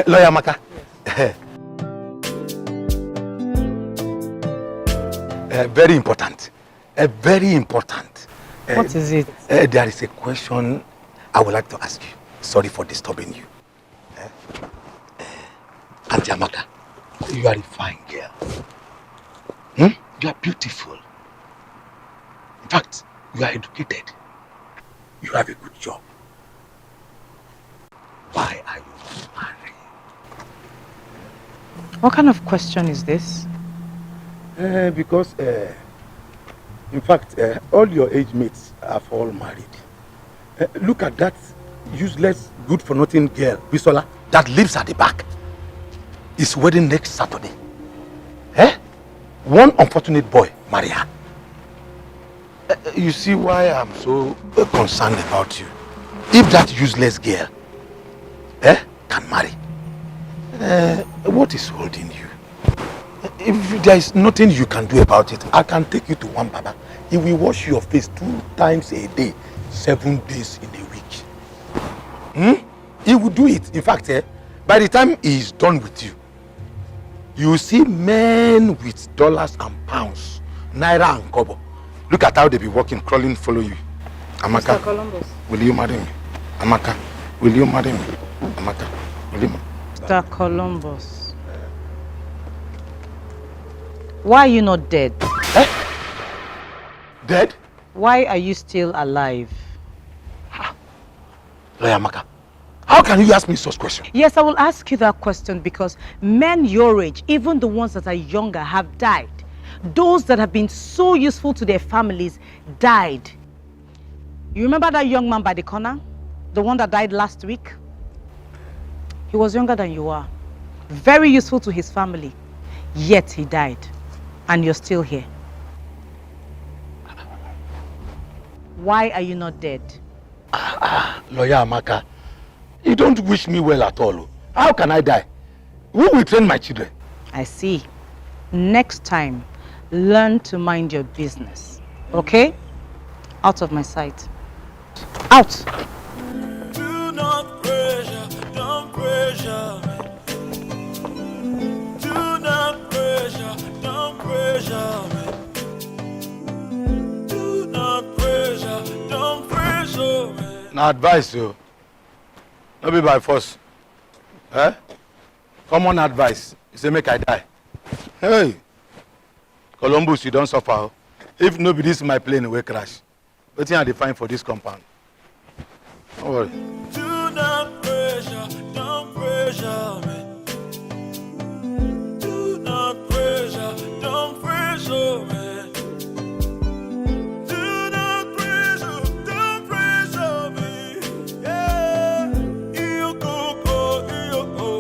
Lawyer Maka. Yes. Very important. Very important. What is it? There is a question I would like to ask you. Sorry for disturbing you. Auntie Amaka, you are a fine girl. You are beautiful. In fact, you are educated. You have a good job. Why are you not married? What kind of question is this? Because, in fact, all your age mates are all married. Look at that useless, good-for-nothing girl, Bisola, that lives at the back. Is wedding next Saturday. One unfortunate boy, marry her. You see why I'm so concerned about you. If that useless girl can marry, what is holding you? If there is nothing you can do about it, I can take you to one Baba. He will wash your face 2 times a day, 7 days in a week. He will do it. In fact, by the time he is done with you, you will see men with dollars and pounds, naira and kobo. Look at how they be walking, crawling, follow you. Amaka, Mr. Columbus. Will you marry me? Amaka, will you marry me? Amaka, will you marry me? Mr. Columbus. Why are you not dead? Dead? Why are you still alive? Lawyer Amaka, how can you ask me such questions? Yes, I will ask you that question because men your age, even the ones that are younger, have died. Those that have been so useful to their families died. You remember that young man by the corner? The one that died last week? He was younger than you are. Very useful to his family. Yet he died. And you're still here. Why are you not dead? Lawyer Amaka, you don't wish me well at all. How can I die? Who will train my children? I see. Next time, learn to mind your business. Okay? Out of my sight. Out! Do not pressure, don't pressure me. Do not pressure, don't pressure me. Do not pressure, don't pressure me. Now advice you. Not be by force. Common advice. You say make I die. Hey! Columbus, you don't suffer. If nobody is my plane, will crash. What are you find for this compound? Don't worry. Do not pressure, don't pressure me. Do not pressure, don't pressure me. Do not pressure, don't pressure me. Yeah, you go, you go.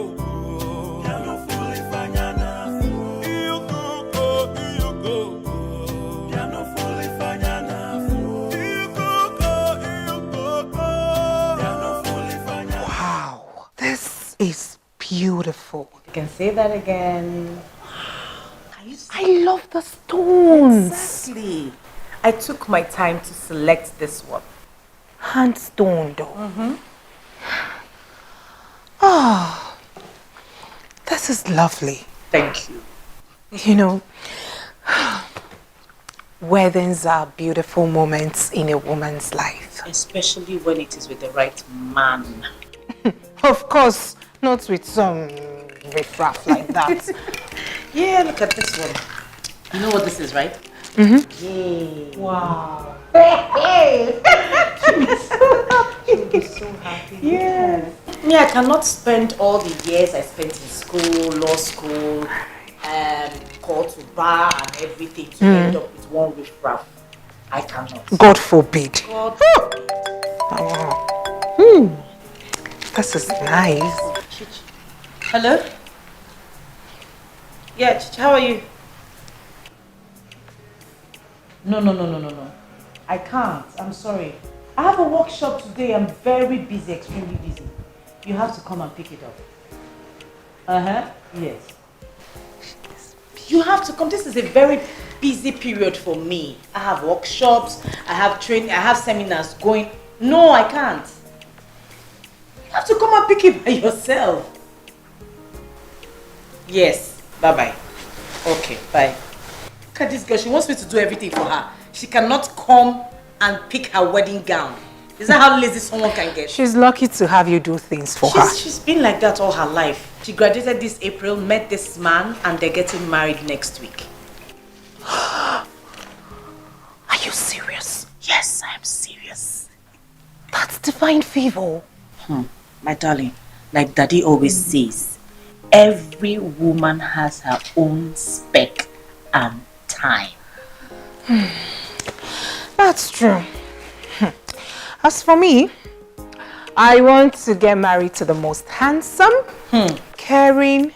Ya no fully fanyana. You go. Ya no fully fanyana. This is beautiful. You can say that again. I love the stones. Exactly. I took my time to select this one. Hand stone though. Oh, this is lovely. Thank you. You know, weddings are beautiful moments in a woman's life. Especially when it is with the right man. Of course, not with some riffraff like that. Yeah, look at this one. You know what this is, right? Mm-hmm. Yay. Wow. Hey! She'll be so happy. Yes. Me, I cannot spend all the years I spent in school, law school, call to bar and everything to end up with one riffraff. I cannot. God forbid. God. Oh. This is nice. Hello? Yeah, Chichi, how are you? No. I can't. I'm sorry. I have a workshop today. I'm very busy, extremely busy. You have to come and pick it up. Yes. You have to come. This is a very busy period for me. I have workshops, I have training, I have seminars going. No, I can't. You have to come and pick it by yourself. Yes. Bye-bye. Okay, bye. Look at this girl. She wants me to do everything for her. She cannot come and pick her wedding gown. Is that how lazy someone can get? She's lucky to have you do things for her. She's been like that all her life. She graduated this April, met this man, and they're getting married next week. Are you serious? Yes, I am serious. That's divine favor. My darling, like Daddy always says, every woman has her own spec and time. That's true. As for me, I want to get married to the most handsome, caring,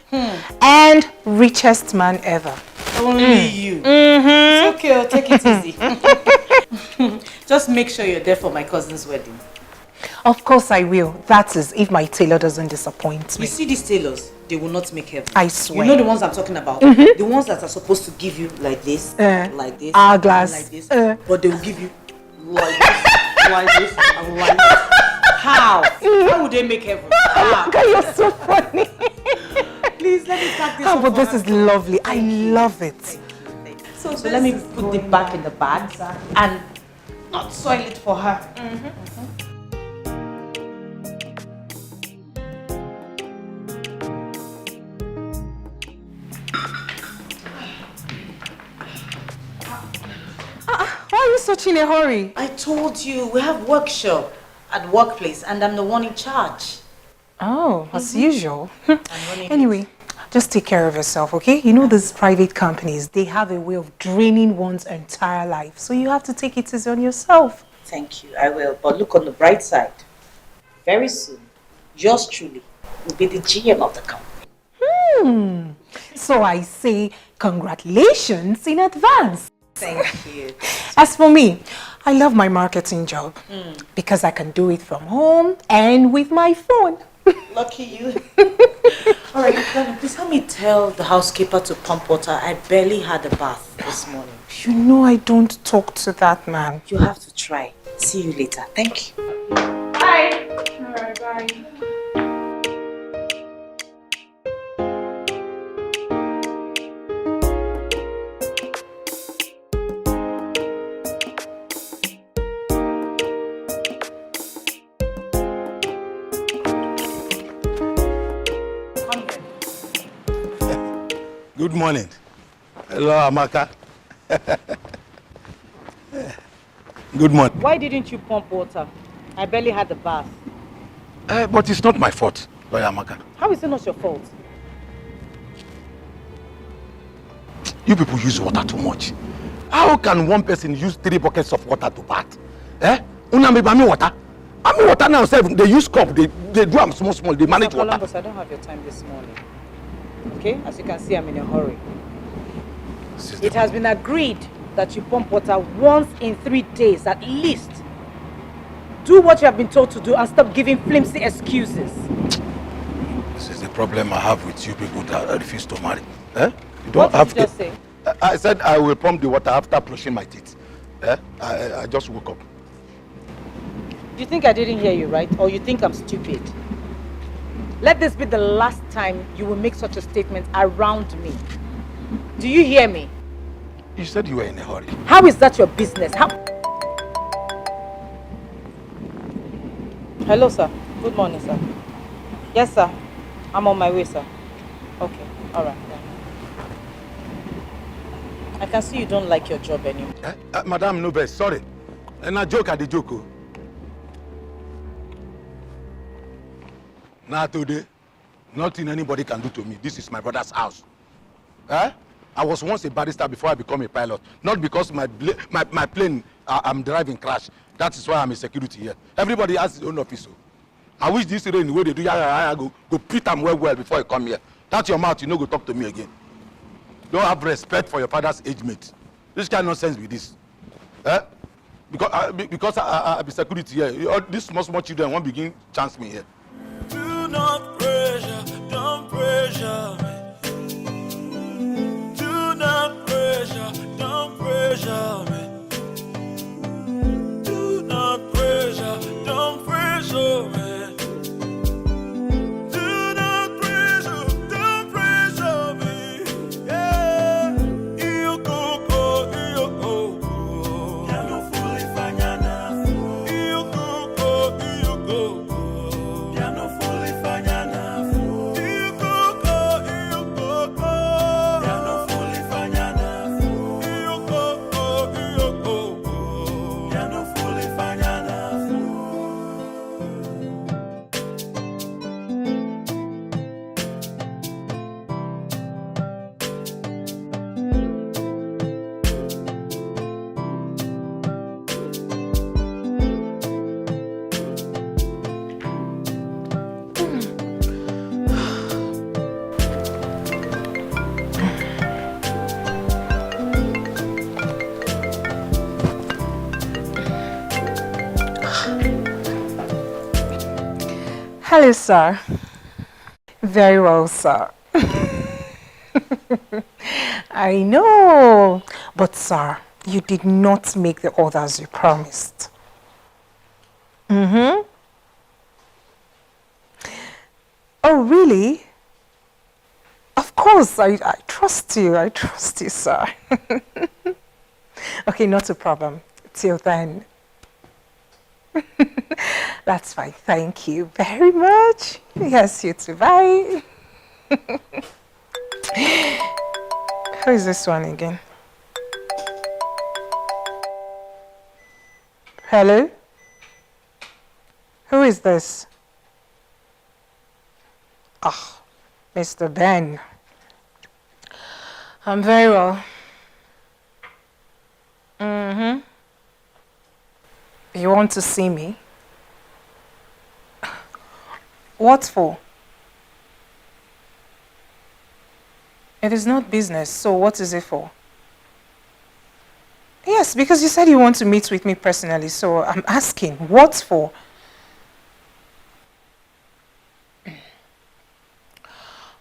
and richest man ever. Only you. It's okay, I'll take it easy. Just make sure you're there for my cousin's wedding. Of course I will. That is, if my tailor doesn't disappoint me. You see these tailors, they will not make heaven. I swear. You know the ones I'm talking about? The ones that are supposed to give you like this, like this, hourglass, like this, but they will give you like this, like this, and like this. How? How would they make heaven? How? God, you're so funny. Please let me pack this Oh, one but for this her. is lovely. I love it. Thank you. So let me put the back in the bag and not soil it for her. Why are you such in a hurry? I told you we have workshop at workplace and I'm the one in charge. Oh, as usual. I'm running Anyway, just take care of yourself, okay? You know these private companies, they have a way of draining one's entire life. So you have to take it easy on yourself. Thank you, I will. But look on the bright side. Very soon, yours truly will be the GM of the company. So I say congratulations in advance. Thank you. As for me, I love my marketing job because I can do it from home and with my phone. Lucky you. All right, darling, please help me tell the housekeeper to pump water. I barely had a bath this morning. You know I don't talk to that man. You have to try. See you later. Thank you. Bye. All right, bye. Good morning. Hello, Amaka. Good morning. Why didn't you pump water? I barely had a bath. But it's not my fault, Lawyer Amaka. How is it not your fault? You people use water too much. How can one person use 3 buckets of water to bath? Una me bami water. I mean water now, they use cup, they do them small, they manage Mr. water. Columbus, I don't have your time this morning. Okay? As you can see, I'm in a hurry. It has been agreed that you pump water once in 3 days at least. Do what you have been told to do and stop giving flimsy excuses. This is the problem I have with you people that refuse to marry. You What don't did have you just say? I said I will pump the water after brushing my teeth. I just woke up. You think I didn't hear you, right? Or you think I'm stupid? Let this be the last time you will make such a statement around me. Do you hear me? You said you were in a hurry. How is that your business? How? Hello, sir. Good morning, sir. Yes, sir. I'm on my way, sir. Okay. All right. Yeah. I can see you don't like your job anymore. Madam Nobel, sorry. And I joke at the joke. Now today, nothing anybody can do to me. This is my brother's house. I was once a barrister before I become a pilot. Not because my plane I'm driving crash. That is why I'm a security here. Everybody has his own office. I wish this rain, the way they do, go pit them well before you come here. That's your mouth, you know, go talk to me again. Don't have respect for your father's age mate. This kind of nonsense with this. Because I be security here. These small children won't begin chance me here. Do not pressure, don't pressure me. Do not pressure, don't pressure me. Do not pressure, don't pressure me. Hello, sir. Very well, sir. I know. But, sir, you did not make the orders you promised. Mm-hmm. Oh, really? Of course, I trust you. I trust you, sir. Okay, not a problem. Till then. That's fine. Thank you very much. Yes, you too. Bye. Who is this one again? Hello? Who is this? Ah, Mr. Ben. I'm very well. Mm-hmm. You want to see me? What for? It is not business, so what is it for? Yes, because you said you want to meet with me personally, so I'm asking, what for?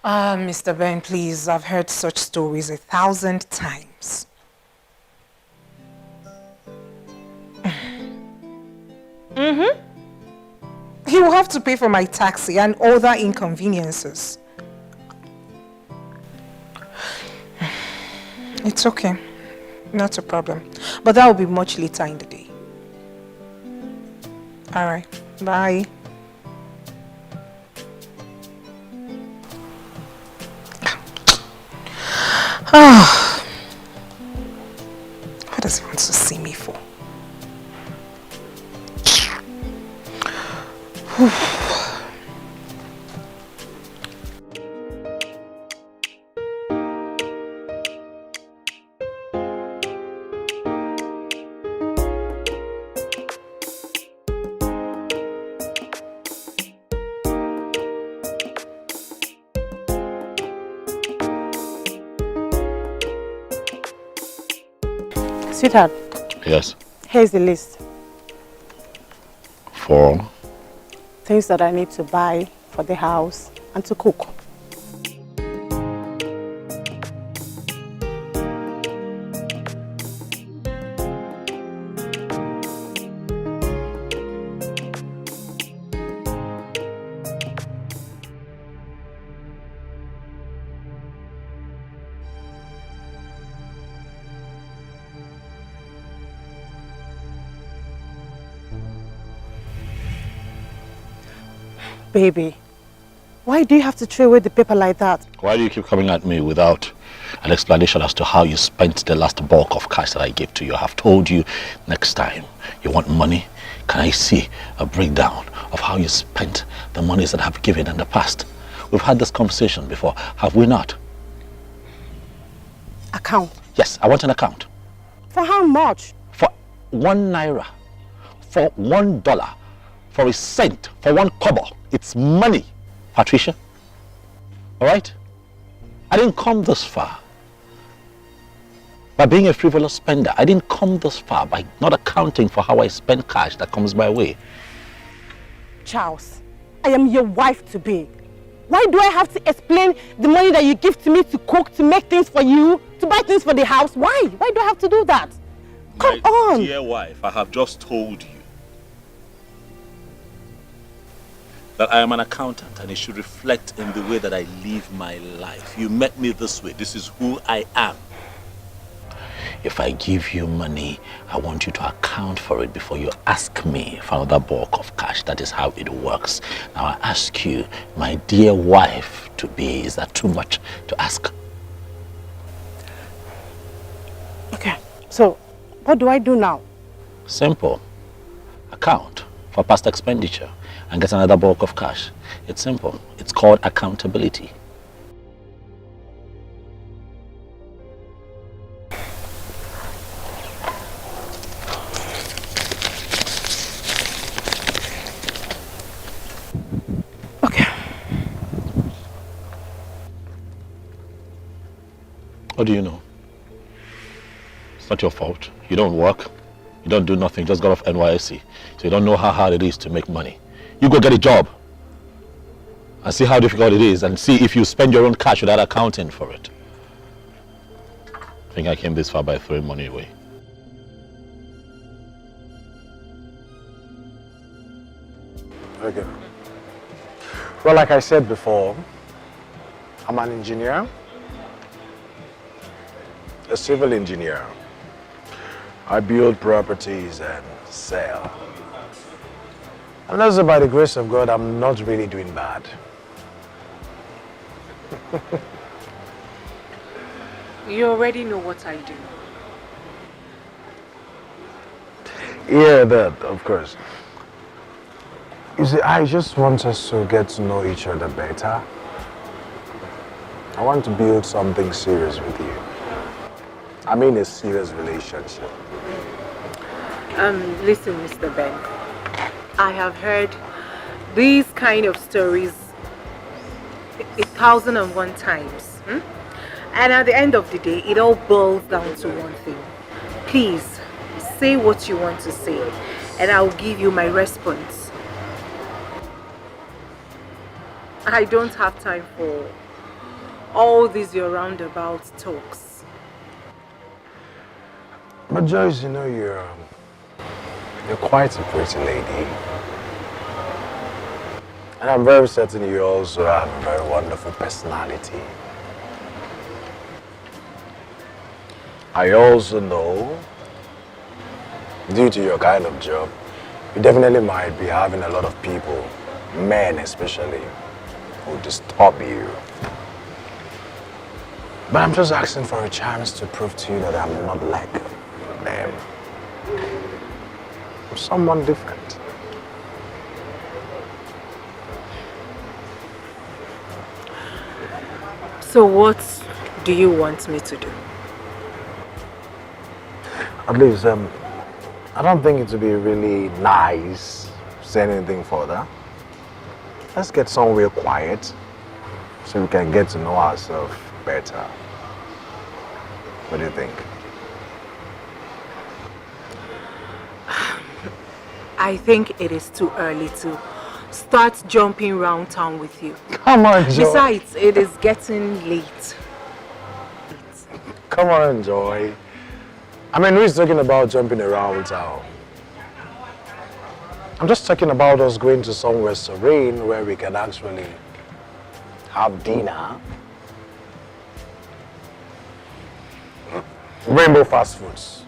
Ah, Mr. Ben, please, I've heard such stories 1,000 times. Mm-hmm. You will have to pay for my taxi and other inconveniences. It's okay. Not a problem. But that will be much later in the day. Alright. Bye. What does he want to see me for? Sweetheart. Yes. Here's the list. For? Things that I need to buy for the house and to cook. Baby, why do you have to throw away the paper like that? Why do you keep coming at me without an explanation as to how you spent the last bulk of cash that I gave to you? I have told you next time you want money, can I see a breakdown of how you spent the monies that I've given in the past? We've had this conversation before, have we not? Account? Yes, I want an account. For how much? For 1 naira, for $1, for a cent, for 1 kobo. It's money, Patricia. All right? I didn't come this far by being a frivolous spender. I didn't come this far by not accounting for how I spend cash that comes my way. Charles, I am your wife-to-be. Why do I have to explain the money that you give to me to cook, to make things for you, to buy things for the house? Why? Why do I have to do that? Come on. Dear wife, I have just told you that I am an accountant and it should reflect in the way that I live my life. You met me this way. This is who I am. If I give you money, I want you to account for it before you ask me for another bulk of cash. That is how it works. Now I ask you, my dear wife-to-be, is that too much to ask? Okay, so what do I do now? Simple. Account for past expenditure and get another bulk of cash. It's simple. It's called accountability. Okay. What do you know? It's not your fault. You don't work. You don't do nothing. You just got off NYSC. So you don't know how hard it is to make money. You go get a job. and see how difficult it is, and see if you spend your own cash without accounting for it. I think I came this far by throwing money away. Okay. Well, like I said before, I'm an engineer, a civil engineer. I build properties and sell. And that's by the grace of God, I'm not really doing bad. You already know what I do. Yeah, that, of course. You see, I just want us to get to know each other better. I want to build something serious with you. I mean a serious relationship. Listen, Mr. Ben. I have heard these kind of stories 1,001 times. And at the end of the day, it all boils down to one thing. Please, say what you want to say, and I'll give you my response. I don't have time for all these your roundabout talks. But Joyce, you know, you're quite a pretty lady. And I'm very certain you also have a very wonderful personality. I also know, due to your kind of job, you definitely might be having a lot of people, men especially, who disturb you. But I'm just asking for a chance to prove to you that I'm not like them. I'm someone different. So what do you want me to do? At least, I don't think it would be really nice to say anything further. Let's get somewhere quiet so we can get to know ourselves better. What do you think? I think it is too early to start jumping around town with you. Come on, Joy. Besides, it is getting late. Come on, Joy. I mean, who's talking about jumping around town? I'm just talking about us going to somewhere serene where we can actually have dinner. Rainbow fast foods.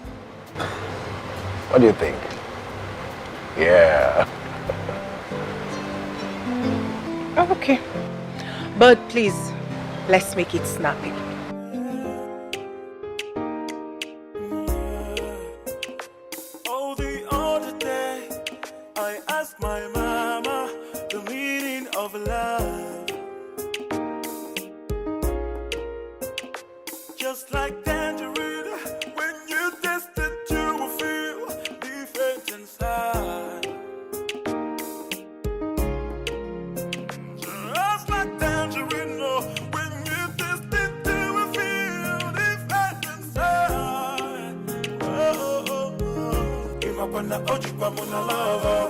What do you think? Yeah. Okay. But please, let's make it snappy. Oh, the other day, I asked my mama the meaning of love. Just like tangerine, when you taste it, you will feel different inside. Just like tangerine, oh, when you taste it, you will feel different inside. Oh, oh, oh. Give up on the oji, I'm on the lover.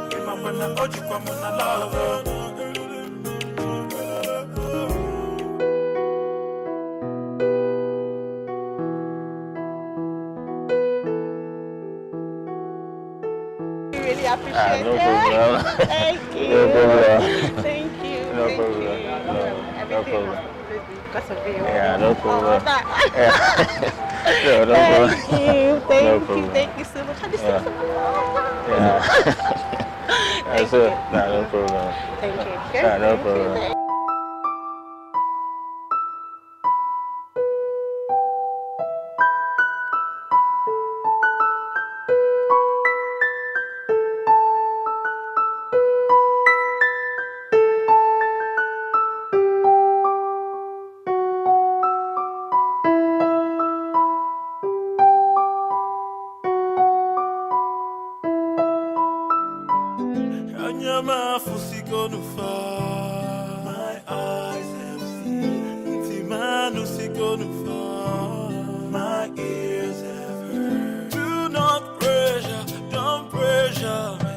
Give up on the oji, I'm on the lover. Really appreciate No it. problem. Thank you. No problem. Thank you. No Thank problem. you. No problem. Because of you. Yeah, no problem. Oh, Yeah. No, no problem. thank you. Thank No you. problem. Thank you so much. Yeah. Thank That's it. you. No problem. Thank you. Yeah, no Thank you. problem. Anyama fusikonu fa. My eyes have seen. Timanu sikonu fa. My ears have heard. Do not pressure, don't pressure me.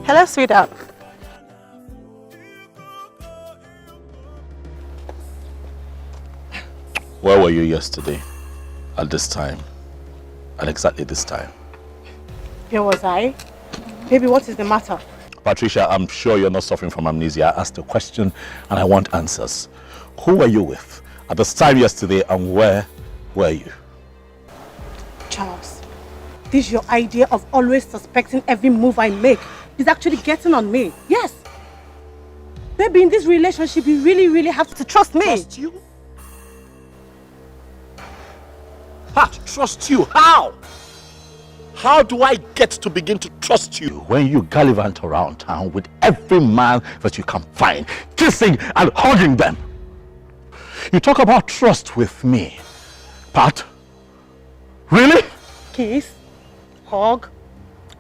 Hello, sweetheart. Where were you yesterday? At this time? At exactly this time? Where was I? Baby, what is the matter? Patricia, I'm sure you're not suffering from amnesia. I asked a question and I want answers. Who were you with at this time yesterday and where were you? Charles, this your idea of always suspecting every move I make is actually getting on me. Yes. Baby, in this relationship, you really have to trust me. Trust you? Pat, trust you? How? How do I get to begin to trust you? When you gallivant around town with every man that you can find, kissing and hugging them. You talk about trust with me. Pat? Really? Kiss? Hug?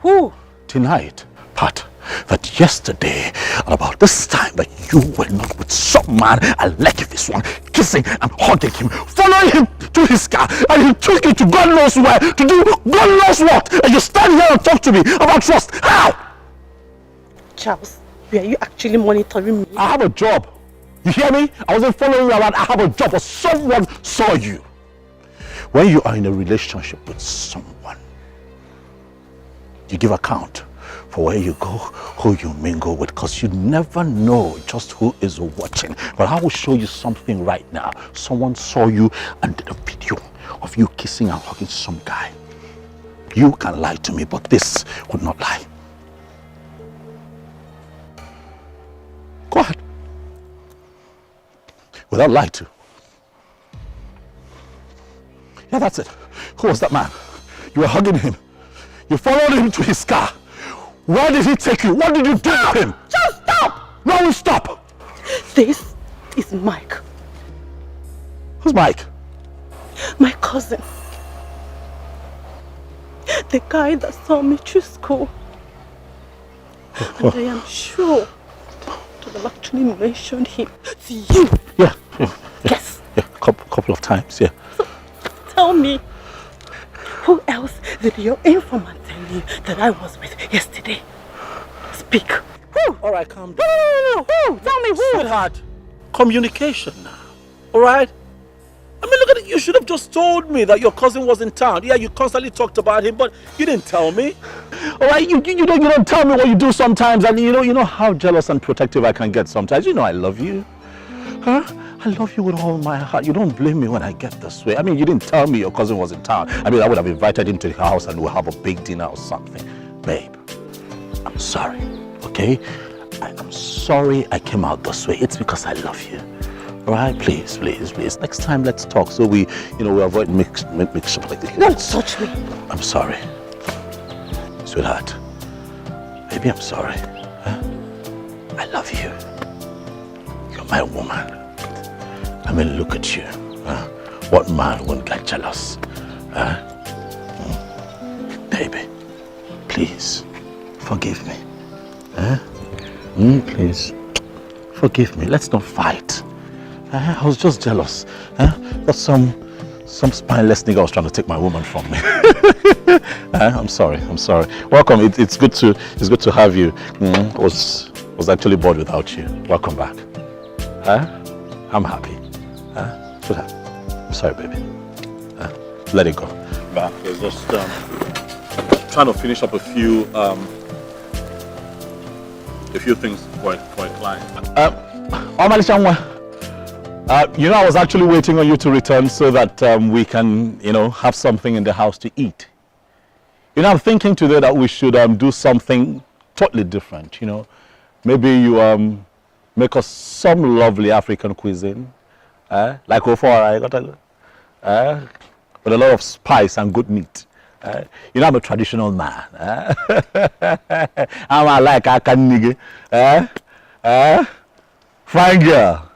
Who? Tonight, Pat, that yesterday at about this time that you were not with some man, I like this one, kissing and hugging him, following him to his car, and he took you to God knows where to do God knows what, and you stand here and talk to me about trust. How? Charles, were you actually monitoring me? I have a job. You hear me? I wasn't following you around. I have a job, but someone saw you. When you are in a relationship with someone, you give account for where you go, who you mingle with, because you never know just who is watching. But I will show you something right now. Someone saw you and did a video of you kissing and hugging some guy. You can lie to me, but this would not lie. Go ahead. Without lie to. Yeah, that's it. Who was that man? You were hugging him. You followed him to his car. Where did he take you? What did you do to him? Just stop! No, stop! This is Mike. Who's Mike? My cousin. The guy that saw me through school. And I am sure to have actually mentioned him to you. Yeah. Yes. Yeah, couple of times, yeah. So, tell me, who else did your informant tell you that I was with yesterday? Speak. Who? All right, calm down. No. Who? Tell me who. Sweetheart, communication now. All right? I mean, look at it. You should have just told me that your cousin was in town. Yeah, you constantly talked about him, but you didn't tell me. All right, you don't tell me what you do sometimes, and you know how jealous and protective I can get sometimes. You know I love you. Huh? I love you with all my heart. You don't blame me when I get this way. I mean, you didn't tell me your cousin was in town. I mean, I would have invited him to the house and we'll have a big dinner or something. Babe, I'm sorry, okay? I'm sorry I came out this way. It's because I love you. All right? Please. Next time, let's talk so we avoid mix-up like this. Don't touch me. I'm sorry. Sweetheart, baby, I'm sorry. Huh? I love you. You're my woman. I mean, look at you. What man won't get jealous? Baby, please, forgive me. Please, forgive me. Let's not fight. I was just jealous. That some spineless nigga was trying to take my woman from me. I'm sorry. Welcome. It's good to have you. Was actually bored without you. Welcome back. I'm happy. Sweetheart, I'm sorry, baby. Let it go. Back. It's just trying to finish up a few things for a client. I was actually waiting on you to return so that we can, have something in the house to eat. I'm thinking today that we should do something totally different. Maybe you make us some lovely African cuisine. Like Ofora, with a lot of spice and good meat. I'm a traditional man. I'm like a nigga. Fine girl.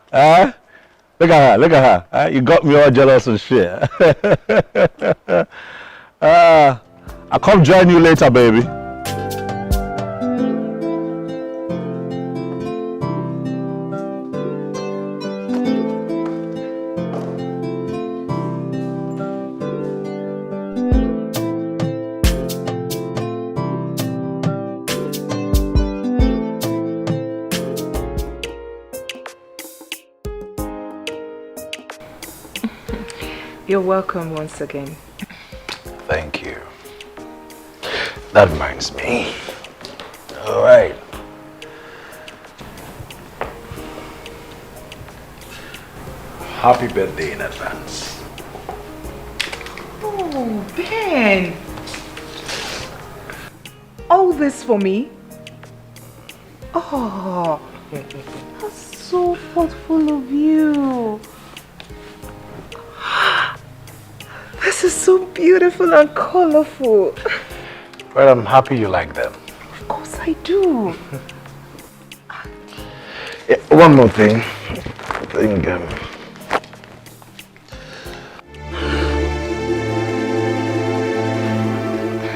Look at her. You got me all jealous and shit. I'll come join you later, baby. You're welcome once again. Thank you. That reminds me. All right. Happy birthday in advance. Oh, Ben. All this for me? Oh, that's so thoughtful of you. This is so beautiful and colorful. Well, I'm happy you like them. Of course I do. Yeah, one more thing. I think,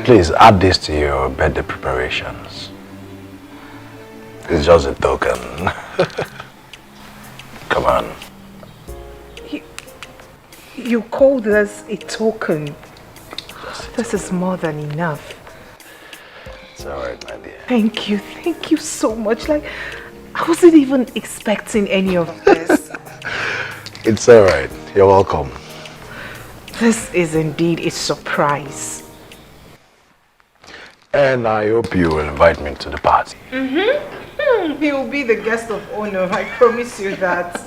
please add this to your birthday preparations. It's just a token. Come on. You called this a token. This is more than enough. It's alright, my dear. Thank you so much. Like, I wasn't even expecting any of this. It's alright. You're welcome. This is indeed a surprise. And I hope you will invite me to the party. He will be the guest of honor, I promise you that.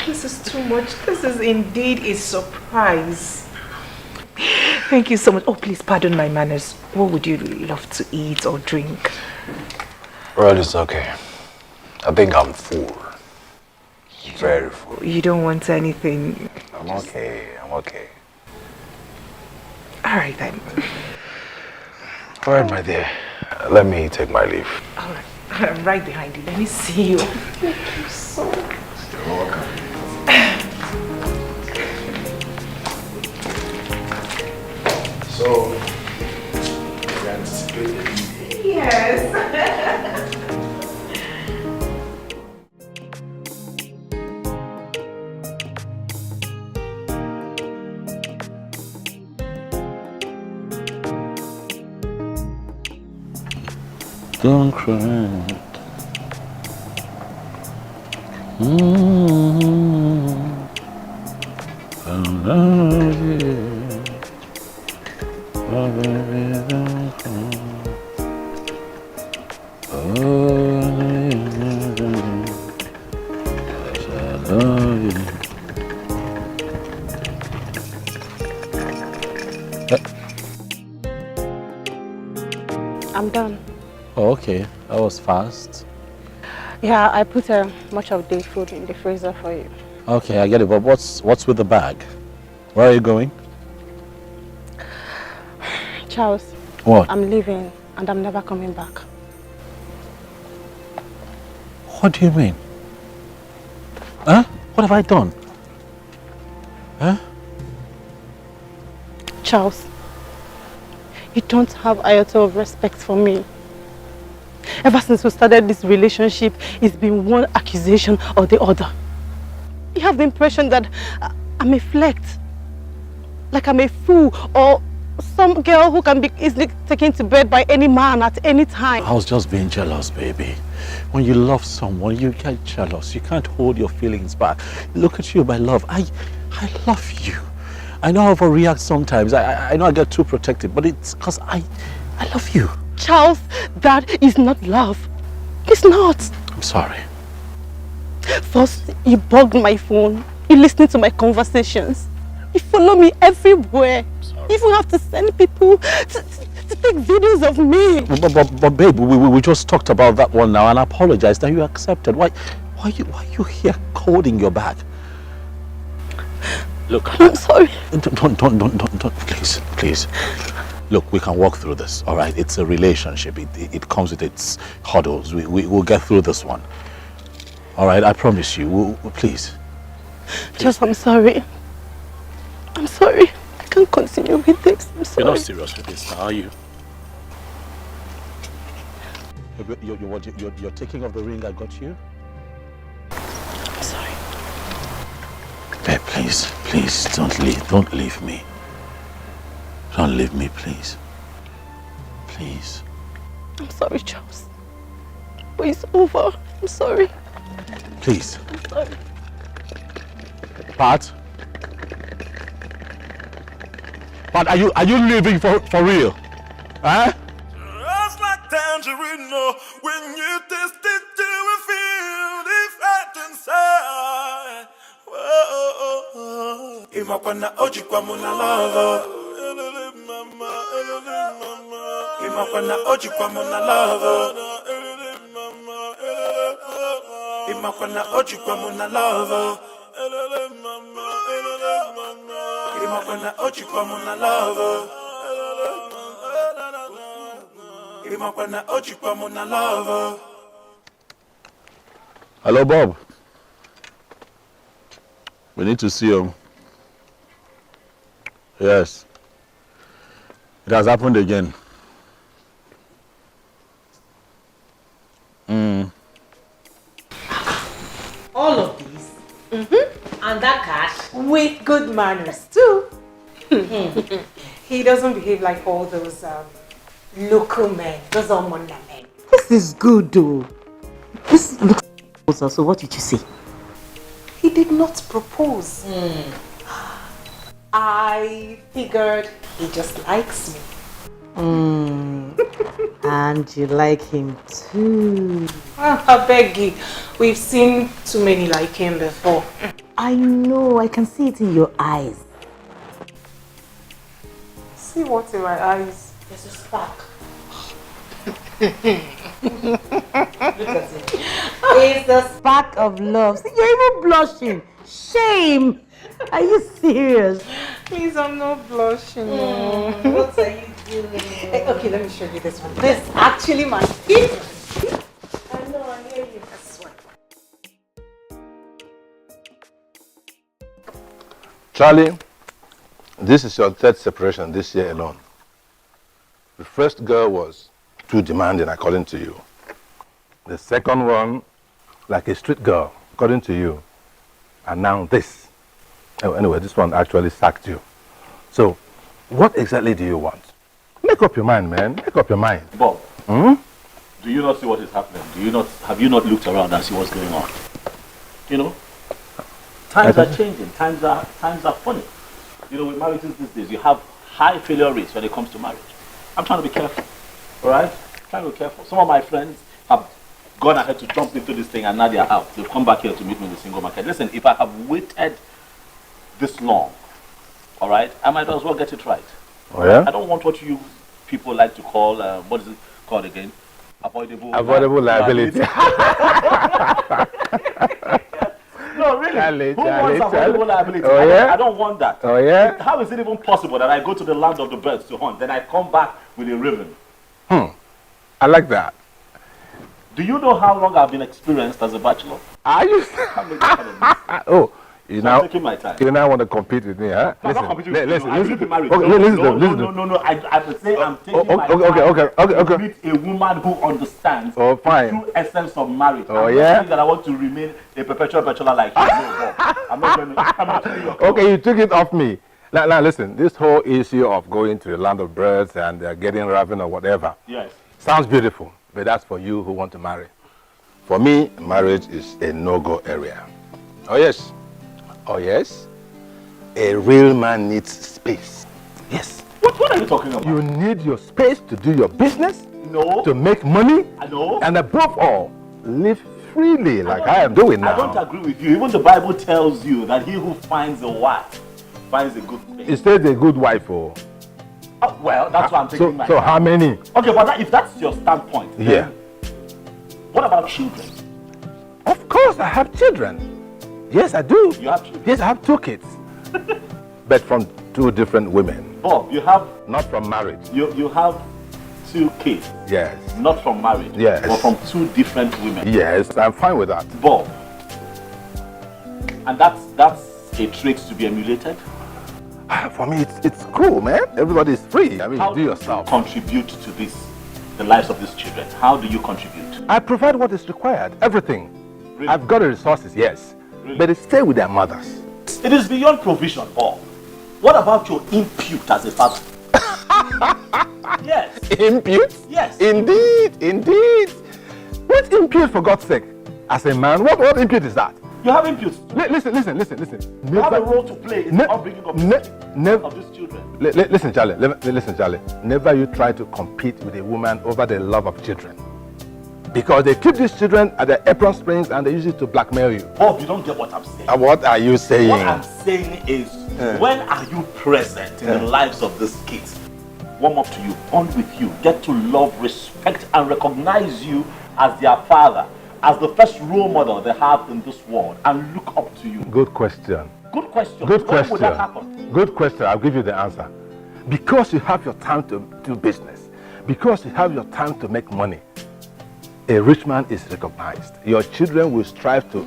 This is too much. This is indeed a surprise. Thank you so much. Oh, please pardon my manners. What would you love to eat or drink? Well, it's okay. I think I'm full. Very full. You don't want anything? I'm okay. I'm okay. All right then. All right, my dear. Let me take my leave. All right. I'm right behind you. Let me see you. Thank you so much. You're welcome. So, you anticipate the meeting? Yes. Don't cry. I love you. Oh, baby, don't cry. Oh, I love you. I'm done. Oh, okay. That was fast. Yeah, I put much of the food in the freezer for you. Okay, I get it. But what's with the bag? Where are you going? Charles, What? I'm leaving and I'm never coming back. What do you mean? Huh? What have I done? Huh? Charles, you don't have iota of respect for me. Ever since we started this relationship, it's been one accusation or the other. You have the impression that I'm a flirt, like I'm a fool, or some girl who can be easily taken to bed by any man at any time. I was just being jealous, baby. When you love someone, you get jealous. You can't hold your feelings back. Look at you, my love. I love you. I know I overreact sometimes. I know I get too protective, but it's because I love you. Charles, that is not love. It's not. I'm sorry. First, you bugged my phone. You listen to my conversations. You follow me everywhere. You even have to send people to take videos of me. But babe, we just talked about that one now and I apologized. Now you accepted. Why are you here holding your bag? Look, I'm sorry. Don't, please. Look, we can walk through this, all right? It's a relationship. It comes with its hurdles. We'll get through this one. All right, I promise you. Please. Just, I'm sorry. I'm sorry. I can't continue with this. I'm sorry. You're not serious with this, are you? You're taking off the ring I got you? I'm sorry. Babe, please, don't leave me. Don't leave me, please. Please. I'm sorry, Charles. But it's over. I'm sorry. Please. I'm sorry. Pat? But are you living for real? Huh? Just like tangerine, no. When you taste it, you will feel the fat inside. Whoa. Imakwana oji kwa muna lava. Imakwana oji kwa muna lava. Imakwana oji kwa muna lava. Imakwana oji kwa muna lava. Imakwana oji kwa muna lava. Hello, Bob. We need to see you. Yes. It has happened again. All of these? And that cash? With good manners too. He doesn't behave like all those local men, those Omona men. This is good though. This looks so what did you say? He did not propose. I figured he just likes me. And you like him too. I beg you, we've seen too many like him before. I know, I can see it in your eyes. See what in my eyes? There's a spark. Look at it. It's the spark of love. See, you're even blushing. Shame. Are you serious? Please, I'm not blushing. What are you doing? Okay, let me show you this one. This is actually my favorite. I know, I hear you. This one. Charlie, this is your third separation this year alone. The first girl was too demanding, according to you. The second one, like a street girl, according to you. And now this. Oh, anyway, this one actually sacked you. So, what exactly do you want? Make up your mind, man. Make up your mind. Bob, do you not see what is happening? Have you not looked around and see what's going on? You know, times are changing. Times are funny. You know, with marriages these days, you have high failure rates when it comes to marriage. I'm trying to be careful. All right? Trying to be careful. Some of my friends have gone ahead to jump into this thing and now they're out. They've come back here to meet me in the single market. Listen, if I have waited this long, all right, I might as well get it right. Oh, yeah? I don't want what you people like to call, what is it called again? Avoidable liability. No, really. Who wants avoidable liability? Oh, yeah? I don't want that. Oh, yeah? How is it even possible that I go to the land of the birds to hunt, then I come back with a raven? I like that. Do you know how long I've been experienced as a bachelor? Are you? Oh, you now, taking my time. You now want to compete with me, huh? I'm not competing with you. Listen. I believe in marriage. Okay, listen. No. I say I'm taking my time Okay. to meet a woman who understands the true essence of marriage. Oh, I'm yeah? not saying that I want to remain a perpetual bachelor like you. No, I'm not telling you. Okay, you took it off me. Now, listen. This whole issue of going to the land of birds and getting raven or whatever. Yes. Sounds beautiful, but that's for you who want to marry. For me, marriage is a no-go area. Oh, yes. A real man needs space. Yes. What are you talking about? You need your space to do your business. No. To make money. I know. And above all, live freely like I am doing now. I don't agree with you. Even the Bible tells you that he who finds a wife finds a good thing. It says a good wife. Oh. Well, that's what I'm taking my time. So how many? Okay, but if that's your standpoint, Yeah. What about children? Of course, I have children. Yes, I do. You have children? Yes, I have 2 kids. But from 2 different women. Bob, you have... Not from marriage. You have 2 kids. Yes. Not from marriage. Yes. But from 2 different women. Yes, I'm fine with that. Bob. And that's a trait to be emulated? For me, it's cool, man. Everybody's free. I mean, How do yourself. Contribute to the lives of these children? How do you contribute? I provide what is required. Everything. Really? I've got the resources, yes. Really? But they stay with their mothers. It is beyond provision, Bob. What about your impute as a father? Yes. Impute? Yes. Indeed. What impute, for God's sake? As a man, what impute is that? You have input. Listen. You have a role to play in the upbringing of these children. Listen, Charlie. Listen, Charlie. Never you try to compete with a woman over the love of children. Because they keep these children at their apron strings and they use it to blackmail you. Bob, you don't get what I'm saying. What are you saying? What I'm saying is, when are you present in the lives of these kids? Warm up to you, bond with you, get to love, respect, and recognize you as their father, as the first role model they have in this world, and look up to you. Good question. Good question. Good when question. would that happen? Good question. I'll give you the answer. Because you have your time to do business, because you have your time to make money, a rich man is recognized. Your children will strive to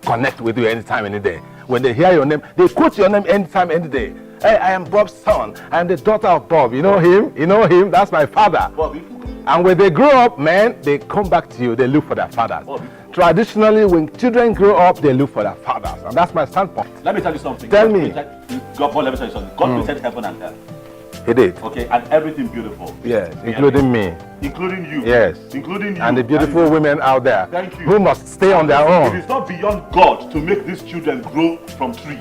connect with you anytime, any day. When they hear your name, they quote your name anytime, any day. Hey, I am Bob's son. I am the daughter of Bob. You know him? You know him? That's my father. Bobby. And when they grow up, man, they come back to you. They look for their fathers. Bobby. Traditionally, when children grow up, they look for their fathers. And that's my standpoint. Let me tell you something. Tell me. God, let me tell you something. God created heaven and earth. He did. Okay, and everything beautiful. Yes, including me. Including you. Yes. Including you. And the beautiful women out there. Thank you. Who must stay on their own. It is not beyond God to make these children grow from trees.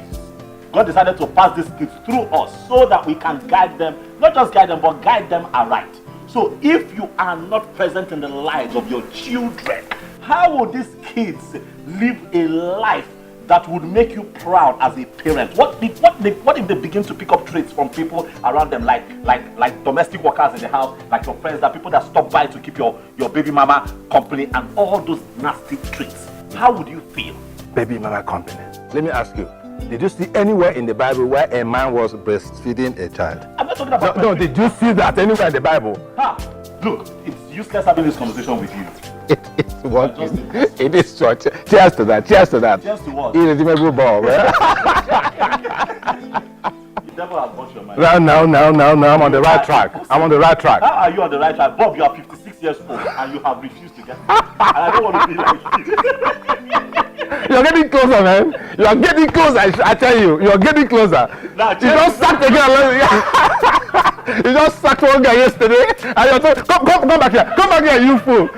God decided to pass these kids through us so that we can guide them, not just guide them, but guide them aright. So if you are not present in the lives of your children, how will these kids live a life that would make you proud as a parent? What if they begin to pick up traits from people around them, like domestic workers in the house, like your friends, that people that stop by to keep your baby mama company, and all those nasty traits? How would you feel? Baby mama company. Let me ask you, did you see anywhere in the Bible where a man was breastfeeding a child? I'm not talking about No, did you see that anywhere in the Bible? Look, it's useless having this conversation with you. It is what it is. Cheers to that. Cheers to that. Cheers to what? Irredeemable ball. The devil has got your mind. No. I'm on the right track. I'm on the right track. How are you on the right track? Bob, you are 56 years old and you have refused to get married. And I don't want to be like you. You're getting closer, man. You are getting closer. I tell you, you're getting closer. Now, you just sacked the girl. You just sacked one guy yesterday, and you're told, come back here. Come back here, you fool.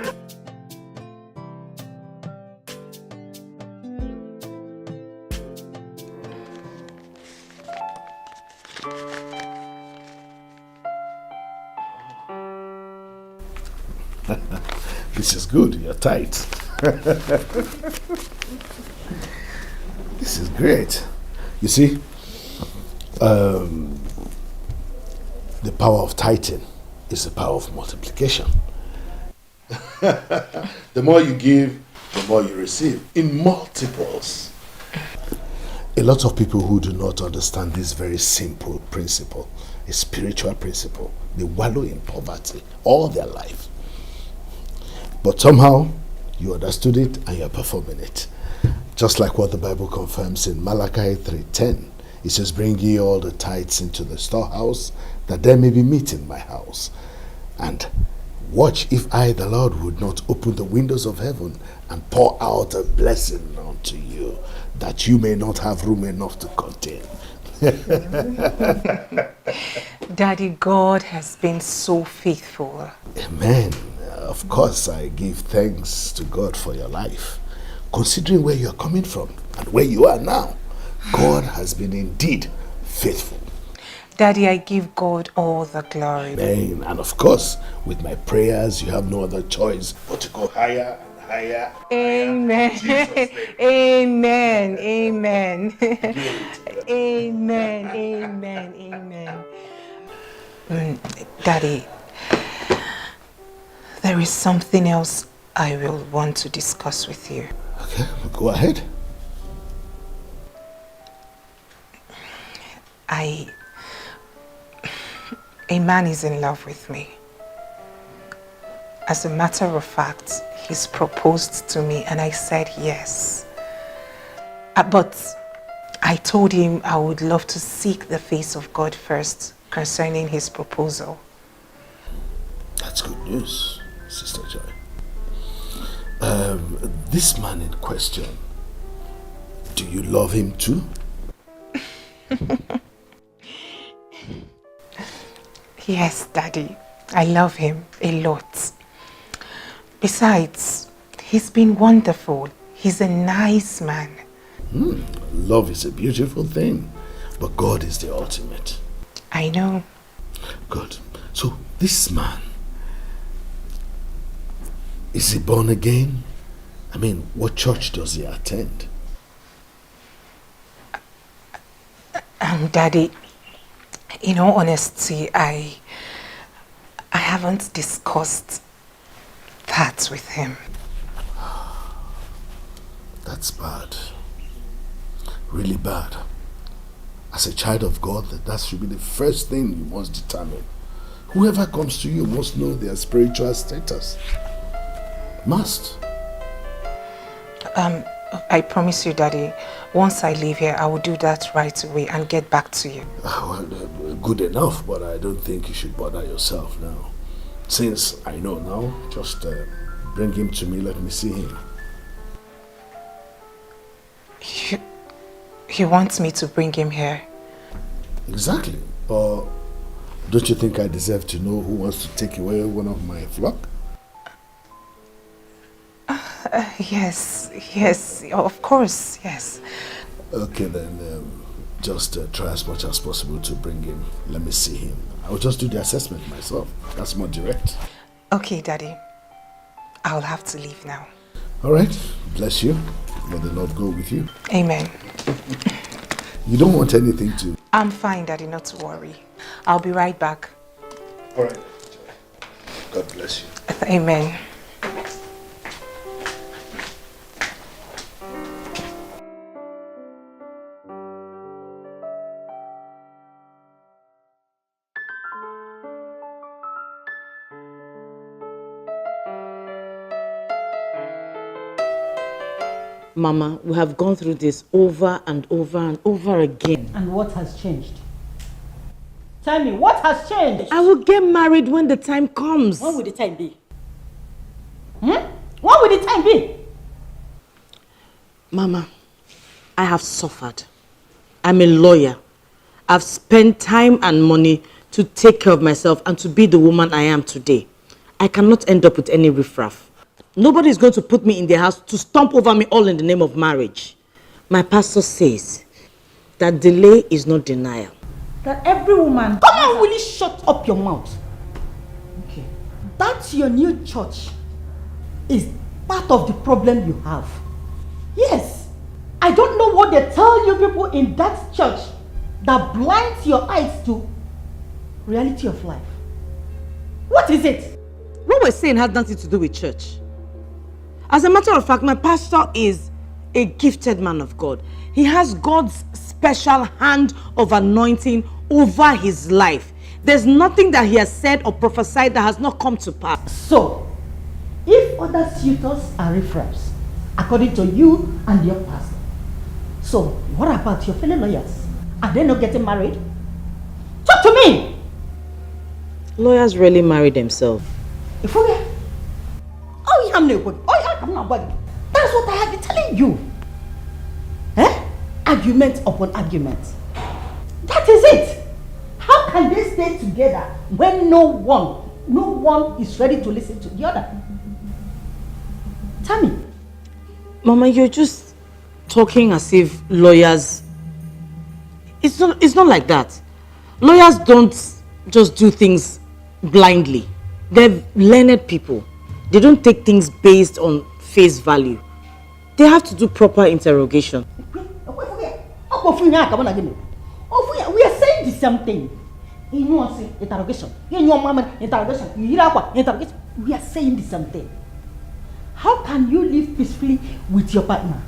This is good. You're tight. This is great. You see, the power of tithing is the power of multiplication. The more you give, the more you receive in multiples. A lot of people who do not understand this very simple principle, a spiritual principle, they wallow in poverty all their life. But somehow you understood it and you're performing it. Just like what the Bible confirms in Malachi 3:10. It says, bring ye all the tithes into the storehouse, that there may be meat in my house. And watch if I, the Lord, would not open the windows of heaven and pour out a blessing unto you, that you may not have room enough to contain. Daddy, God has been so faithful. Amen. Of course, I give thanks to God for your life. Considering where you are coming from and where you are now, God has been indeed faithful. Daddy, I give God all the glory. Amen. And of course, with my prayers, you have no other choice but to go higher and higher. Amen. Amen. Amen. Amen. Amen. Amen. Daddy, there is something else I will want to discuss with you. Okay, go ahead. A man is in love with me. As a matter of fact, he's proposed to me and I said yes. But I told him I would love to seek the face of God first concerning his proposal. That's good news, Sister Joy. This man in question, do you love him too? Yes, Daddy. I love him a lot. Besides, he's been wonderful. He's a nice man. Love is a beautiful thing, but God is the ultimate. I know. Good. So this man, is he born again? I mean, what church does he attend? Daddy, in all honesty, I haven't discussed that with him. That's bad. Really bad. As a child of God, that should be the first thing you must determine. Whoever comes to you must know their spiritual status. Must. I promise you, Daddy, once I leave here, I will do that right away and get back to you. Well, good enough, but I don't think you should bother yourself now. Since I know now, just bring him to me, let me see him. He wants me to bring him here. Exactly. Or don't you think I deserve to know who wants to take away one of my flock? Yes, of course, yes. Okay then, just try as much as possible to bring him. Let me see him. I'll just do the assessment myself. That's more direct. Okay, Daddy. I'll have to leave now. All right. Bless you. May the Lord go with you. Amen. You don't want anything to... I'm fine, Daddy, not to worry. I'll be right back. All right. God bless you. Amen. Mama, we have gone through this over and over and over again. And what has changed? Tell me, what has changed? I will get married when the time comes. When will the time be? When will the time be? Mama, I have suffered. I'm a lawyer. I've spent time and money to take care of myself and to be the woman I am today. I cannot end up with any riffraff. Nobody is going to put me in their house to stomp over me all in the name of marriage. My pastor says that delay is not denial. That every woman... Come on, will you shut up your mouth? Okay. That's your new church is part of the problem you have. Yes. I don't know what they tell you people in that church that blinds your eyes to reality of life. What is it? What we're saying has nothing to do with church. As a matter of fact, my pastor is a gifted man of God. He has God's special hand of anointing over his life. There's nothing that he has said or prophesied that has not come to pass. So, if other suitors are riffraffs, according to you and your pastor, so what about your fellow lawyers? Are they not getting married? Talk to me! Lawyers rarely marry themselves. If we are... That's what I have been telling you. Argument upon argument. That is it. How can they stay together when no one is ready to listen to the other? Tell me. Mama, you're just talking as if lawyers... It's not like that. Lawyers don't just do things blindly. They're learned people. They don't take things based on face value. They have to do proper interrogation. We are saying the same thing. Interrogation. Interrogation. We are saying the same thing. How can you live peacefully with your partner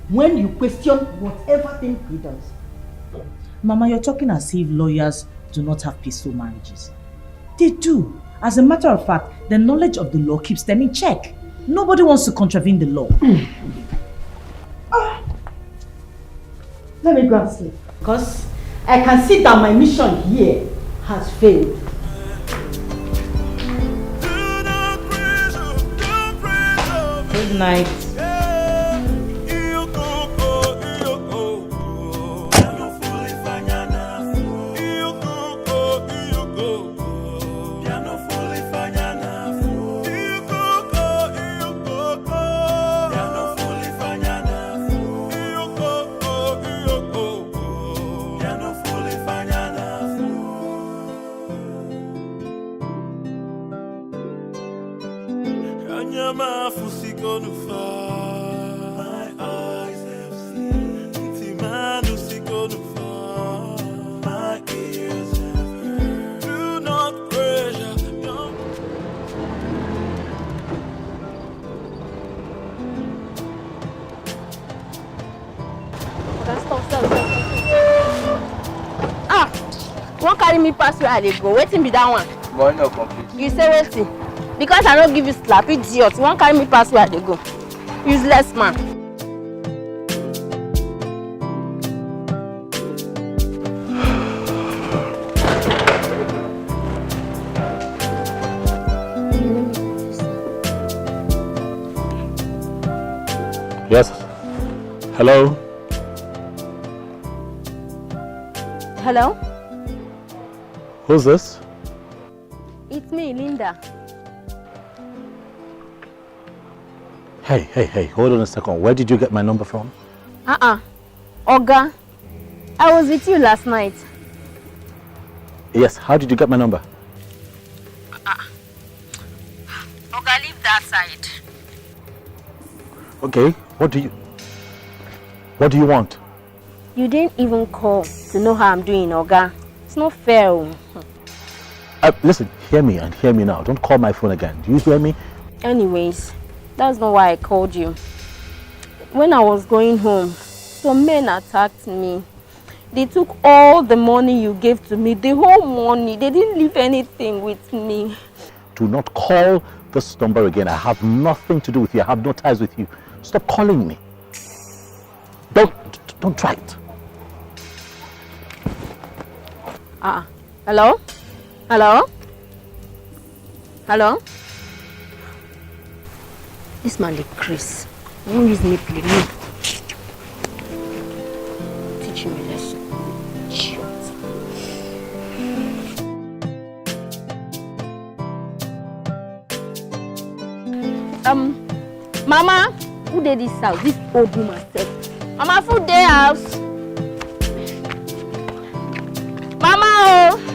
when you question whatever thing he does? Mama, you're talking as if lawyers do not have peaceful marriages. They do. As a matter of fact, the knowledge of the law keeps them in check. Nobody wants to contravene the law. Let me go and sleep. Because I can see that my mission here has failed. Good night. fusi gonna fall. My eyes have seen. Timanu si gonna fall. My ears have heard. Do not pressure. Don't. Stop. Ah! Won't carry me past where I dey go. Waiting be that one. Boy, no complete. You say waiting. Because I don't give you slap, idiot. You won't carry me past where I dey go. Useless man. Yes. Hello? Hello? Who's this? It's me, Linda. Hey, hold on a second. Where did you get my number from? Oga, I was with you last night. Yes, how did you get my number? Oga, leave that side. Okay, what do you want? You didn't even call to know how I'm doing, Oga. It's not fair. Listen, hear me and hear me now. Don't call my phone again. Do you hear me? Anyways, that's not why I called you. When I was going home, some men attacked me. They took all the money you gave to me, the whole money. They didn't leave anything with me. Do not call this number again. I have nothing to do with you. I have no ties with you. Stop calling me. Don't try it. Hello? Hello? Hello? This man, the Chris. Won't use me, play me. Teach him a lesson. Idiot. Mama, who did this house? This old woman said. Mama, food day house. Mama, oh.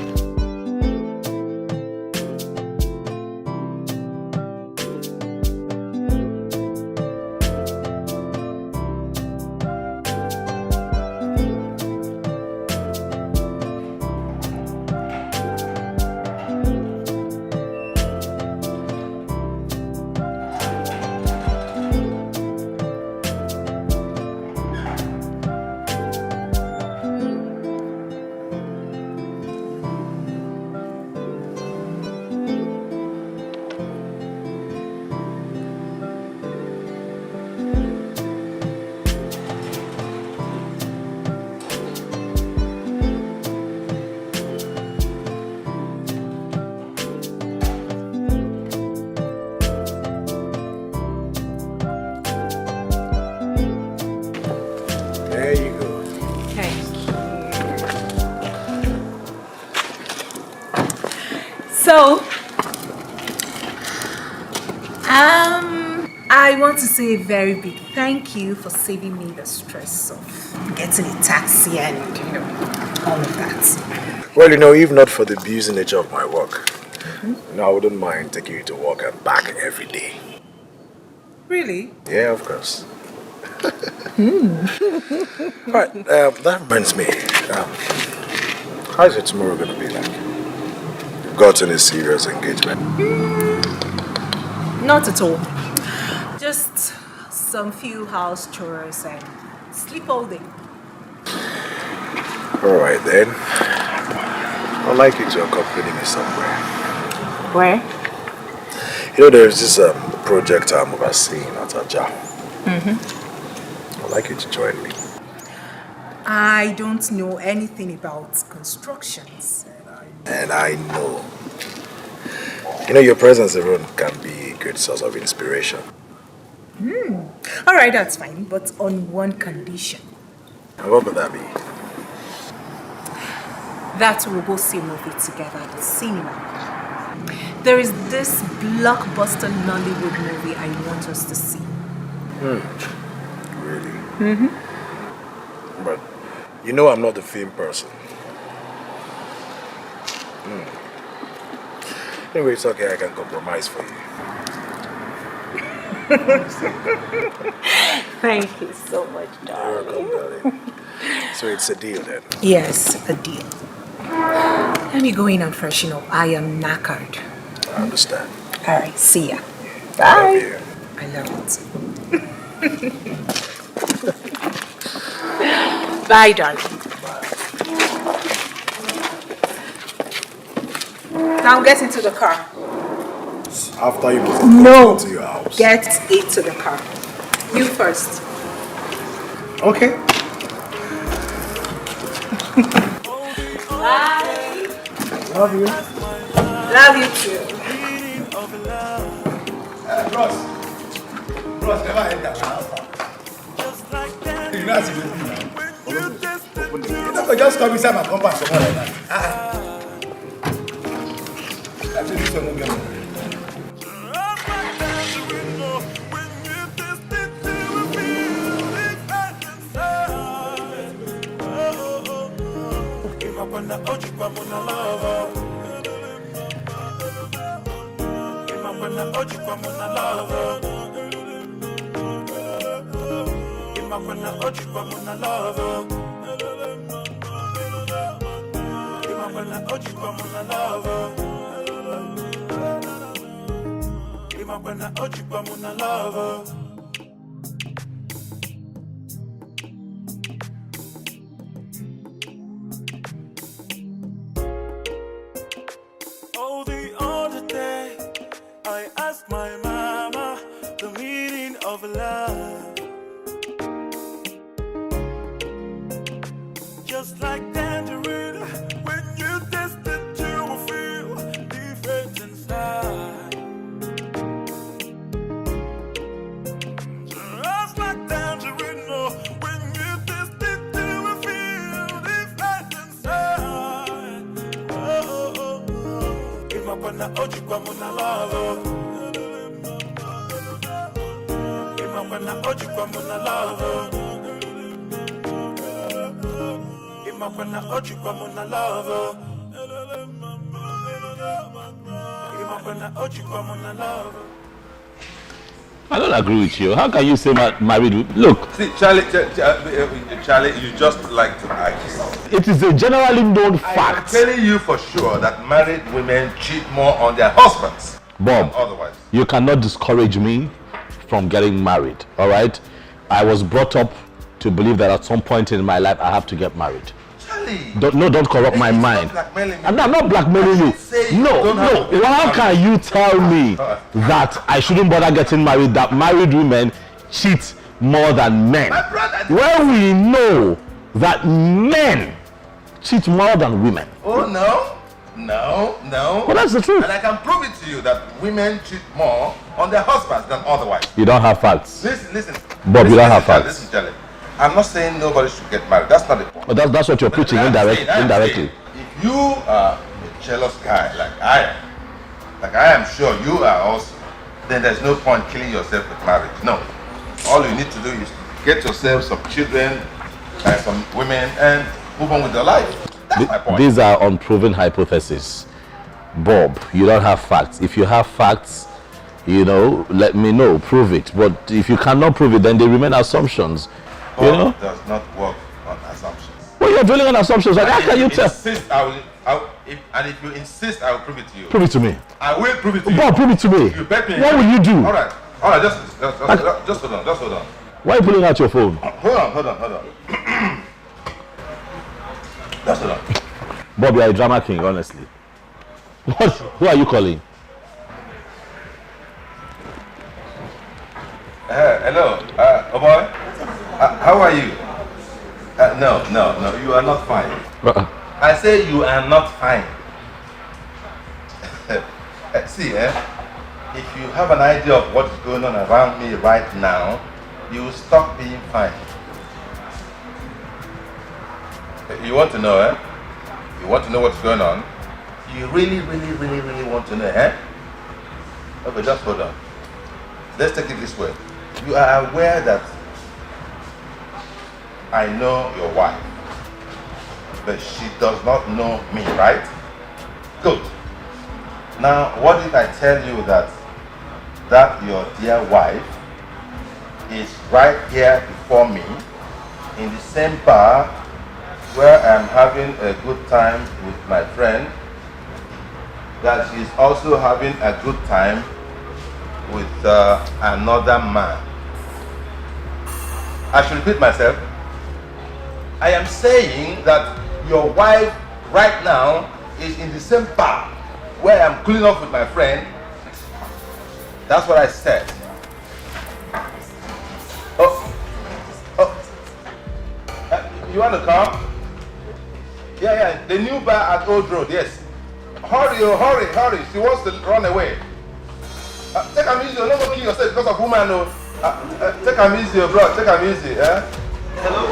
So, I want to say a very big thank you for saving me the stress of getting a taxi and, all of that. Well, if not for the busy nature of my work, I wouldn't mind taking you to work and back every day. Really? Yeah, of course. Right, that reminds me. How's it tomorrow going to be like? Got any serious engagement? Not at all. Just some few house chores and sleep all day. Alright then. I'd like you to accompany me somewhere. Where? There's this project I'm overseeing at Aja. I'd like you to join me. I don't know anything about constructions. And I know. Your presence alone can be a great source of inspiration. Alright, that's fine, but on one condition. And what would that be? That we'll go see a movie together at the cinema. There is this blockbuster Nollywood movie I want us to see. Really? But I'm not the film person. Anyway, it's okay, I can compromise for you. Thank you so much, darling. You're welcome, darling. So it's a deal then? Yes, a deal. Let me go in and freshen up. I am knackered. I understand. All right, see ya. I love you. I love you too. Bye, darling. Now get into the car. After you get to your house. Get into the car. You first. Okay. Bye. Love you. Love you too. Ross, never had that house. You know how to do it now. You know, just come inside my compound somewhere like that. Actually, this one won't get me. Oh, the other day I asked my mama the meaning of love. Just like tangerine, when you taste it, you will feel different inside. Just like tangerine, oh, when you taste it, you will feel different inside. Imapana oji kwa muna love. Imapana oji kwa muna love. Imapana oji kwa muna love. Imapana oji kwa muna love. I don't agree with you. How can you say married? Look. See, Charlie, you just like to argue. It is a generally known fact. I'm telling you for sure that married women cheat more on their husbands. Bob, otherwise. You cannot discourage me from getting married, all right? I was brought up to believe that at some point in my life I have to get married. Charlie! Don't corrupt my mind. I'm not blackmailing you. No. How can you tell me that I shouldn't bother getting married, that married women cheat more than men? When we know that men cheat more than women. Oh, no. Well, that's the truth. And I can prove it to you that women cheat more on their husbands than otherwise. You don't have facts. Listen. Bob, you don't have facts. Listen, Charlie. I'm not saying nobody should get married. That's not the point. But that's what you're preaching indirectly. If you are a jealous guy like I am sure you are also, then there's no point killing yourself with marriage. No. All you need to do is get yourself some children and some women and move on with your life. That's my point. These are unproven hypotheses. Bob, you don't have facts. If you have facts, let me know, prove it. But if you cannot prove it, then they remain assumptions. God does not work on assumptions. Well, you're dwelling on assumptions. Like, how can you tell? If you insist, I will prove it to you. Prove it to me. I will prove it to you. Bob, prove it to me. You bet me. What will you do? All right. Just hold on. Why are you pulling out your phone? Hold on. Just hold on. Bob, you're a drama king, honestly. Who are you calling? Hello. Oh boy. How are you? No. You are not fine. I say you are not fine. See, if you have an idea of what is going on around me right now, you will stop being fine. You want to know, You want to know what's going on? You really want to know, Okay, just hold on. Let's take it this way. You are aware that I know your wife, but she does not know me, right? Good. Now, what did I tell you that your dear wife is right here before me in the same bar where I'm having a good time with my friend, that she's also having a good time with another man. I should repeat myself. I am saying that your wife right now is in the same bar where I'm cooling off with my friend. That's what I said. You want to come? Yeah, the new bar at Old Road, yes. Hurry, hurry. She wants to run away. Take her easy, don't go kill yourself because of woman. Take her easy, bro. Take her easy. Hello?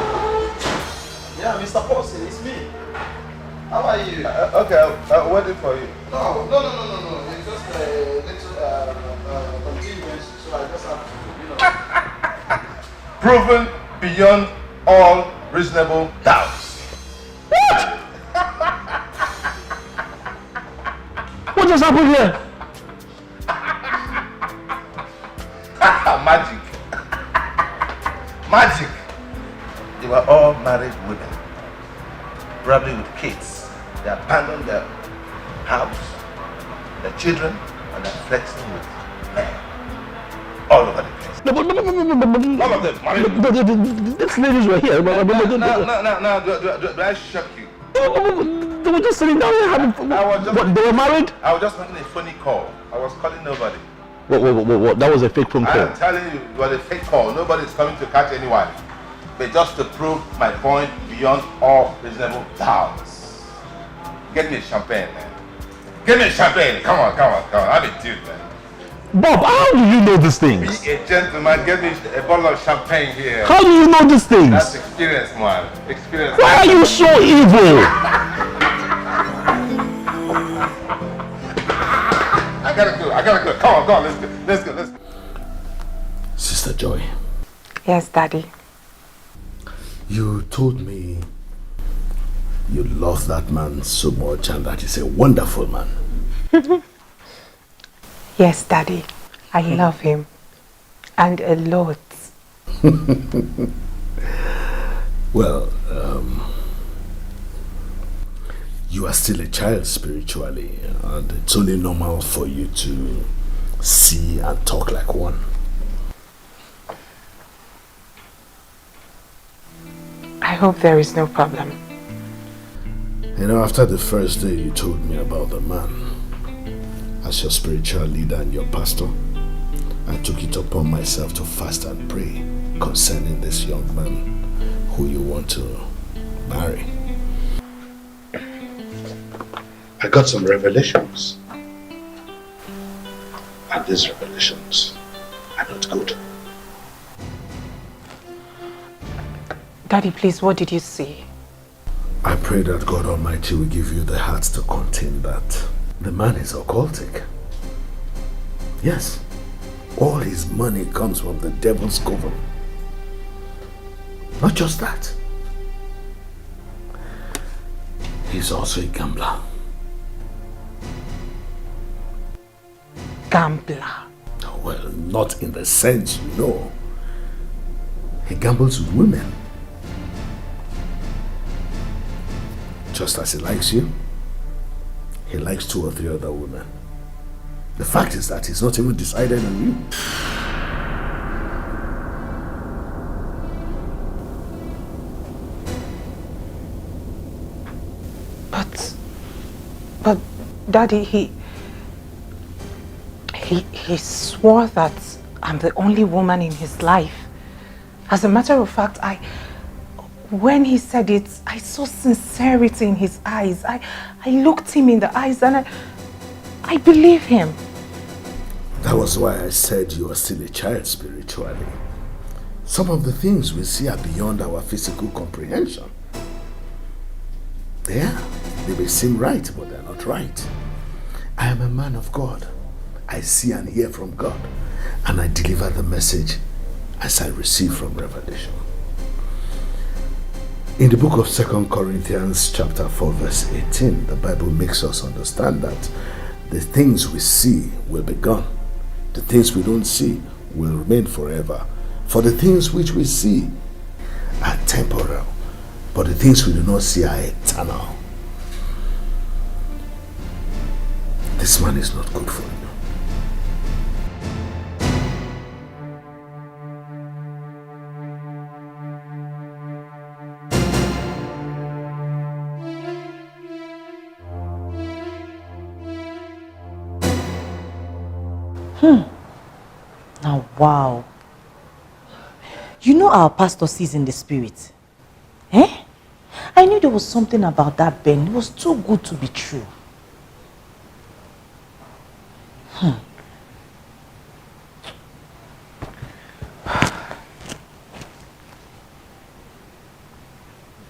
Yeah, Mr. Paulson, it's me. How are you? Okay, I'm waiting for you. No. It's just a little continuance, so I just have to, Proven beyond all reasonable doubts. What just happened here? Magic. They were all married women, probably with kids. They abandoned their house, their children, and they're flexing with men all over the place. No, All of them married women. These ladies were here. No, do I shock you? They were just sitting down here having fun. What, they were married? I was just making a funny call. I was calling nobody. What? That was a fake phone call. I'm telling you, it was a fake call. Nobody's coming to catch anyone. But just to prove my point beyond all reasonable doubts. Get me a champagne, man. Get me a champagne. Come on. I'm a dude, man. Bob, how do you know these things? Be a gentleman. Get me a bottle of champagne here. How do you know these things? That's experience, man. Experience. Why are you so evil? I gotta go. Come on, let's go. Sister Joy. Yes, Daddy. You told me you love that man so much and that he's a wonderful man. Yes, Daddy. I love him. And a lot. Well, you are still a child spiritually, and it's only normal for you to see and talk like one. I hope there is no problem. You know, after the first day you told me about the man, as your spiritual leader and your pastor, I took it upon myself to fast and pray concerning this young man who you want to marry. I got some revelations. And these revelations are not good. Daddy, please, what did you see? I pray that God Almighty will give you the heart to contain that. The man is occultic. Yes, all his money comes from the devil's coven. Not just that. He's also a gambler. Gambler? Well, not in the sense you know. He gambles with women. Just as he likes you, he likes 2 or 3 other women. The fact is that he's not even decided on you. But Daddy, he swore that I'm the only woman in his life. As a matter of fact, when he said it, I saw sincerity in his eyes. I looked him in the eyes and I believe him. That was why I said you are still a child spiritually. Some of the things we see are beyond our physical comprehension. Yeah, they may seem right, but they're not right. I am a man of God. I see and hear from God, and I deliver the message as I receive from revelation. In the book of 2 Corinthians chapter 4 verse 18, the Bible makes us understand that the things we see will be gone. The things we don't see will remain forever. For the things which we see are temporal, but the things we do not see are eternal. This man is not good for you. Now, wow. You know our pastor sees in the spirit. Eh? I knew there was something about that Ben. It was too good to be true.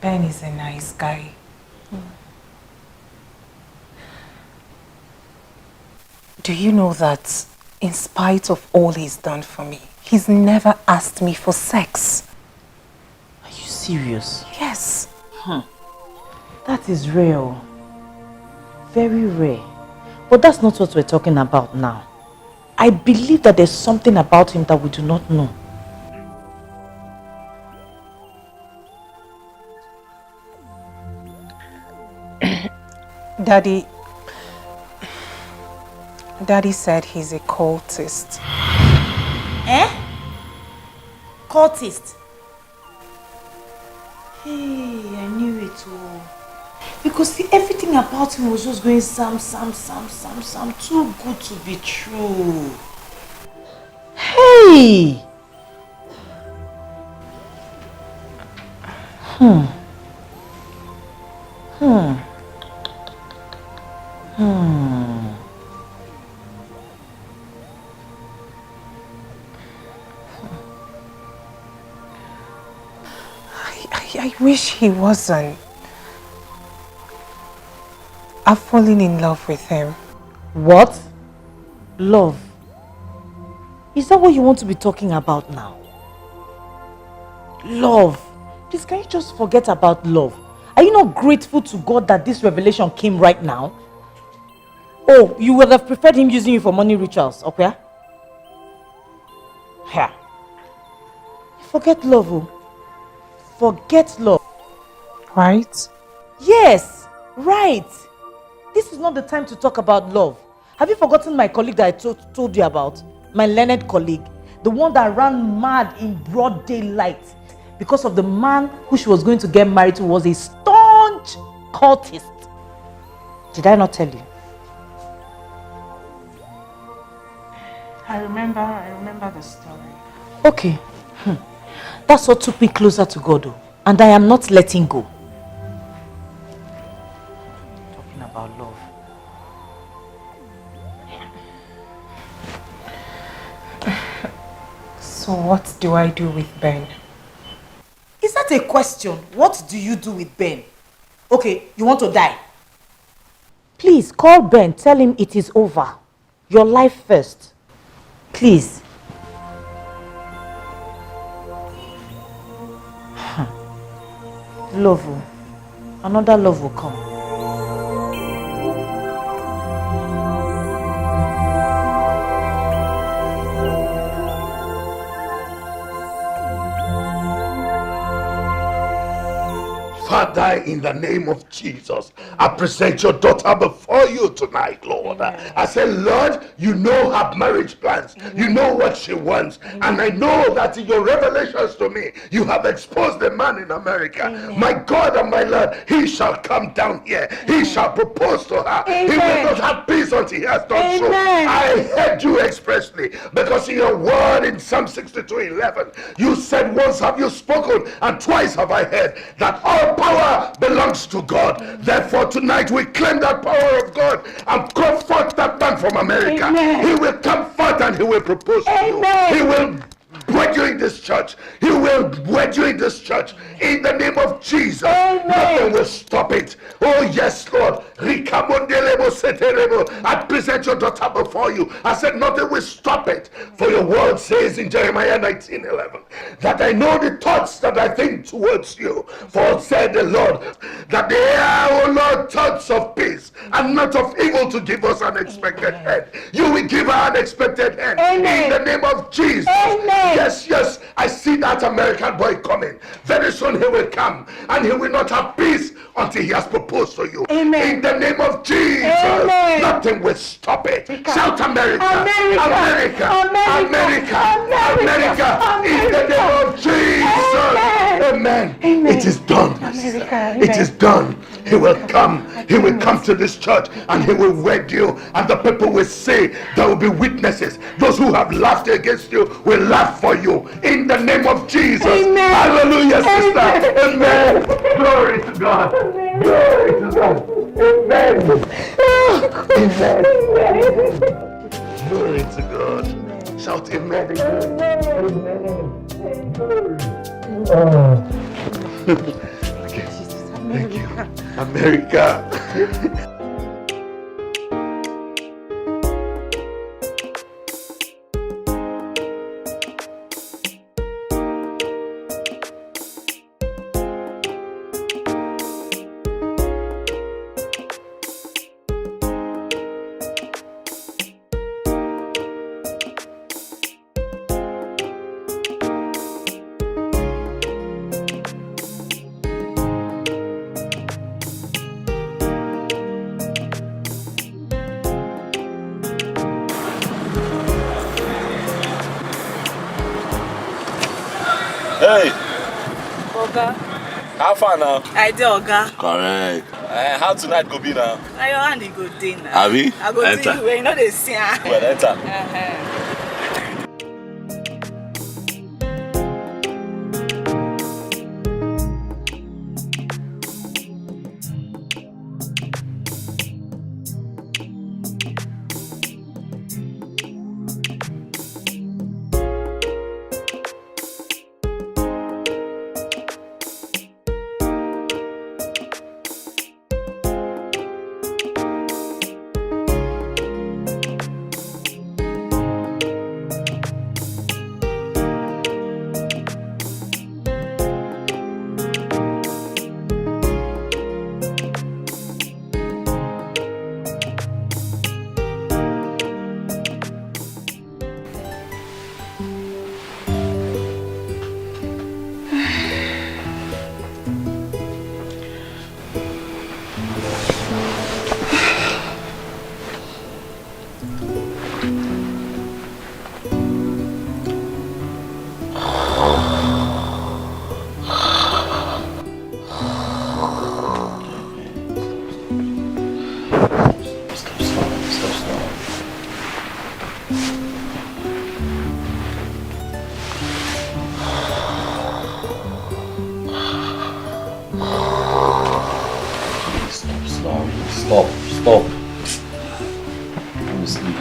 Ben is a nice guy. Do you know that in spite of all he's done for me, he's never asked me for sex? Are you serious? Yes. That is rare. Very rare. But that's not what we're talking about now. I believe that there's something about him that we do not know. Daddy said he's a cultist. Eh? Cultist? Hey, I knew it all. Because see, everything about him was just going Sam. Too good to be true. Hey! I wish he wasn't. I've fallen in love with him. What? Love? Is that what you want to be talking about now? Love? Please, can you just forget about love? Are you not grateful to God that this revelation came right now? Oh, you would have preferred him using you for money rituals, okay? Yeah. Forget love, oh. Forget love. Right? Yes, right. This is not the time to talk about love. Have you forgotten my colleague that I told you about? My learned colleague. The one that ran mad in broad daylight because of the man who she was going to get married to was a staunch cultist. Did I not tell you? I remember the story. Okay. That's what took me closer to God, though. And I am not letting go. Talking about love. So what do I do with Ben? Is that a question? What do you do with Ben? Okay, you want to die? Please, call Ben. Tell him it is over. Your life first. Please. Love will. Another love will come. Father, in the name of Jesus, I present your daughter before you tonight, Lord. I say, Lord, you know her marriage plans. You know what she wants. And I know that in your revelations to me, you have exposed the man in America. My God and my Lord, he shall come down here. He shall propose to her. He will not have peace until he has done so. I heard you expressly, because in your word in Psalm 62:11, you said, once have you spoken and twice have I heard that all power belongs to God. Therefore tonight we claim that power of God and call forth that man from America. He will come forth and he will propose to you. He will wed you in this church. He will wed you in this church. In the name of Jesus. Nothing will stop it. Oh yes, Lord. I present your daughter before you. I said nothing will stop it. For your word says in Jeremiah 19:11 that I know the thoughts that I think towards you. For said the Lord that they are, oh Lord, thoughts of peace and not of evil, to give us an expected end. You will give her an expected end. In the name of Jesus. Yes, I that American boy coming. Very soon he will come, and he will not have peace until he has proposed to you. Amen. In the name of Jesus, Amen. nothing will stop it. Shout America. America. America. America. America. In the name of Jesus. Amen. Amen. It is done, my sister. America. It is done. He will come. He will come to this church and he will wed you. And the people will say, there will be witnesses. Those who have laughed against you will laugh for you. In the name of Jesus. Amen. Hallelujah, sister. Amen. Glory to God. Glory to God. Amen. Amen. Glory to God. Shout amen again. Amen. Oh. Okay. Thank you. America. Hey! Oga. How far now? I did, Oga. Correct. How tonight go be now? Now your hand go day now. Abi? I go Enter. do you know they see. Well, enter. Stop. Let me sleep.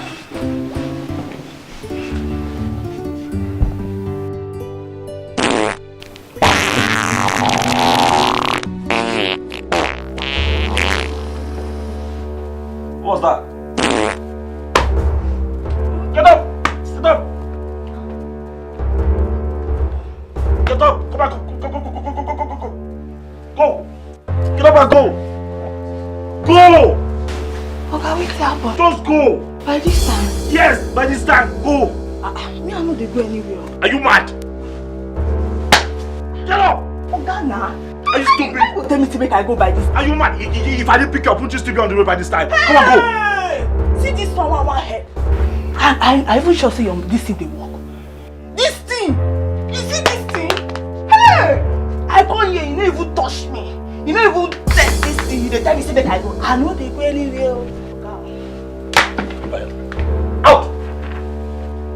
What's that? Get up! Sit up! Get up! Come back! Go! Get up and go! Go! Oga, wait happen. Just go! By this time? Yes, by this time, go! Me, I know they go anywhere. Are you mad? Get up! Oga, nah. Are you stupid? Don't tell me to make I go by this time. Are you mad? If I didn't pick you up, wouldn't you still be on the road by this time? Come on, go! See this one head. I even sure say this thing they work. This thing! You see this thing? Hey! I come here, you don't even touch me. You don't even test this thing. You don't tell me say make I go. I know they go anywhere. Out!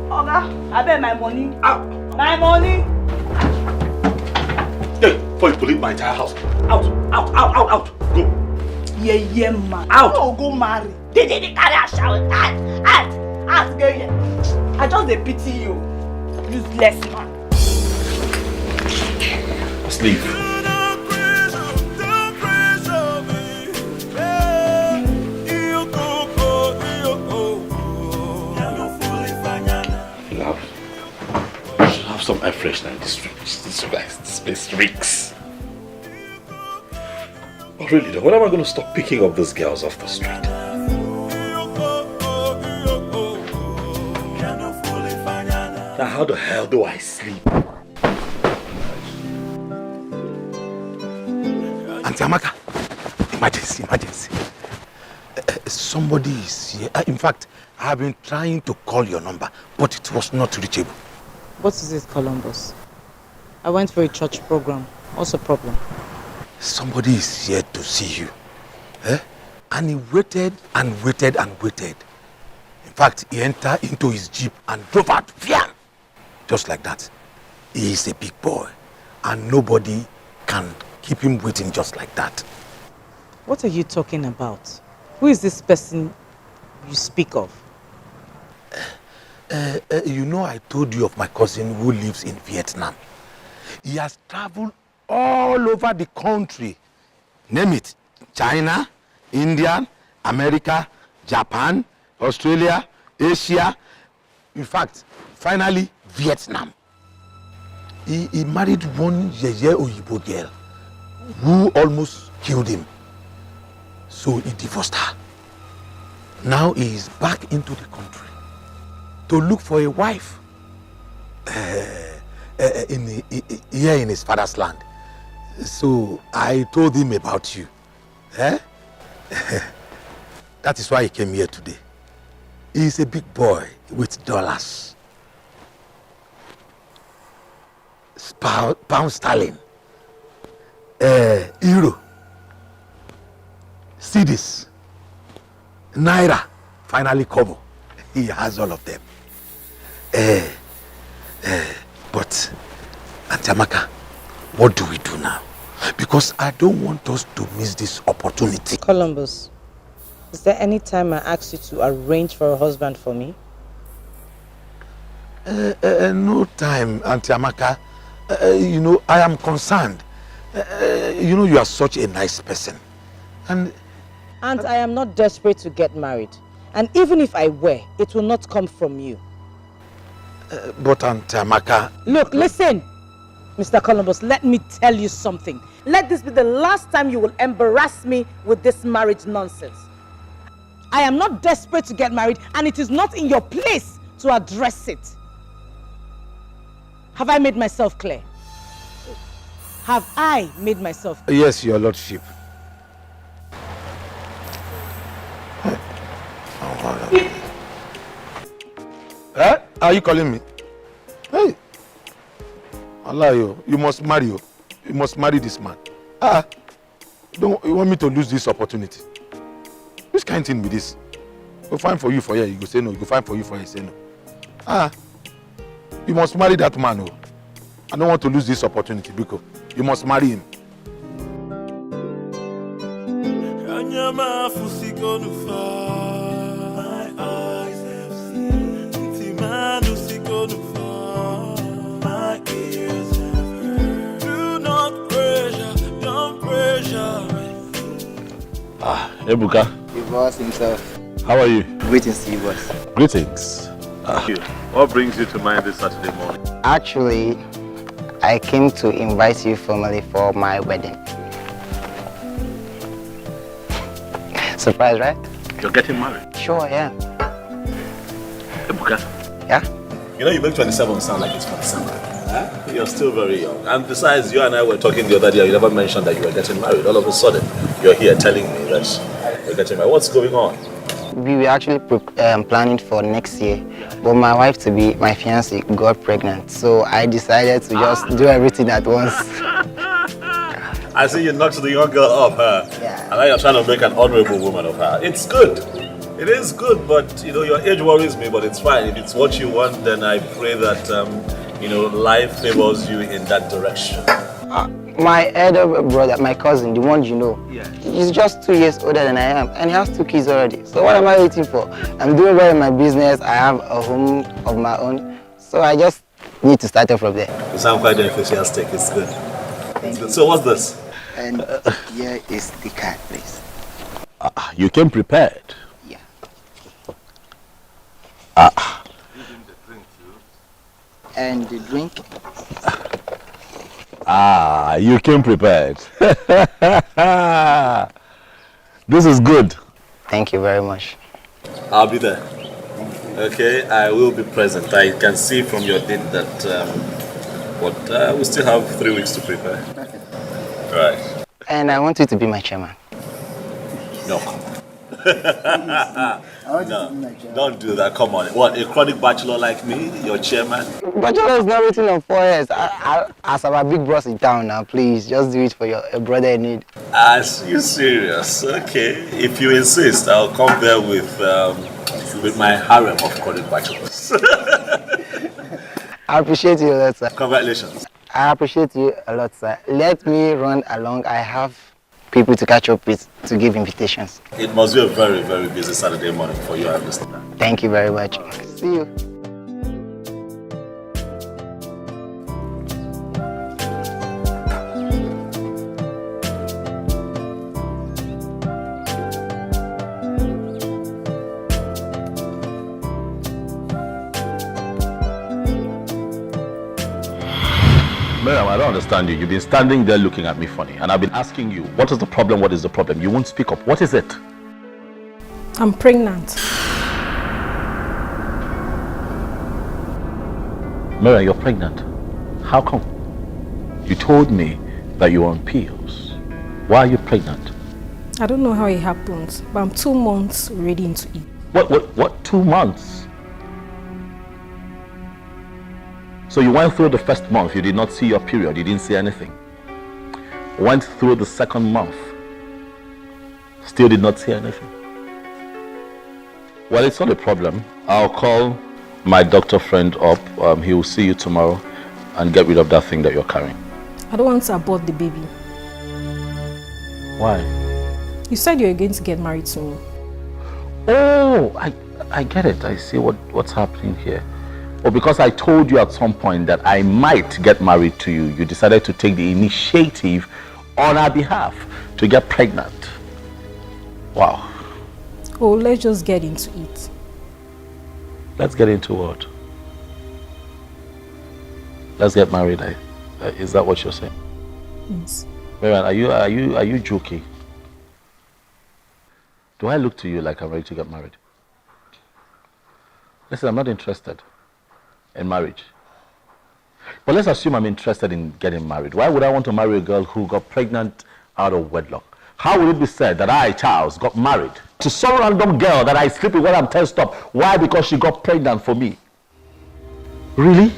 Oga, I bet my money. Out! My money! Hey, before you pollute my entire house. Out! Go! Yeah, man. Out! No, go marry. They carry a shower. Out, go here. I just dey pity you. Useless man. Sleep. Love. Have some air freshener in this place reeks. But really though, when am I going to stop picking up those girls off the street? Now how the hell do I sleep? Auntie Amaka, emergency, emergency. Somebody is here. In fact, I have been trying to call your number, but it was not reachable. What is it, Columbus? I went for a church program. What's the problem? Somebody is here to see you. And he waited and waited and waited. In fact, he entered into his jeep and drove out. Just like that. He is a big boy. And nobody can keep him waiting just like that. What are you talking about? Who is this person you speak of? You know, I told you of my cousin who lives in Vietnam. He has traveled all over the country. Name it. China, India, America, Japan, Australia, Asia. In fact, finally, Vietnam. He married one Yeye Oyibo girl who almost killed him. So he divorced her. Now he is back into the country to look for a wife here in his father's land. So I told him about you. That is why he came here today. He is a big boy with dollars. Pound sterling. Euro. Cedis. Naira. Finally Kobo. He has all of them. But Auntie Amaka, what do we do now? Because I don't want us to miss this opportunity. Columbus, is there any time I asked you to arrange for a husband for me? No time, Auntie Amaka. You know, I am concerned. You know, you are such a nice person. And I am not desperate to get married. And even if I were, it will not come from you. But Auntie Amaka... Look, listen. Mr. Columbus, let me tell you something. Let this be the last time you will embarrass me with this marriage nonsense. I am not desperate to get married, and it is not in your place to address it. Have I made myself clear? Have I made myself clear? Yes, your lordship. Are you calling me? Hey, Allah, you must marry. You must marry this man. You want me to lose this opportunity? Which kind of thing be this? Go find for you for here, you go say no. You go find for you for here, say no. You must marry that man. I don't want to lose this opportunity because you must marry him. My eyes have seen my ears have heard. Do not pressure, don't pressure. Ebuka. The boss himself. How are you? Greetings to you, boss. Greetings. What brings you to mind this Saturday morning? Actually, I came to invite you formally for my wedding. Surprise, right? You're getting married? Sure, yeah. Ebuka. Yeah? You know, you make 27 sound like it's 47. Huh? You're still very young. And besides, you and I were talking the other day, you never mentioned that you were getting married. All of a sudden, you're here telling me that you're getting married. What's going on? We were actually planning for next year, but my wife to be, my fiancée, got pregnant. So I decided to just do everything at once. I see you knocked the young girl up, huh? Yeah. And now you're trying to make an honorable woman of her. It's good. It is good, but you know, your age worries me, but it's fine. If it's what you want, then I pray that, you know, life favors you in that direction. My elder brother, my cousin, the one you know, he's just 2 years older than I am, and he has 2 kids already. So what am I waiting for? I'm doing well in my business. I have a home of my own, so I just need to start off from there. You sound quite enthusiastic. It's good. It's good. So what's this? And here is the card, please. You came prepared. Yeah. And the drink. You came prepared. This is good. Thank you very much. I'll be there. Okay, I will be present. I can see from your date that we still have 3 weeks to prepare. Right. and I want you to be my chairman. No, come on. No, don't do that. Come on. What, a chronic bachelor like me? Your chairman? Bachelor is not written on 4 years. As our big boss in town now, please, just do it for your brother in need. Are you serious? Okay. If you insist, I'll come there with my harem of chronic bachelors. I appreciate you a lot, sir. Congratulations. I appreciate you a lot, sir. Let me run along. I have people to catch up with to give invitations. It must be a very, very busy Saturday morning for you, I understand. Thank you very much. See you. Miriam, I don't understand you. You've been standing there looking at me funny, and I've been asking you, what is the problem? What is the problem? You won't speak up. What is it? I'm pregnant. Miriam, you're pregnant. How come? You told me that you were on pills. Why are you pregnant? I don't know how it happened, but I'm 2 months ready into it. What? 2 months? So you went through the first month, you did not see your period, you didn't see anything. Went through the second month, still did not see anything. Well, it's not a problem. I'll call my doctor friend up. He will see you tomorrow and get rid of that thing that you're carrying. I don't want to abort the baby. Why? You said you were going to get married to me. Oh, I get it. I see what's happening here. Or because I told you at some point that I might get married to you, you decided to take the initiative on our behalf to get pregnant. Wow. Oh, let's just get into it. Let's get into what? Let's get married. Is that what you're saying? Yes. Marian, are you joking? Do I look to you like I'm ready to get married? Listen, I'm not interested in marriage. But let's assume I'm interested in getting married. Why would I want to marry a girl who got pregnant out of wedlock? How will it be said that I, Charles, got married to some random girl that I sleep with when I'm tensed up? Why? Because she got pregnant for me. Really?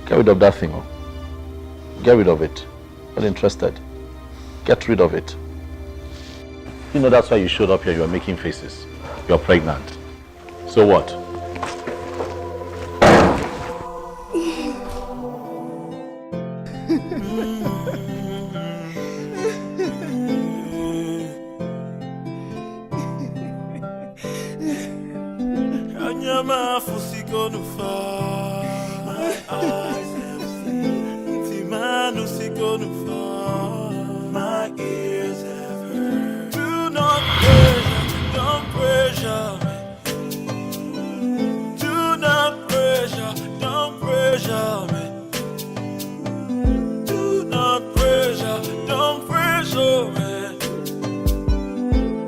Get rid of that thing. Oh. Get rid of it. Not interested. Get rid of it. You know that's why you showed up here. You are making faces. You're pregnant. So what? My ears have heard. Do not pressure, don't pressure me. Do not pressure, don't pressure me. Do not pressure, don't pressure me.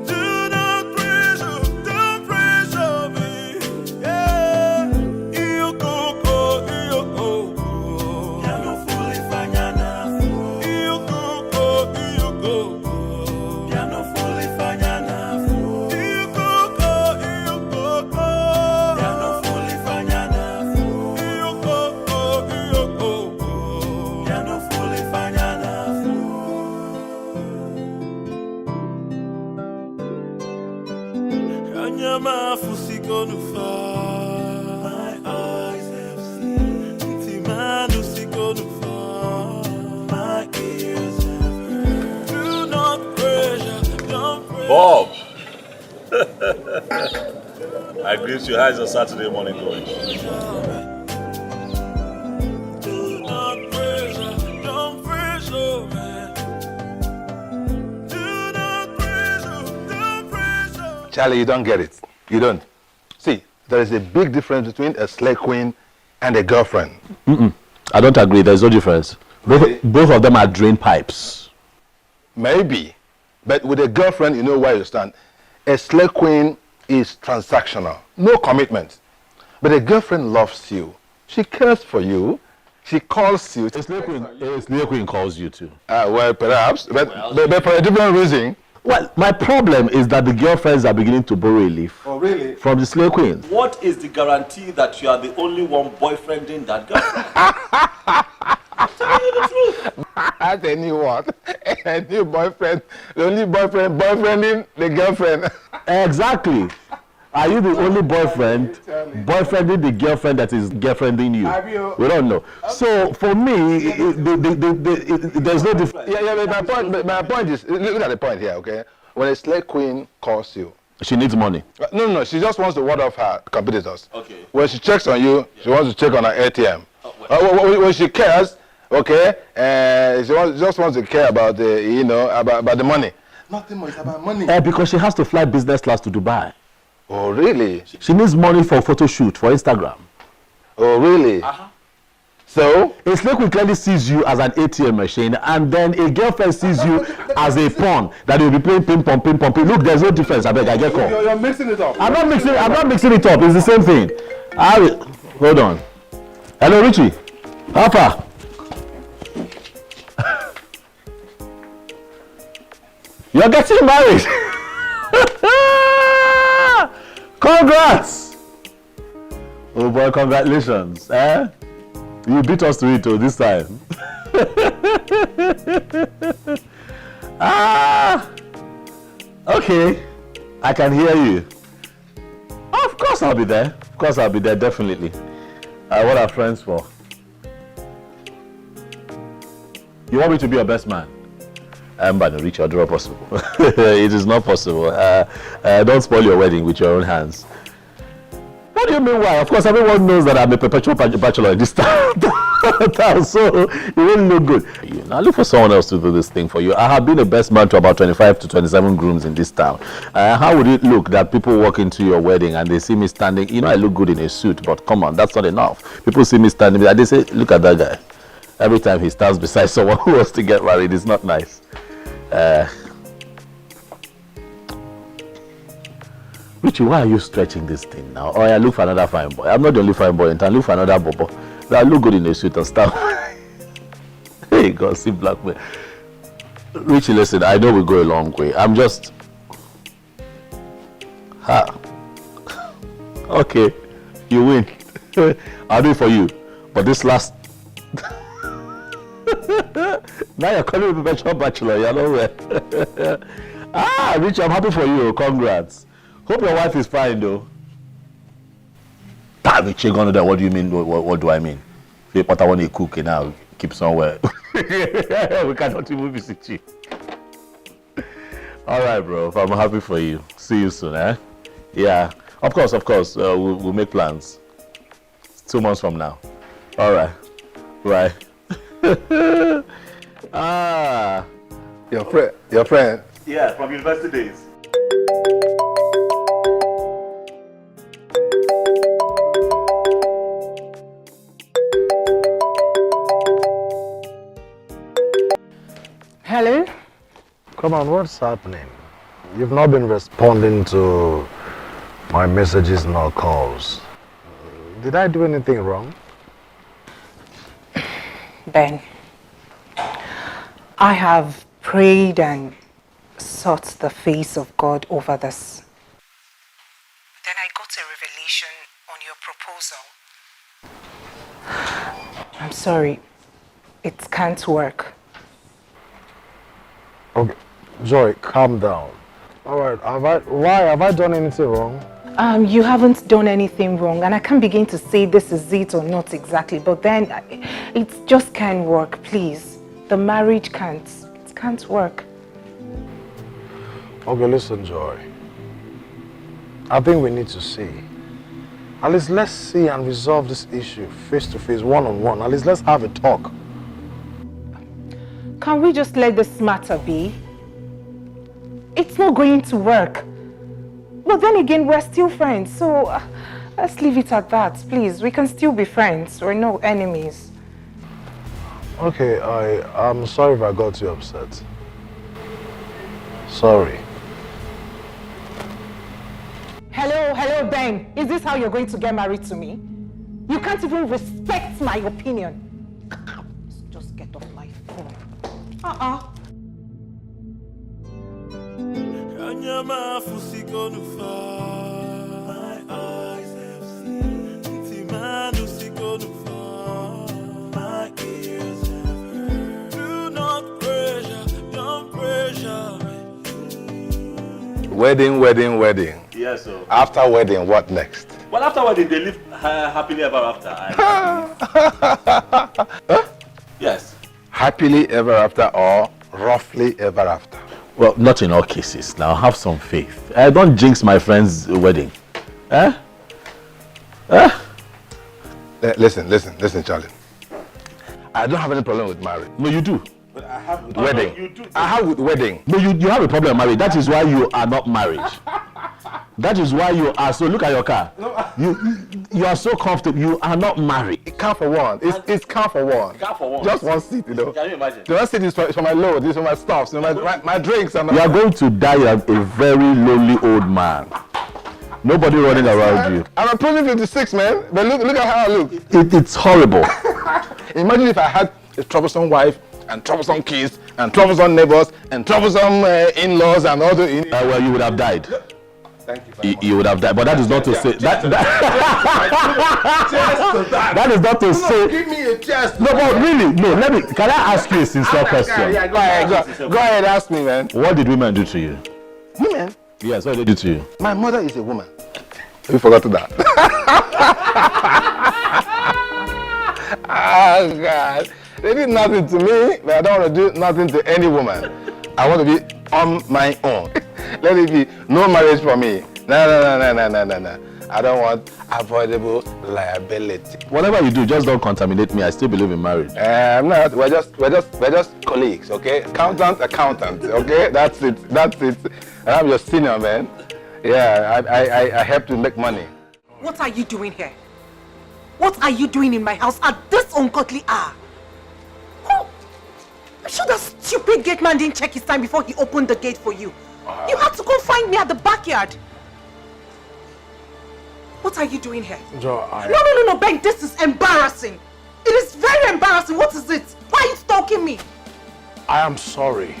Do not pressure, don't pressure me. Yeah, you go, you go. Ya no fully fanya na fu. You go, you go. Ya no fully fanya na fu. You go, ya no fully fanya na fu. You go, ya no fully fanya na fu. Anyama fusiko nufa. My eyes have seen. Timanu siko nufa. My ears have heard. Do not pressure, don't pressure. Bob! I greet you. How's your Saturday morning going? Do not pressure, don't pressure me. Do not pressure, don't pressure. Charlie, you don't get it. You don't. See, there is a big difference between a slay queen and a girlfriend. I don't agree. There's no difference. Both of them are drain pipes. Maybe. But with a girlfriend, you know where you stand. A slay queen is transactional. No commitment. But a girlfriend loves you. She cares for you. She calls you. A slave queen calls you too. Well, perhaps, but for a different reason. Well, my problem is that the girlfriends are beginning to borrow a leaf. Oh, really? From the slave queen. What is the guarantee that you are the only one boyfriending that girl? I'm telling you the truth. I tell you what, a new boyfriend, the only boyfriending the girlfriend. Exactly. Are you the only boyfriend boyfriending the girlfriend that is girlfriending you? We don't know. So for me, there's no difference. Yeah, but my point is, look at the point here, okay? When a slave queen calls you, she needs money. No, she just wants to ward off her competitors. Okay. When she checks on you, she wants to check on her ATM. When she cares, okay, she just wants to care about the, about the money. Nothing more, it's about money. Because she has to fly business class to Dubai. Oh, really? She needs money for a photo shoot for Instagram. Oh, really? So? A slave queen clearly sees you as an ATM machine, and then a girlfriend sees you as a pawn that will be playing ping pong. Look, there's no difference. I beg, I get caught. You're mixing it up. I'm not mixing it up. It's the same thing. Hold on. Hello, Richie. How far? You're getting married. Congrats! Oh boy, congratulations. You beat us to it this time. Okay. I can hear you. Of course I'll be there. Of course I'll be there, definitely. What are friends for? You want me to be your best man? I'm going to reach your door possible. It is not possible. Don't spoil your wedding with your own hands. What do you mean why? Of course, everyone knows that I'm a perpetual bachelor in this town, so it wouldn't look good. Now look for someone else to do this thing for you. I have been a best man to about 25 to 27 grooms in this town. How would it look that people walk into your wedding and they see me standing? I look good in a suit, but come on, that's not enough. People see me standing and they say, look at that guy. Every time he stands beside someone who wants to get married, it's not nice. Richie, why are you stretching this thing now? Oh, I look for another fine boy. I'm not the only fine boy in town. Look for another bobo. I look good in a suit and stuff. Hey, God, see black man. Richie, listen, I know we go a long way. I'm just... Okay, you win. I'll do it for you. But this last... Now you're calling me perpetual bachelor, you're nowhere. Richie, I'm happy for you. Congrats. Hope your wife is fine though. Richie, what do you mean? What do I mean? But I want to cook and now keep somewhere. We cannot even visit you. Alright, bro. I'm happy for you. See you soon, eh? Yeah. Of course. We'll make plans. 2 months from now. Alright. Right. Your friend? Yeah, from university days. Hello? Come on, what's happening? You've not been responding to my messages nor calls. Did I do anything wrong? Ben, I have prayed and sought the face of God over this. Then I got a revelation on your proposal. I'm sorry, it can't work. Okay, Joy, calm down. Alright, why have I done anything wrong? You haven't done anything wrong, and I can't begin to say this is it or not exactly, but then it just can't work, please. The marriage can't work. Okay, listen, Joy. I think we need to see. At least let's see and resolve this issue face to face, one-on-one. At least let's have a talk. Can we just let this matter be? It's not going to work. But then again, we're still friends, so let's leave it at that, please. We can still be friends. We're no enemies. Okay, I'm sorry if I got you upset. Sorry. Hello, Ben. Is this how you're going to get married to me? You can't even respect my opinion. My eyes have seen. Timanu sikonufa. My ears have heard. Do not pressure, don't pressure me. Wedding. Yes, sir. After wedding, what next? Well, after wedding, they live happily ever after. Yes. Happily ever after or roughly ever after? Well, not in all cases. Now, have some faith. Don't jinx my friend's wedding. Listen, Charlie. I don't have any problem with marriage. No, you do. But I have with Wedding. You do. I have with wedding. No, you have a problem with marriage. That is why you are not married. That is why you are so. Look at your car. You are so comfortable. You are not married. Car for one. It's car for one. Car for one. Just one seat, you know. Can you imagine? The one seat is for my load. This is for my stuff. So my drinks and. You are going to die a very lonely old man. Nobody running around you. I'm approaching 56, man. But look at how I look. It's horrible. Imagine if I had a troublesome wife and troublesome kids and troublesome neighbors and troublesome in-laws and all the. Well, you would have died. Thank you very much. You would have died, but that is not to say that is not to say. Give me a chest. No, but really, no. Can I ask you a sincere question? Yeah, go ahead, ask me, man. What did women do to you? Women? Yes, what did they do to you? My mother is a woman. You forgot that. Oh God, they did nothing to me, but I don't want to do nothing to any woman. I want to be on my own. Let it be no marriage for me. No. I don't want avoidable liability. Whatever you do, just don't contaminate me. I still believe in marriage. I'm not. We're just colleagues, okay? Accountant, okay? That's it. And I'm your senior, man. Yeah, I help to make money. What are you doing here? What are you doing in my house at this ungodly hour? Oh, I'm sure that stupid gate man didn't check his time before he opened the gate for you. You had to go find me at the backyard. What are you doing here? Joe, No, Ben, this is embarrassing. It is very embarrassing. What is it? Why are you stalking me? I am sorry.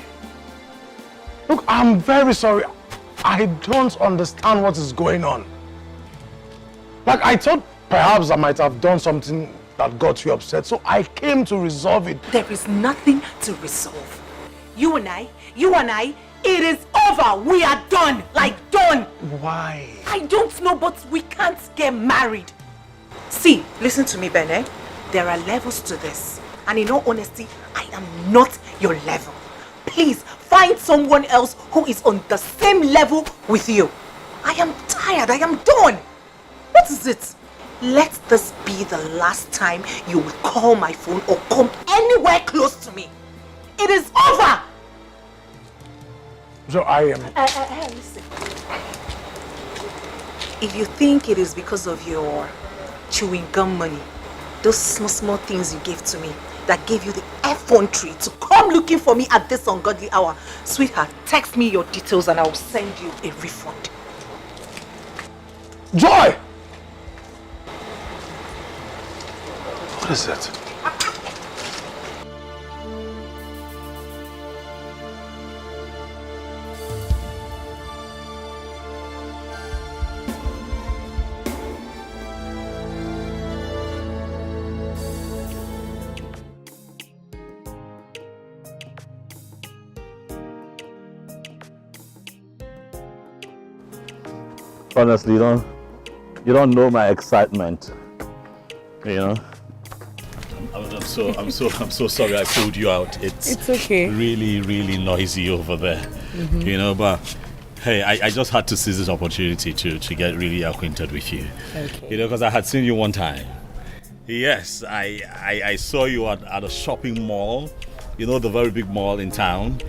Look, I'm very sorry. I don't understand what is going on. Like, I thought perhaps I might have done something that got you upset, so I came to resolve it. There is nothing to resolve. You and I, it is over. We are done. Like, done. Why? I don't know, but we can't get married. See, listen to me, Bene. There are levels to this. And in all honesty, I am not your level. Please, find someone else who is on the same level with you. I am tired. I am done. What is it? Let this be the last time you will call my phone or come anywhere close to me. It is over. So I am... Listen. If you think it is because of your chewing gum money, those small things you gave to me that gave you the effrontery to come looking for me at this ungodly hour, sweetheart, text me your details and I will send you a refund. Joy! What is it? Honestly, you don't know my excitement. You know. I'm so sorry I pulled you out. It's okay. Really noisy over there. Mm-hmm. You know, but hey, I just had to seize this opportunity to get really acquainted with you. Okay. You know, because I had seen you one time. Yes, I saw you at a shopping mall. You know, the very big mall in town.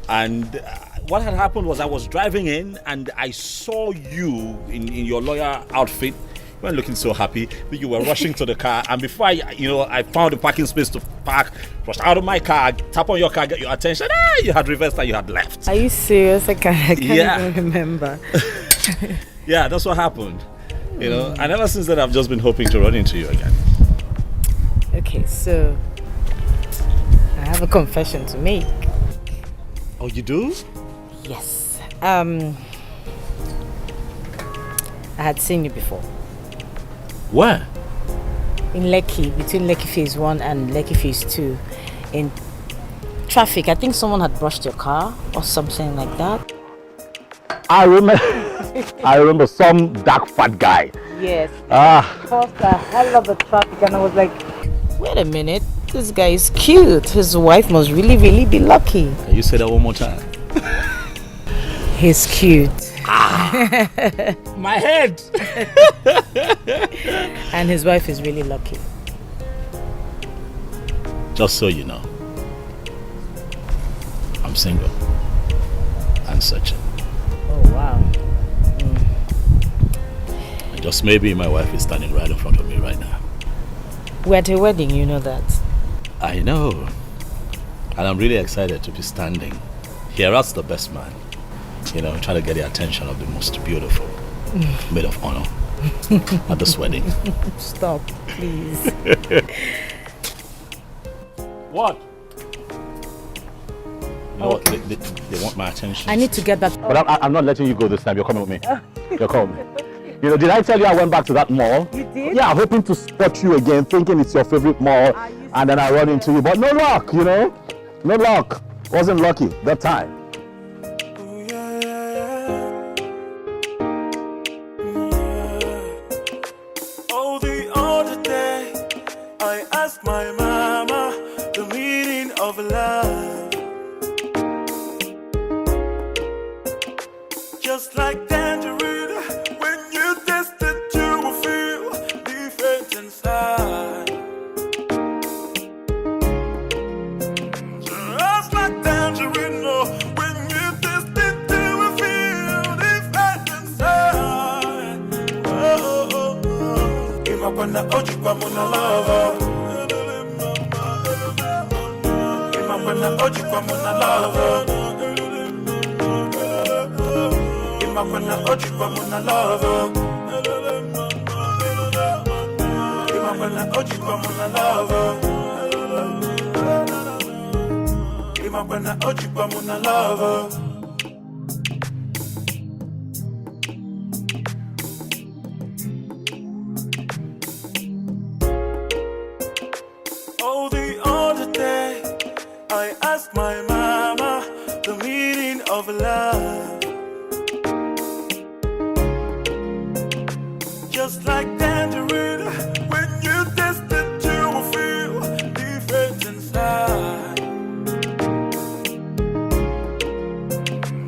And what had happened was I was driving in and I saw you in your lawyer outfit. You weren't looking so happy, but you were rushing to the car. And before I found a parking space to park, rushed out of my car, tap on your car, get your attention. You had reversed and you had left. Are you serious? I can't even remember. Yeah, that's what happened. You know, and ever since then I've just been hoping to run into you again. Okay, so I have a confession to make. Oh, you do? Yes. I had seen you before. Where? In Lekki, between Lekki Phase 1 and Lekki Phase 2. In traffic, I think someone had brushed your car or something like that. I remember some dark fat guy. Yes. Ah. Caused a hell of a traffic, and I was like, wait a minute, this guy is cute. His wife must really, really be lucky. Can you say that one more time? He's cute. My head. And his wife is really lucky. Just so you know, I'm single and searching. Oh wow. And just maybe my wife is standing right in front of me right now. We're at a wedding, you know that. I know. And I'm really excited to be standing here as the best man. You know, trying to get the attention of the most beautiful maid of honor at this wedding. Stop, please. What? You know what? They want my attention. I need to get that. But I'm not letting you go this time. You're coming with me. You're coming with me. You know, did I tell you I went back to that mall? You did? Yeah, hoping to spot you again, thinking it's your favorite mall, and then I run into you. But no luck, you know? No luck. Wasn't lucky that time. Oh, the other day, I asked my mama the meaning of love. Just like tangerine, when you taste it, you will feel different inside. Just like tangerine, oh, when you taste it, you will feel different inside. Oh, oh, oh. Imapanda oji kwa muna lava. Imapanda oji kwa muna lava. Imapanda oji kwa muna lava. Imapanda oji kwa muna lava. Imapanda oji kwa muna lava. Oh, the other day, I asked my mama the meaning of love. Just like tangerine, when you taste it, you will feel different inside.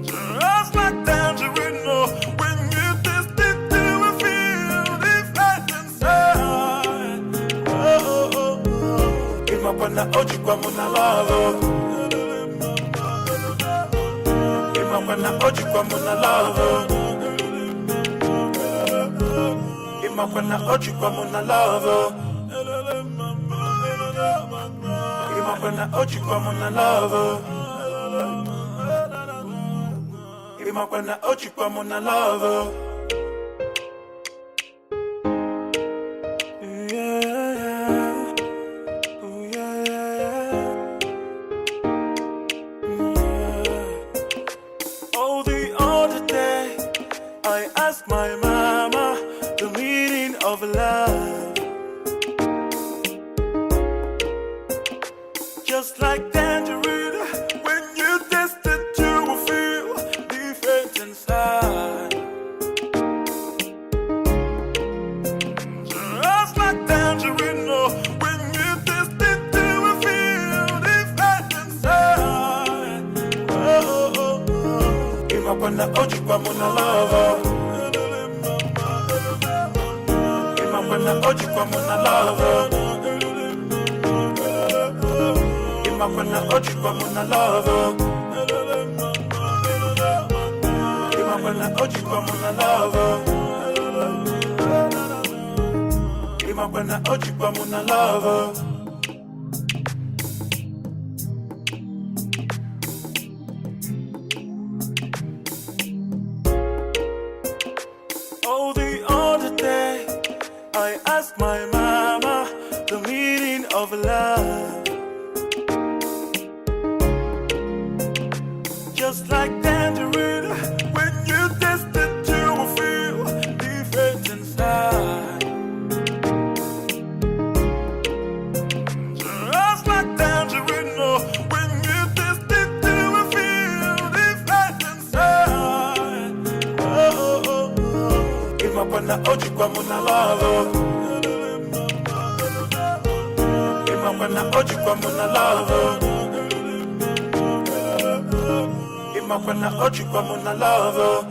Just like tangerine, oh, when you taste it, you will feel different inside. Oh, oh, oh. Imapanda oji kwa muna lava. Imapanda oji kwa muna lava. Imapanda oji kwa muna lava. Imapanda oji kwa muna lava. Imapanda oji kwa muna lava. Oh, the other day, I asked my mama the meaning of love. Just like tangerine, when you taste it, you will feel different inside. Just like tangerine, oh, when you taste it, you will feel different inside. Oh, oh, oh. Imapanda oji kwa muna lava. Imapanda oji kwa muna lava. Imapanda oji kwa muna lava. Imapanda oji kwa muna lava. Imapanda oji kwa muna lava. Oh, the other day, I asked my mama the meaning of love. Just like tangerine, when you taste it, you will feel different inside. Just like tangerine, oh, when you taste it, you will feel different inside. Oh, oh, oh. Imapana oji kwa muna love. Imapana oji kwa muna love. Imapana oji kwa muna love.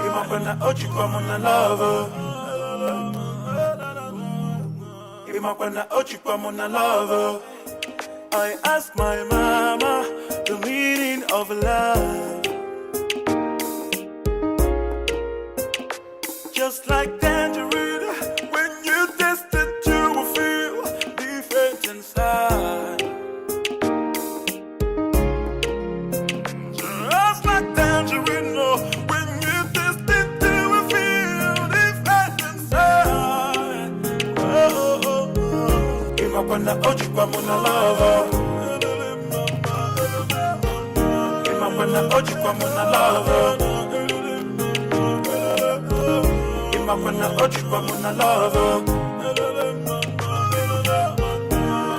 Imapana oji kwa muna love. Imapana oji kwa muna love. I asked my mama the meaning of love. Just like tangerine, when you taste it, you will feel different inside. Just like tangerine, oh, when you taste it, you will feel different inside. Oh, oh, oh. Imapana oji kwa muna love. Imapana oji kwa muna love. Imapana oji kwa muna love.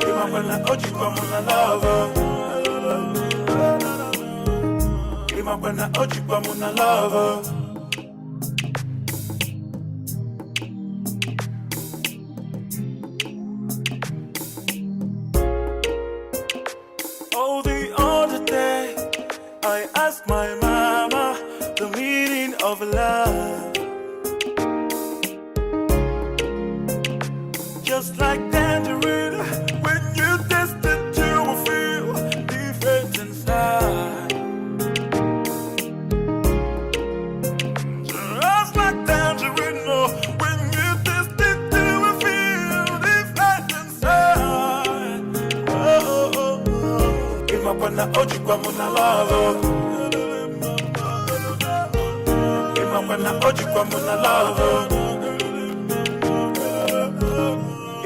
Imapana oji kwa muna love. Imapana oji kwa muna love. Oh, the other day I asked my mama the meaning of love. Just like tangerine, when you taste it, you will feel different inside. Just like tangerine, oh, when you taste it, you will feel different inside. Oh, oh, oh. Imapana oji kwa muna love. Imapana oji kwa muna love.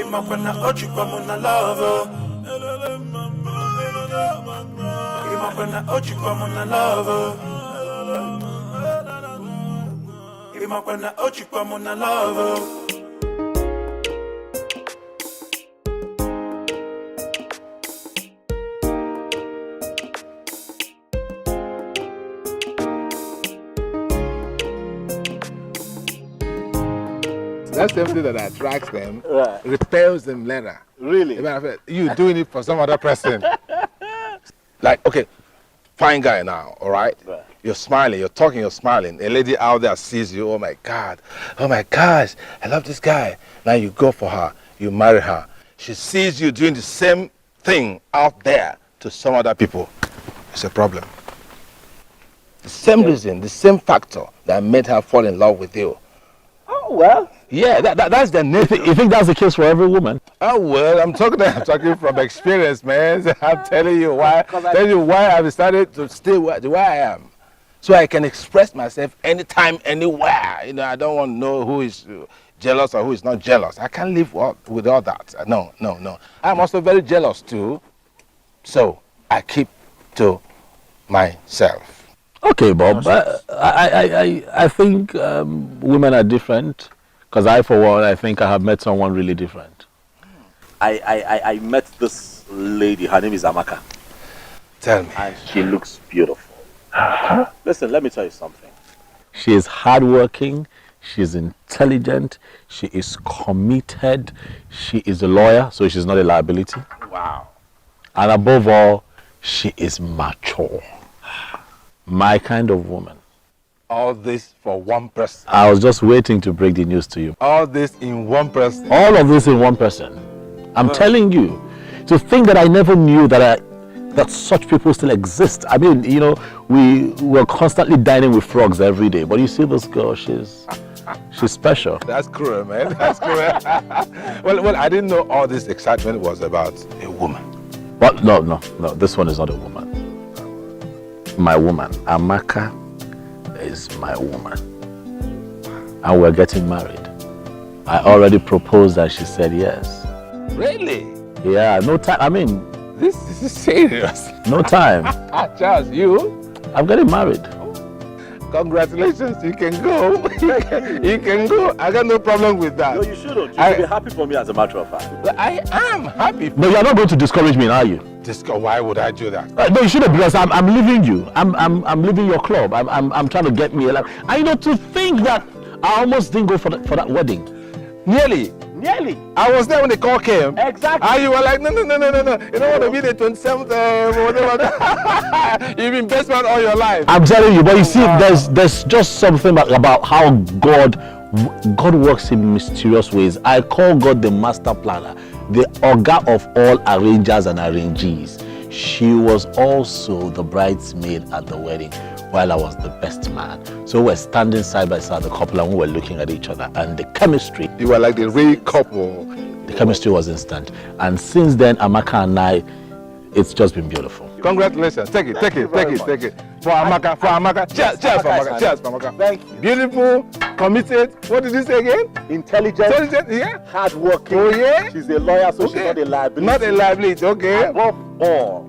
Imapana oji kwa muna love. Imapana oji kwa muna love. Imapana oji kwa muna love. That's something that attracts them, repels them later. Really? You doing it for some other person. Like, okay, fine guy now, all right? You're smiling, you're talking, you're smiling. A lady out there sees you, oh my God, oh my gosh, I love this guy. Now you go for her, you marry her. She sees you doing the same thing out there to some other people. It's a problem. The same reason, the same factor that made her fall in love with you. Oh, well. Yeah, that's the nature. You think that's the case for every woman? Oh, well, I'm talking from experience, man. I'm telling you why I've decided to stay where I am. So I can express myself anytime, anywhere. You know, I don't want to know who is jealous or who is not jealous. I can't live with all that. No. I'm also very jealous too. So I keep to myself. Okay, Bob. I think women are different. Because I, for one, I think I have met someone really different. I met this lady. Her name is Amaka. Tell me. And she looks beautiful. Listen, let me tell you something. She is hardworking. She is intelligent. She is committed. She is a lawyer, so she's not a liability. Wow. And above all, she is mature. My kind of woman. All this for one person. I was just waiting to break the news to you. All this in one person. All of this in one person. I'm telling you, to think that I never knew that such people still exist. I mean, you know, we were constantly dining with frogs every day. But you see this girl, she's special. That's cruel, man. That's cruel. well, I didn't know all this excitement was about a woman. Well, no. This one is not a woman. My woman, Amaka, is my woman. And we're getting married. I already proposed and she said yes. Really? Yeah, no time. I mean, This is serious. No time. Charles, you? I'm getting married. Congratulations, you can go. You can go. I got no problem with that. No, you shouldn't. You should be happy for me as a matter of fact. I am happy. No, you're not going to discourage me, are you? Why would I do that? No, you shouldn't, because I'm leaving you. I'm leaving your club. I'm trying to get me alive. I know, to think that I almost didn't go for that wedding. Nearly. I was there when the call came. Exactly. And you were like, no. You don't want to be the 27th, whatever. You've been best man all your life. I'm telling you, but you see, there's just something about how God works in mysterious ways. I call God the master planner, the Oga of all arrangers and arrangees. She was also the bridesmaid at the wedding, while I was the best man. So we're standing side by side, the couple, and we were looking at each other, and the chemistry. You were like the real couple. The chemistry was instant. And since then, Amaka and I, it's just been beautiful. Congratulations. Take it. For Amaka. Cheers for Amaka. Thank you. Beautiful, committed. What did you say again? Intelligent, yeah. hardworking. Oh, yeah? She's a lawyer, so she's not a liability. Not a liability, okay. Above all,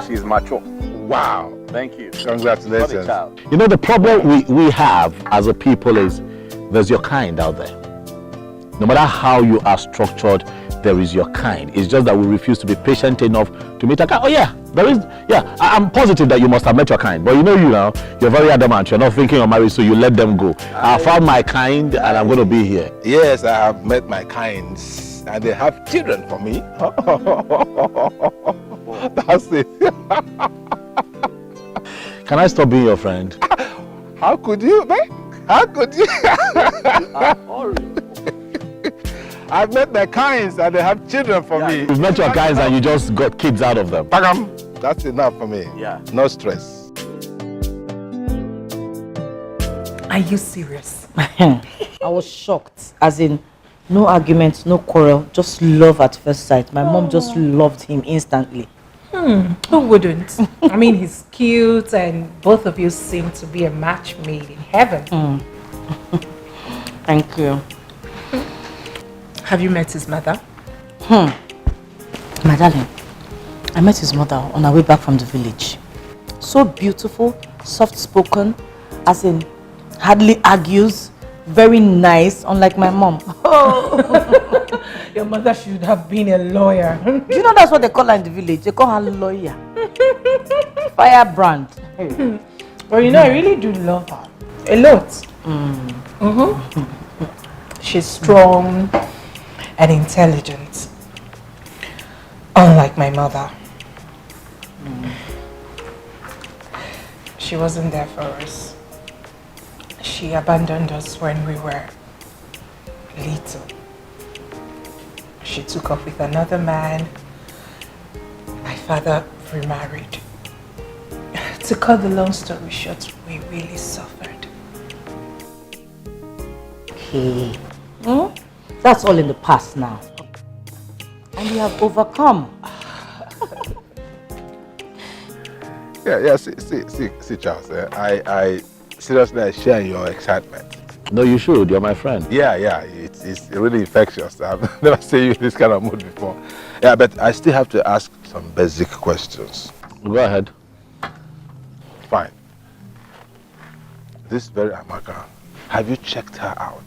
she's mature. Wow. Thank you. Congratulations. Not a child. You know, the problem we have as a people is there's your kind out there. No matter how you are structured, there is your kind. It's just that we refuse to be patient enough to meet a kind. Oh yeah, there is. Yeah, I'm positive that you must have met your kind. But you know, you're very adamant. You're not thinking of marriage, so you let them go. I found my kind, and I'm going to be here. Yes, I have met my kinds, and they have children for me. That's it. Can I stop being your friend? How could you, man? How could you? I've met my kinds and they have children for me. You've met your kinds and you just got kids out of them. That's enough for me. Yeah. No stress. Are you serious? I was shocked. As in, no arguments, no quarrel, just love at first sight. My mom just loved him instantly. Who wouldn't? I mean, he's cute and both of you seem to be a match made in heaven. Thank you. Have you met his mother? My darling, I met his mother on our way back from the village. So beautiful, soft-spoken, as in hardly argues, very nice, unlike my mom. Your mother should have been a lawyer. Do you know that's what they call her in the village? They call her lawyer. Firebrand. Well, you know, I really do love her. A lot. She's strong and intelligent. Unlike my mother. She wasn't there for us. She abandoned us when we were little. She took off with another man. My father remarried. To cut the long story short, we really suffered. Okay. That's all in the past now. And you have overcome. Yeah, see, Charles, I seriously, I share your excitement. No, you should. You're my friend. Yeah, it's really infectious. I've never seen you in this kind of mood before. Yeah, but I still have to ask some basic questions. Go ahead. Fine. This very Amaka, have you checked her out?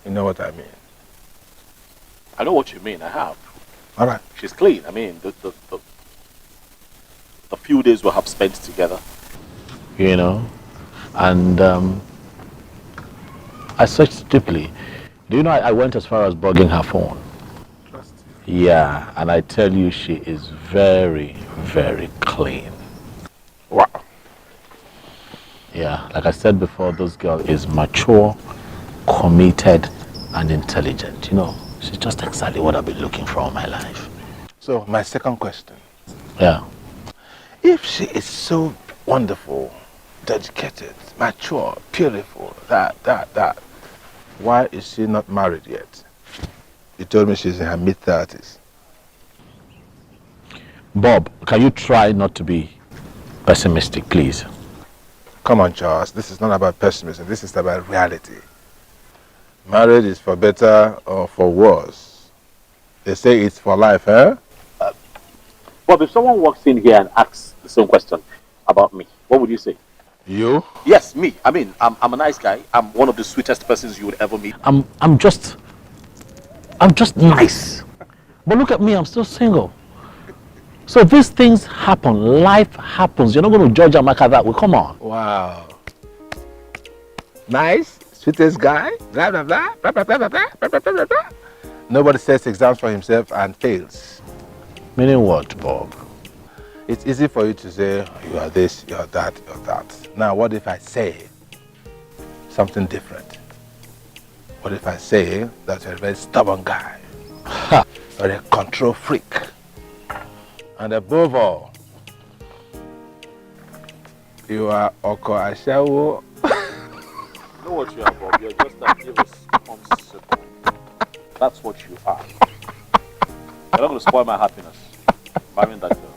You know what I mean? I know what you mean. I have. All right. She's clean. I mean, the few days we have spent together. You know, and I searched deeply. Do you know I went as far as bugging her phone? Yeah, and I tell you, she is very, very clean. Wow. Yeah, like I said before, this girl is mature, committed, and intelligent. You know, she's just exactly what I've been looking for all my life. So, my second question. Yeah. If she is so wonderful, dedicated, mature, beautiful, that, why is she not married yet? You told me she's in her mid-30s. Bob, can you try not to be pessimistic, please? Come on, Charles. This is not about pessimism. This is about reality. Marriage is for better or for worse. They say it's for life, huh? Bob, if someone walks in here and asks the same question about me, what would you say? You? Yes, me. I mean, I'm a nice guy. I'm one of the sweetest persons you would ever meet. I'm just nice. But look at me, I'm still single. So these things happen, life happens. You're not going to judge Amaka that way. Come on. Wow. Nice, sweetest guy, blah, blah, blah, blah, blah, blah, blah, blah, blah, blah, blah. Nobody sets exams for himself and fails. Meaning what, Bob? It's easy for you to say, you are this, you are that, you are that. Now, what if I say something different? What if I say that you're a very stubborn guy? Or a control freak? And above all, you are Oko Ashawo. You know what you are, Bob? You're just an irresponsible. That's what you are. You're not going to spoil my happiness. Marrying that girl.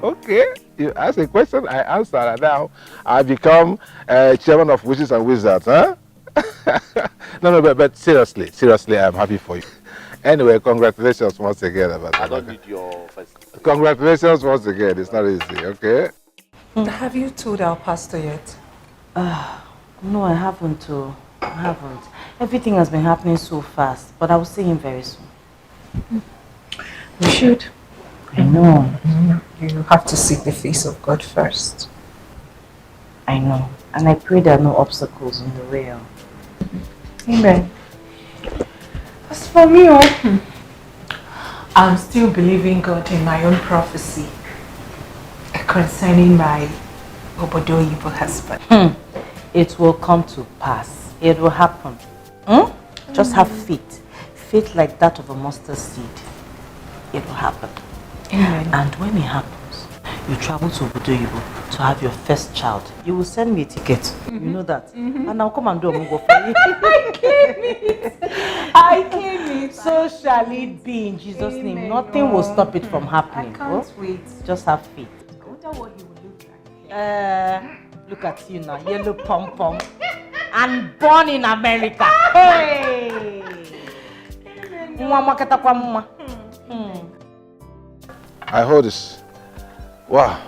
Okay, you ask a question, I answer, and now I become chairman of witches and wizards, huh? No, but seriously, I'm happy for you. Anyway, congratulations once again. I don't need your first. Congratulations once again. It's not easy, okay? Have you told our pastor yet? No, I haven't. I haven't. Everything has been happening so fast, but I will see him very soon. You should. I know. You have to seek the face of God first. I know. And I pray there are no obstacles in the way. Amen. As for me, I'm still believing God in my own prophecy concerning my Obodo evil husband. It will come to pass. It will happen. Just have faith. Faith like that of a mustard seed. It will happen. Amen. And when it happens, you travel to Obodo Ibo to have your first child. You will send me a ticket. You know that. And I'll come and do a mungo for you. I claim it. So shall it be in Jesus' name. Nothing will stop it from happening. I can't wait. Just have faith. I wonder what he will look like. Look at you now, yellow pom-pom. And born in America. Hey! I hold this. Wow.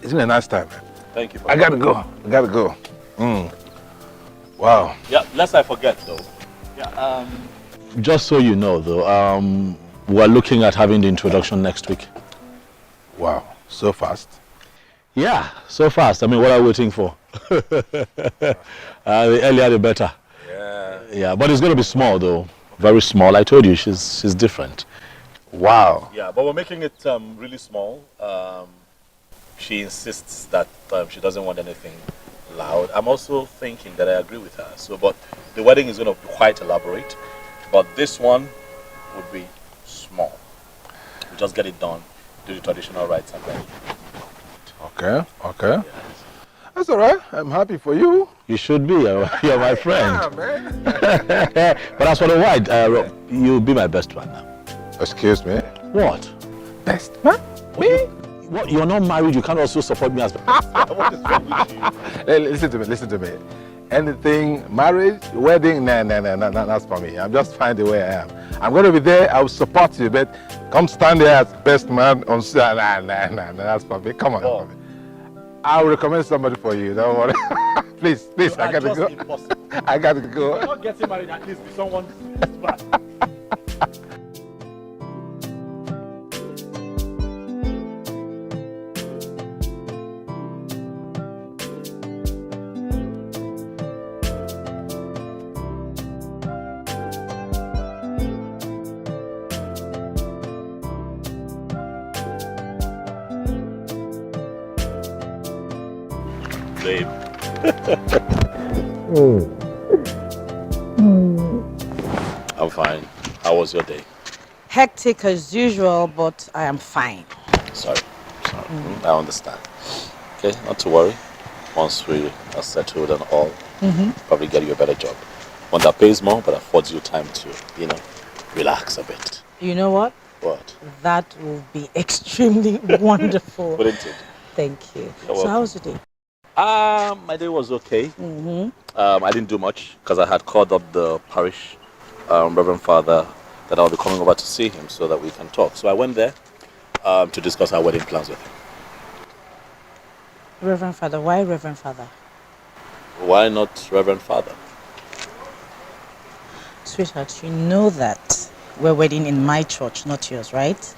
It's been a nice time, man. Thank you. I gotta go. Wow. Yeah, lest I forget though. Yeah. Just so you know though, we're looking at having the introduction next week. Wow, so fast. Yeah, so fast. I mean, what are we waiting for? The earlier the better. Yeah, but it's going to be small though. Very small. I told you, she's different. Wow. Yeah, but we're making it really small. She insists that she doesn't want anything loud. I'm also thinking that I agree with her. So, but the wedding is going to be quite elaborate. But this one would be small. We just get it done, do the traditional rites and then. Okay. Yes. That's all right. I'm happy for you. You should be. You're my friend. Yeah, man. But as for the white, you'll be my best man now. Excuse me? What? Best man? Me? What? You're not married. You can't also support me as. What is wrong with you? Hey, listen to me. Anything, marriage, wedding, nah, that's for me. I'm just fine the way I am. I'm going to be there. I will support you, but come stand there as best man on nah, that's for me. Come on, that's for me. I'll recommend somebody for you. Don't worry. please, I gotta go. Impossible. I gotta go. If you're not getting married, at least be someone bad. Babe. I'm fine. How was your day? Hectic as usual, but I am fine. Sorry. I understand. Okay, not to worry. Once we are settled and all, probably get you a better job. One that pays more but affords you time to, relax a bit. You know what? What? That will be extremely wonderful. Wouldn't it? Thank you. You're So welcome. how was your day? My day was okay. I didn't do much because I had called up the parish Reverend Father that I'll be coming over to see him so that we can talk. So I went there to discuss our wedding plans with him. Reverend Father, why Reverend Father? Why not Reverend Father? Sweetheart, you know that we're wedding in my church, not yours, right?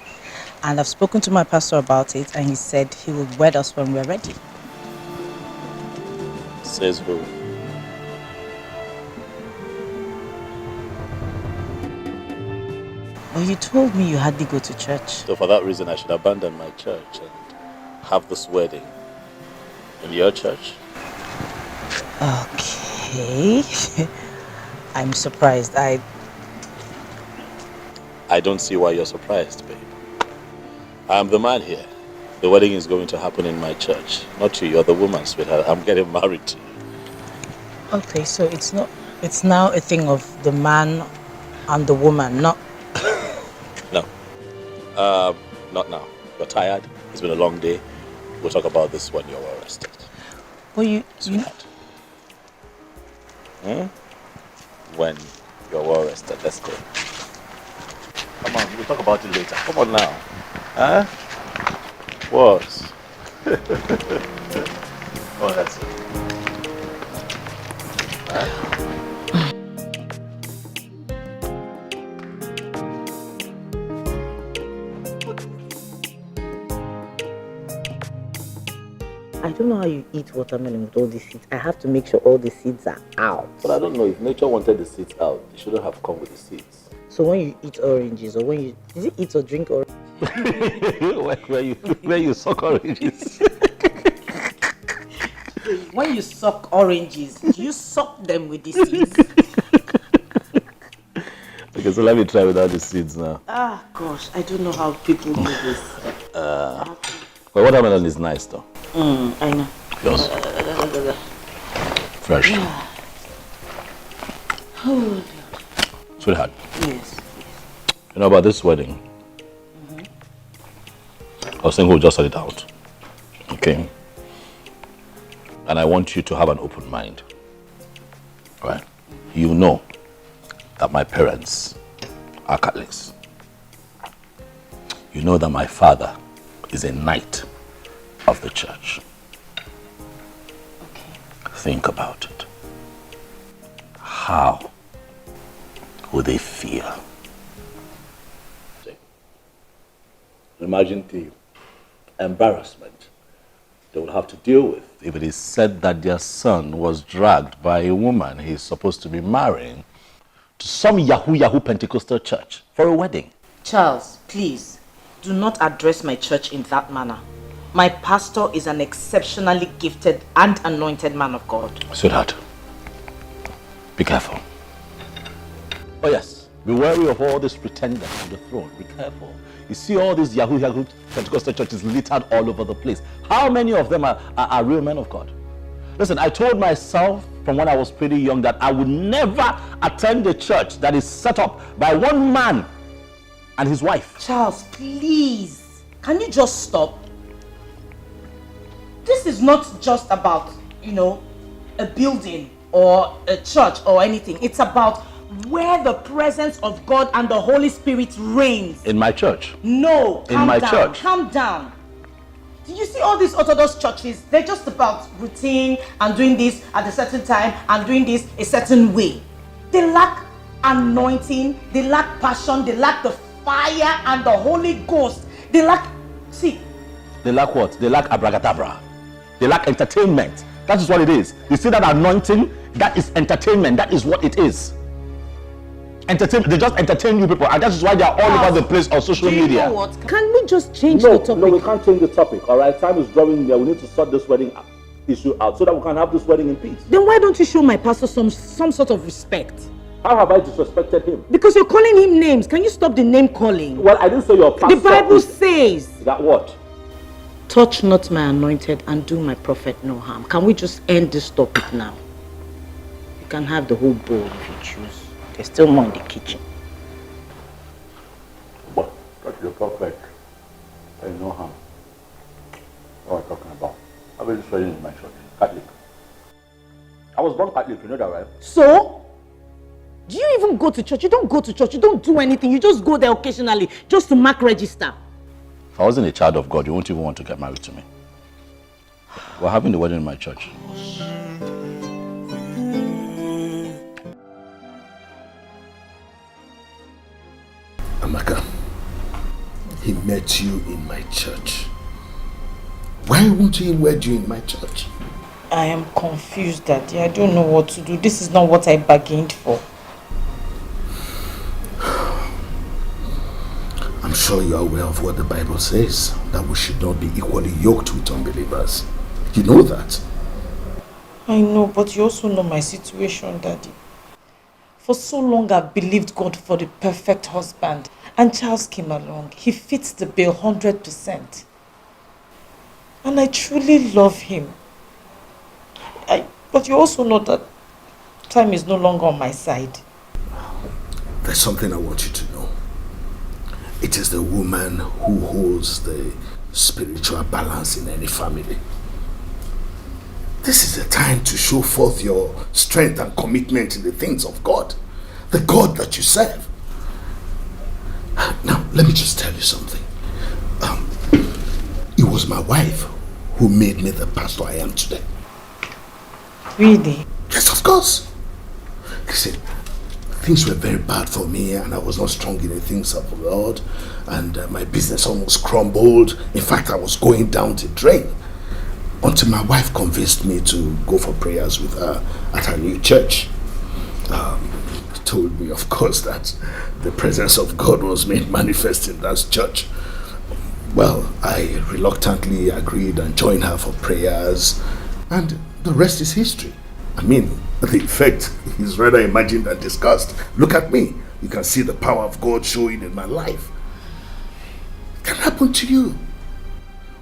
And I've spoken to my pastor about it, and he said he will wed us when we're ready. Says who? Well, you told me you hardly go to church. So for that reason, I should abandon my church and have this wedding in your church? Okay. I'm surprised. I don't see why you're surprised, babe. I'm the man here. The wedding is going to happen in my church. Not you, you're the woman, sweetheart. I'm getting married to you. Okay, so it's now a thing of the man and the woman, not... No. Not now. You're tired. It's been a long day. We'll talk about this when you're well rested. Well, Sweetheart. When you're well rested, let's go. Come on, we'll talk about it later. Come on now. Huh? What? Oh, that's it. Huh? I don't know how you eat watermelon with all these seeds. I have to make sure all the seeds are out. But I don't know, if nature wanted the seeds out, it shouldn't have come with the seeds. So when you eat oranges, or when you... Did you eat or drink oranges? where you suck oranges. When you suck oranges, you suck them with the seeds. Okay, so let me try without the seeds now. Ah, gosh, I don't know how people do this. Well, watermelon is nice though. I know. Yours? Fresh. Oh, Sweetheart. yes. You know about this wedding? I was saying we'll just sort it out. Okay? And I want you to have an open mind. Right? You know that my parents are Catholics. You know that my father is a knight of the church. Okay. Think about it. How would they feel? Imagine the embarrassment they would have to deal with if it is said that their son was dragged by a woman he's supposed to be marrying to some Yahoo Pentecostal church for a wedding. Charles, please, do not address my church in that manner. My pastor is an exceptionally gifted and anointed man of God. Sweetheart, be careful. Oh yes, be wary of all these pretenders on the throne. Be careful. You see all these Yahoo Pentecostal churches littered all over the place. How many of them are real men of God? Listen, I told myself from when I was pretty young that I would never attend a church that is set up by one man and his wife. Charles, please, can you just stop? This is not just about, a building or a church or anything. It's about where the presence of God and the Holy Spirit reigns. In my church? No, in my church. Calm down. Did you see all these Orthodox churches? They're just about routine and doing this at a certain time and doing this a certain way. They lack anointing, they lack passion, they lack the fire and the Holy Ghost. They lack, They lack what? They lack abracadabra. They lack entertainment. That is what it is. You see that anointing? That is entertainment. That is what it is. Entertainment. They just entertain you people, and that is why they are all over the place on social media. You know what? Can we just change the topic? No, we can't change the topic. All right, time is drawing near. We need to sort this wedding issue out so that we can have this wedding in peace. Then why don't you show my pastor some sort of respect? How have I disrespected him? Because you're calling him names. Can you stop the name calling? Well, I didn't say your pastor. The Bible says that what? Touch not my anointed and do my prophet no harm. Can we just end this topic now? You can have the whole bowl if you choose. There's still more in the kitchen. What? Touch the prophet and no harm. What are you talking about? I've been studying in my church. Catholic. I was born Catholic, you know that, right? So? Do you even go to church? You don't go to church. You don't do anything. You just go there occasionally just to mark register. If I wasn't a child of God, you won't even want to get married to me. We're having the wedding in my church. Amaka, he met you in my church. Why won't he wed you in my church? I am confused, Daddy. I don't know what to do. This is not what I bargained for. I'm sure you are aware of what the Bible says, that we should not be equally yoked with unbelievers. You know that. I know, but you also know my situation, Daddy. For so long I've believed God for the perfect husband, and Charles came along. He fits the bill 100%. And I truly love him. But you also know that time is no longer on my side. There's something I want you to know. It is the woman who holds the spiritual balance in any family. This is the time to show forth your strength and commitment in the things of God. The God that you serve. Now, let me just tell you something. It was my wife who made me the pastor I am today. Really? Yes, of course. Listen, things were very bad for me and I was not strong in the things of the Lord. And my business almost crumbled. In fact, I was going down the drain. Until my wife convinced me to go for prayers with her at her new church. Told me, of course, that the presence of God was made manifest in that church. Well, I reluctantly agreed and joined her for prayers, and the rest is history. I mean, the effect is rather imagined than discussed. Look at me. You can see the power of God showing in my life. It can happen to you.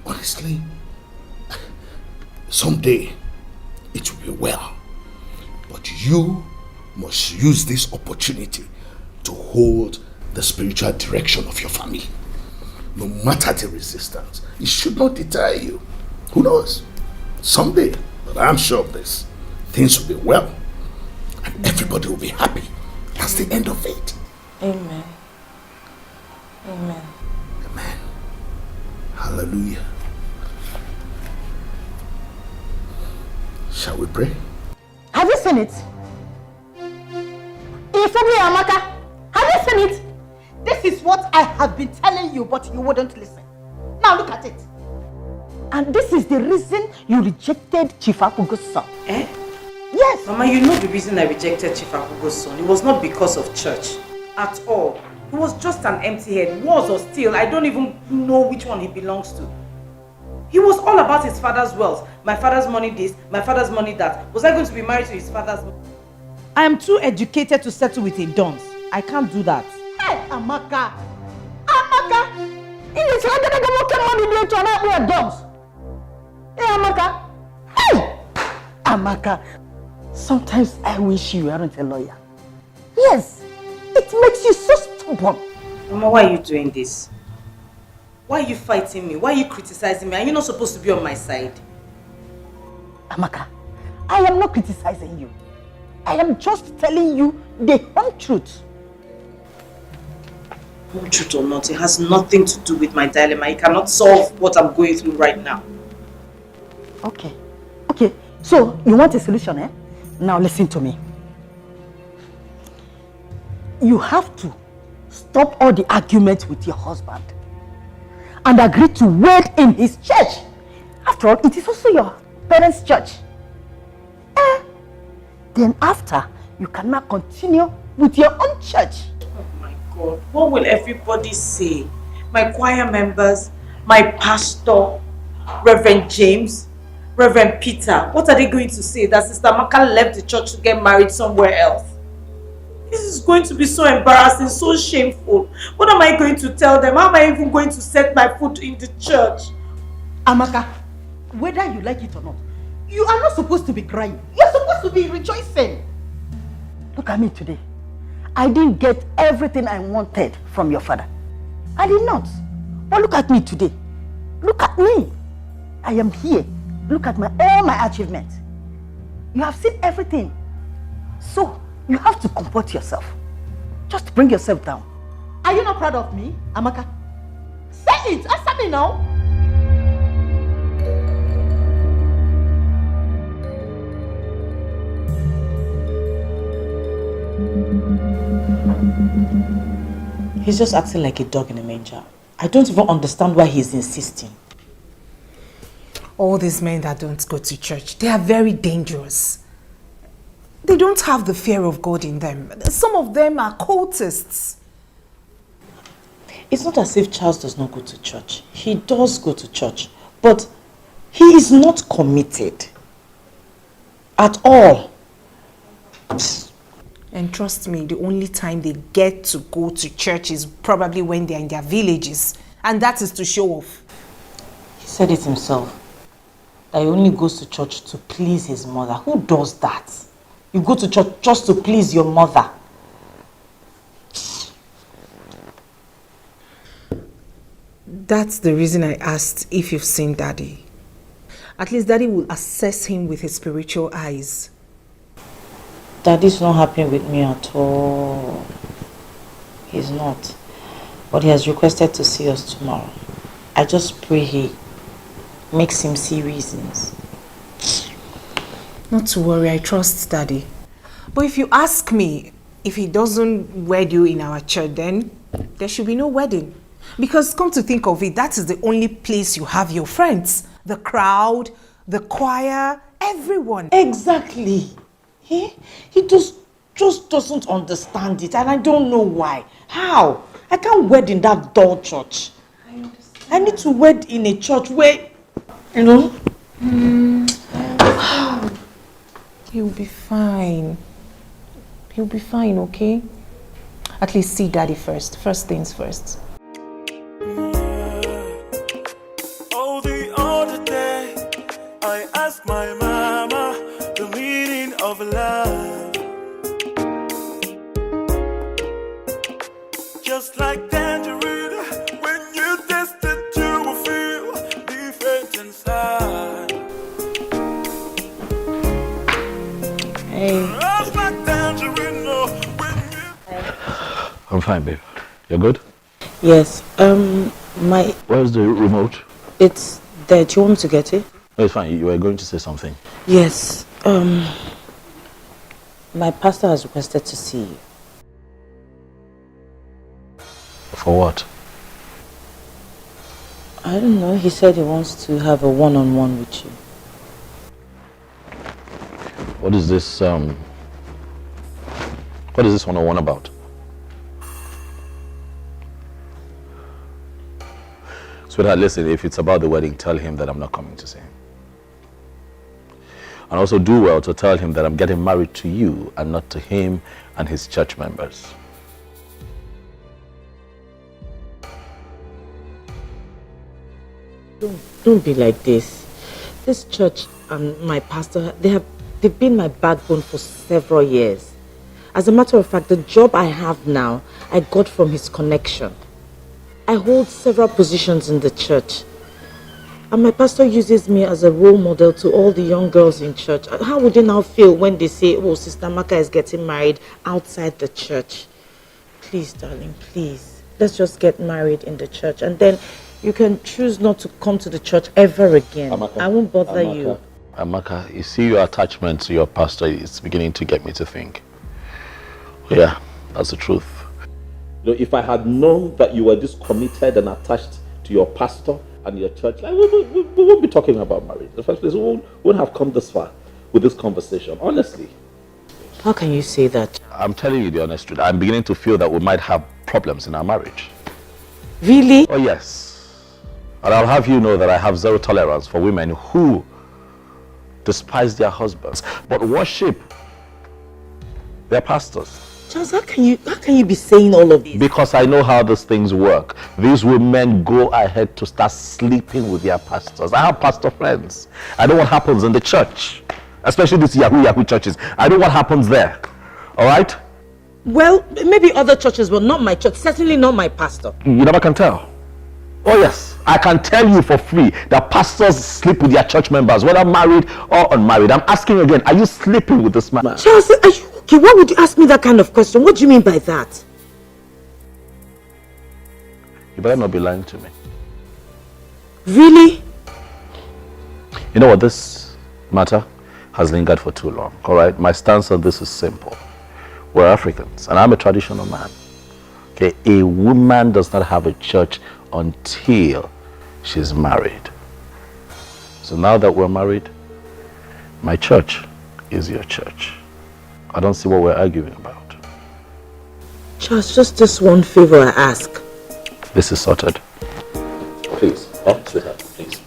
Honestly, someday it will be well. But you must use this opportunity to hold the spiritual direction of your family. No matter the resistance, it should not deter you. Who knows? Someday, but I'm sure of this, things will be well and everybody will be happy. That's the end of it. Amen. Amen. Amen. Hallelujah. Shall we pray? Have you seen it? Amaka, have you seen it? This is what I have been telling you, but you wouldn't listen. Now look at it. And this is the reason you rejected Chief Akugo's son. Eh? Yes. Mama, you know the reason I rejected Chief Akugo's son. It was not because of church. At all. He was just an empty head. Was or still, I don't even know which one he belongs to. He was all about his father's wealth. My father's money this, my father's money that. Was I going to be married to his father's money? I am too educated to settle with a dunce. I can't do that. Hey, Amaka! Amaka! It is hard to get money to dunce. Hey, Amaka! Hey! Amaka, sometimes I wish you weren't a lawyer. Yes, it makes you so stubborn. Mama, why are you doing this? Why are you fighting me? Why are you criticizing me? Are you not supposed to be on my side? Amaka, I am not criticizing you. I am just telling you the whole truth. Whole truth or not, it has nothing to do with my dilemma. It cannot solve what I'm going through right now. Okay. Okay, so you want a solution, eh? Now listen to me. You have to stop all the arguments with your husband and agree to wed in his church. After all, it is also your parents' church. Then after, you can now continue with your own church. Oh my God, what will everybody say? My choir members, my pastor, Reverend James, Reverend Peter, what are they going to say? That Sister Maka left the church to get married somewhere else? This is going to be so embarrassing, so shameful. What am I going to tell them? How am I even going to set my foot in the church? Amaka, whether you like it or not, you are not supposed to be crying. You're supposed to be rejoicing. Look at me today. I didn't get everything I wanted from your father. I did not. But look at me today. Look at me. I am here. Look at all my achievements. You have seen everything. So, You have to comport yourself. Just bring yourself down. Are you not proud of me, Amaka? Say it! Answer me now! He's just acting like a dog in a manger. I don't even understand why he's insisting. All these men that don't go to church, they are very dangerous. They don't have the fear of God in them. Some of them are cultists. It's not as if Charles does not go to church. He does go to church, but he is not committed at all. And trust me, the only time they get to go to church is probably when they're in their villages. And that is to show off. He said it himself. That he only goes to church to please his mother. Who does that? You go to church just to please your mother. That's the reason I asked if you've seen Daddy. At least Daddy will assess him with his spiritual eyes. Daddy's not happy with me at all. He's not. But he has requested to see us tomorrow. I just pray he makes him see reasons. Not to worry, I trust Daddy. But if you ask me, if he doesn't wed you in our church, then there should be no wedding. Because come to think of it, that is the only place you have your friends. The crowd, the choir, everyone. Exactly. He just doesn't understand it, and I don't know why. How? I can't wed in that dull church. I understand. I need to wed in a church where, you know. He'll be fine. He'll be fine, okay? At least see Daddy first. First things first. Oh, the other day, I asked my mama the meaning of love. Just like tangerine, when you taste it, you will feel different inside. Hey. Just like tangerine, oh, when you... I'm fine, babe. You're good? Yes. Where's the remote? It's there. Do you want me to get it? No, it's fine. You were going to say something. Yes. My pastor has requested to see you. For what? I don't know. He said he wants to have a one-on-one with you. What is this, what is this one-on-one about? Sweetheart, listen, if it's about the wedding, tell him that I'm not coming to see him. And also do well to tell him that I'm getting married to you and not to him and his church members. Don't be like this. This church and my pastor, they've been my backbone for several years. As a matter of fact, the job I have now, I got from his connection. I hold several positions in the church. And my pastor uses me as a role model to all the young girls in church. How would they now feel when they say, oh, Sister Maka is getting married outside the church? Please, darling, please. Let's just get married in the church. And then you can choose not to come to the church ever again. Amaka, I won't bother you. Amaka, you see your attachment to your pastor is beginning to get me to think. Yeah, that's the truth. You know, if I had known that you were this committed and attached to your pastor and your church, like, we won't be talking about marriage. In the first place, we won't have come this far with this conversation, honestly. How can you say that? I'm telling you the honest truth. I'm beginning to feel that we might have problems in our marriage. Really? Oh, yes. And I'll have you know that I have zero tolerance for women who despise their husbands, but worship their pastors. Charles, how can you be saying all of this? Because I know how these things work. These women go ahead to start sleeping with their pastors. I have pastor friends. I know what happens in the church, especially these Yahoo churches. I know what happens there. All right? Well, maybe other churches, but not my church. Certainly not my pastor. You never can tell. Oh yes, I can tell you for free that pastors sleep with their church members, whether married or unmarried. I'm asking you again, are you sleeping with this man? Charles, are you Okay, why would you ask me that kind of question? What do you mean by that? You better not be lying to me. Really? You know what? This matter has lingered for too long, all right? My stance on this is simple. We're Africans, and I'm a traditional man. Okay, a woman does not have a church until she's married. So now that we're married, my church is your church. I don't see what we're arguing about. Charles, just this one favor I ask. This is sorted. Please, sweetheart, please.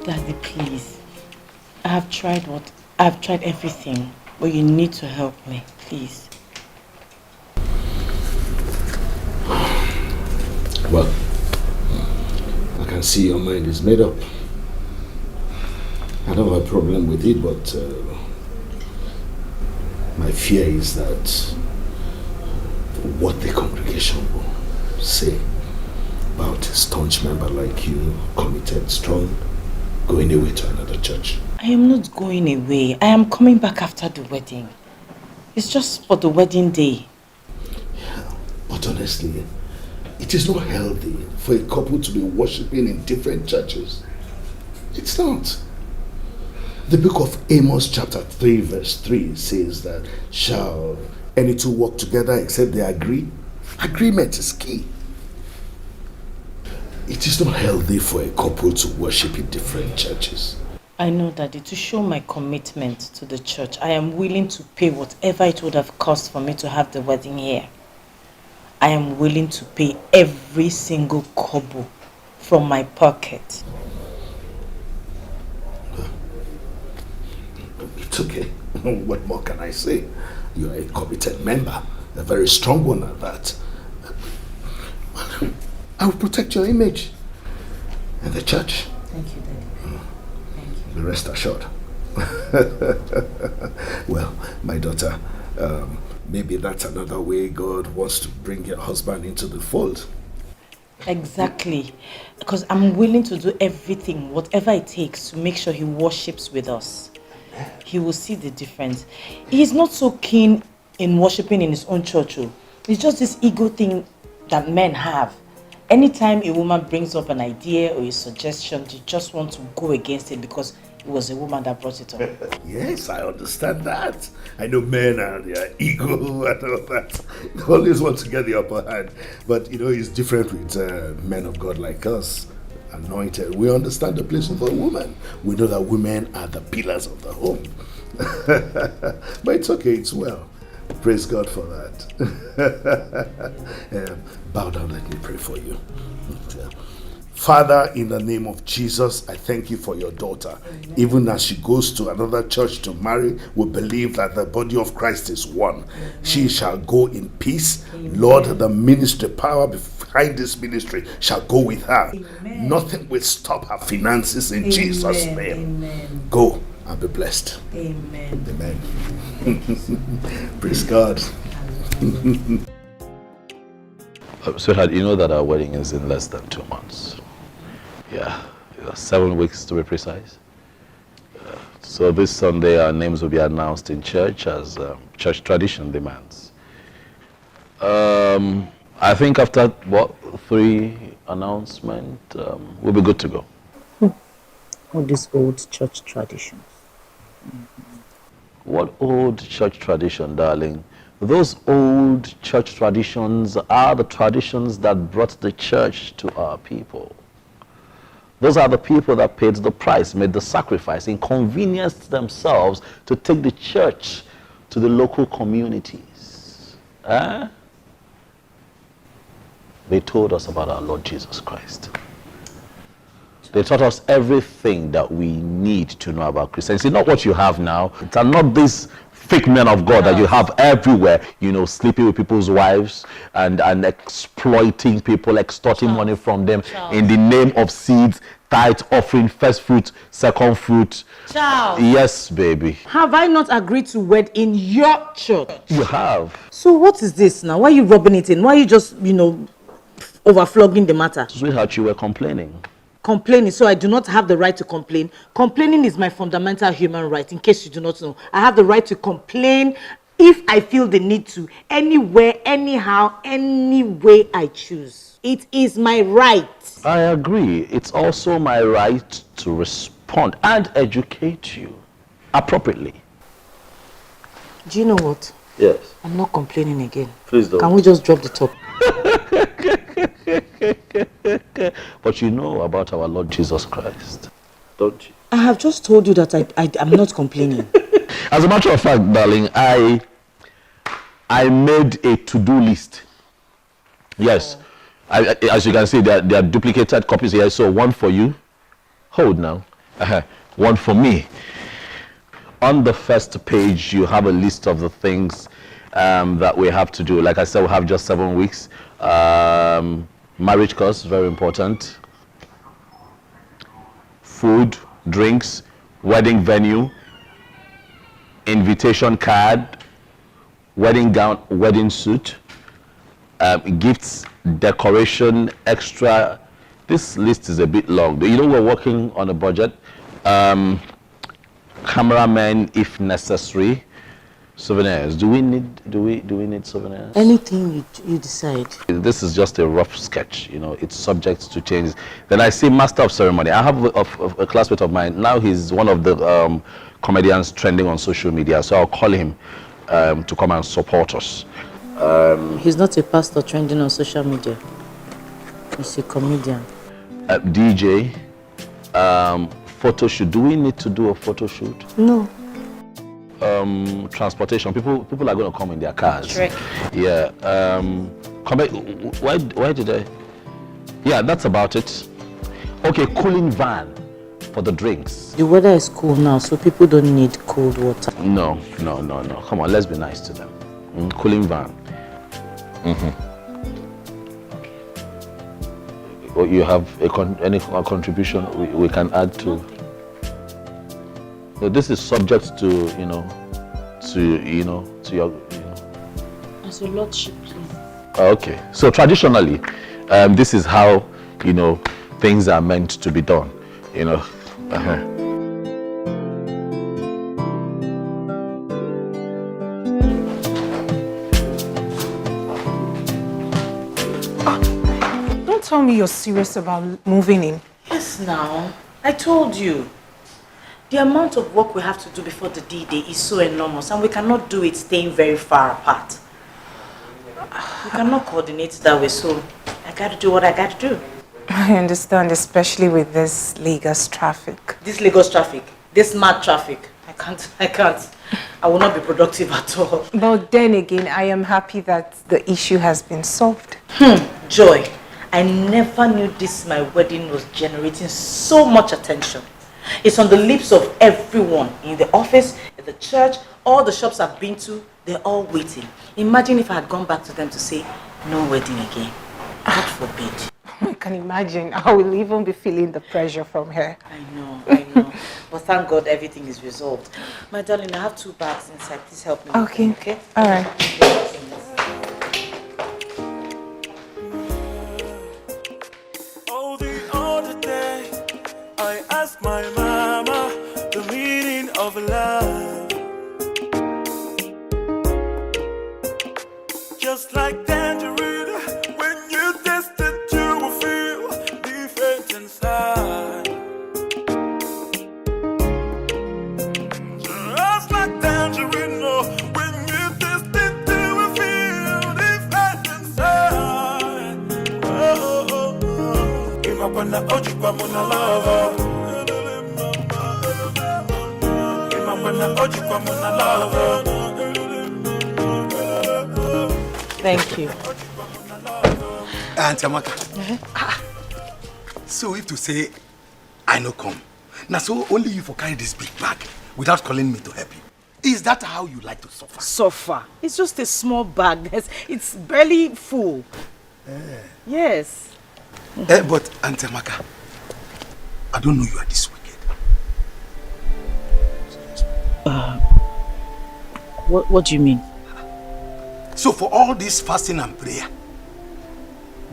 Daddy, please. I've tried everything, but you need to help me, please. Well, I can see your mind is made up. I don't have a problem with it, but my fear is that what the congregation will say about a staunch member like you, committed, strong, going away to another church. I am not going away. I am coming back after the wedding. It's just for the wedding day. Yeah, but honestly, it is not healthy for a couple to be worshipping in different churches. It's not. The book of Amos chapter 3 verse 3 says that, shall any two walk together except they agree? Agreement is key. It is not healthy for a couple to worship in different churches. I know, Daddy, to show my commitment to the church, I am willing to pay whatever it would have cost for me to have the wedding here. I am willing to pay every single kobo from my pocket. It's okay. What more can I say? You are a committed member, a very strong one at that. Well, I will protect your image and the church. Thank you, Daddy. Thank you. Be rest assured. Well, my daughter, maybe that's another way God wants to bring your husband into the fold. Exactly. Because I'm willing to do everything, whatever it takes, to make sure he worships with us. He will see the difference. He's not so keen in worshiping in his own church. It's just this ego thing that men have. Anytime a woman brings up an idea or a suggestion, they just want to go against it because it was a woman that brought it up. Yes, I understand that. I know men and their ego and all that. They always want to get the upper hand. But, you know, it's different with men of God like us, anointed. We understand the place of a woman. We know that women are the pillars of the home. But it's okay, it's well. Praise God for that. Bow down, let me pray for you. Father, in the name of Jesus, I thank you for your daughter. Amen. Even as she goes to another church to marry, we believe that the body of Christ is one. Amen. She shall go in peace. Amen. Lord, the ministry, power behind this ministry shall go with her. Amen. Nothing will stop her finances in Jesus' name. Amen. Go and be blessed. Amen. Amen. Praise God. Sweetheart, you know that our wedding is in less than 2 months. Yeah, 7 weeks to be precise. So this Sunday our names will be announced in church as church tradition demands. I think after, 3 announcements, we'll be good to go. All these old church traditions. What old church tradition, darling? Those old church traditions are the traditions that brought the church to our people. Those are the people that paid the price, made the sacrifice, inconvenienced themselves to take the church to the local communities. They told us about our Lord Jesus Christ. They taught us everything that we need to know about Christianity. Not what you have now. It's not these fake men of God that you have everywhere, you know, sleeping with people's wives and exploiting people, extorting money from them in the name of seeds, tithe, offering, first fruit, second fruit. Charles. Yes, baby. Have I not agreed to wed in your church? You have. So what is this now? Why are you rubbing it in? Why are you just, you know, overflogging the matter? Sweetheart, you were complaining. Complaining, so I do not have the right to complain. Complaining is my fundamental human right, in case you do not know. I have the right to complain if I feel the need to, anywhere, anyhow, any way I choose. It is my right. I agree. It's also my right to respond and educate you appropriately. Do you know what? Yes. I'm not complaining again. Please don't. Can we just drop the top? But you know about our Lord Jesus Christ, don't you? I have just told you that I'm not complaining. As a matter of fact, darling, I made a to-do list. Yes. As you can see, there are duplicated copies here. So one for you. Hold now. One for me. On the first page, you have a list of the things that we have to do. Like I said, we have just 7 weeks. Marriage course, very important. Food, drinks, wedding venue, invitation card, wedding gown, wedding suit, gifts, decoration, extra. This list is a bit long. You know, we're working on a budget. Cameramen, if necessary. Souvenirs. Do we need souvenirs? Anything you decide. This is just a rough sketch, you know, it's subject to change. Then I see master of ceremony. I have a classmate of mine. Now he's one of the comedians trending on social media. So I'll call him to come and support us. He's not a pastor trending on social media. He's a comedian. DJ, photo shoot. Do we need to do a photo shoot? No. Transportation. People are going to come in their cars. Shrek. Yeah. Why did I? Yeah, that's about it. Okay, cooling van for the drinks. The weather is cool now, so people don't need cold water. No. Come on, let's be nice to them. Cooling van. Or you have any contribution we can add to? No, this is subject to your. As your lordship, please. Okay, so traditionally, this is how things are meant to be done. Don't tell me you're serious about moving in. Yes, now. I told you. The amount of work we have to do before the D-Day is so enormous, and we cannot do it staying very far apart. We cannot coordinate that way, so I gotta do what I gotta do. I understand, especially with this Lagos traffic. This Lagos traffic, this mad traffic, I can't. I will not be productive at all. But then again, I am happy that the issue has been solved. Joy, I never knew this my wedding was generating so much attention. It's on the lips of everyone, in the office, in the church, all the shops I've been to, they're all waiting. Imagine if I had gone back to them to say, no wedding again. God forbid. I can imagine. I will even be feeling the pressure from her. I know. But thank God everything is resolved. My darling, I have 2 bags inside. Please help me. Okay. All right. Oh, the other day, I asked my mama the meaning of love. Just like tangerine, when you taste it, you will feel different inside. Just like tangerine, when you taste it, you will feel different inside. Give up on the Ojibwa Mona lover. Give up on the Ojibwa Mona lover. Thank you. Auntie Amaka. So if to say I no come, now so only you for carry this big bag without calling me to help you. Is that how you like to suffer? Suffer? It's just a small bag. It's barely full. Yes. But Auntie Amaka, I don't know you are this wicked. What do you mean? So for all this fasting and prayer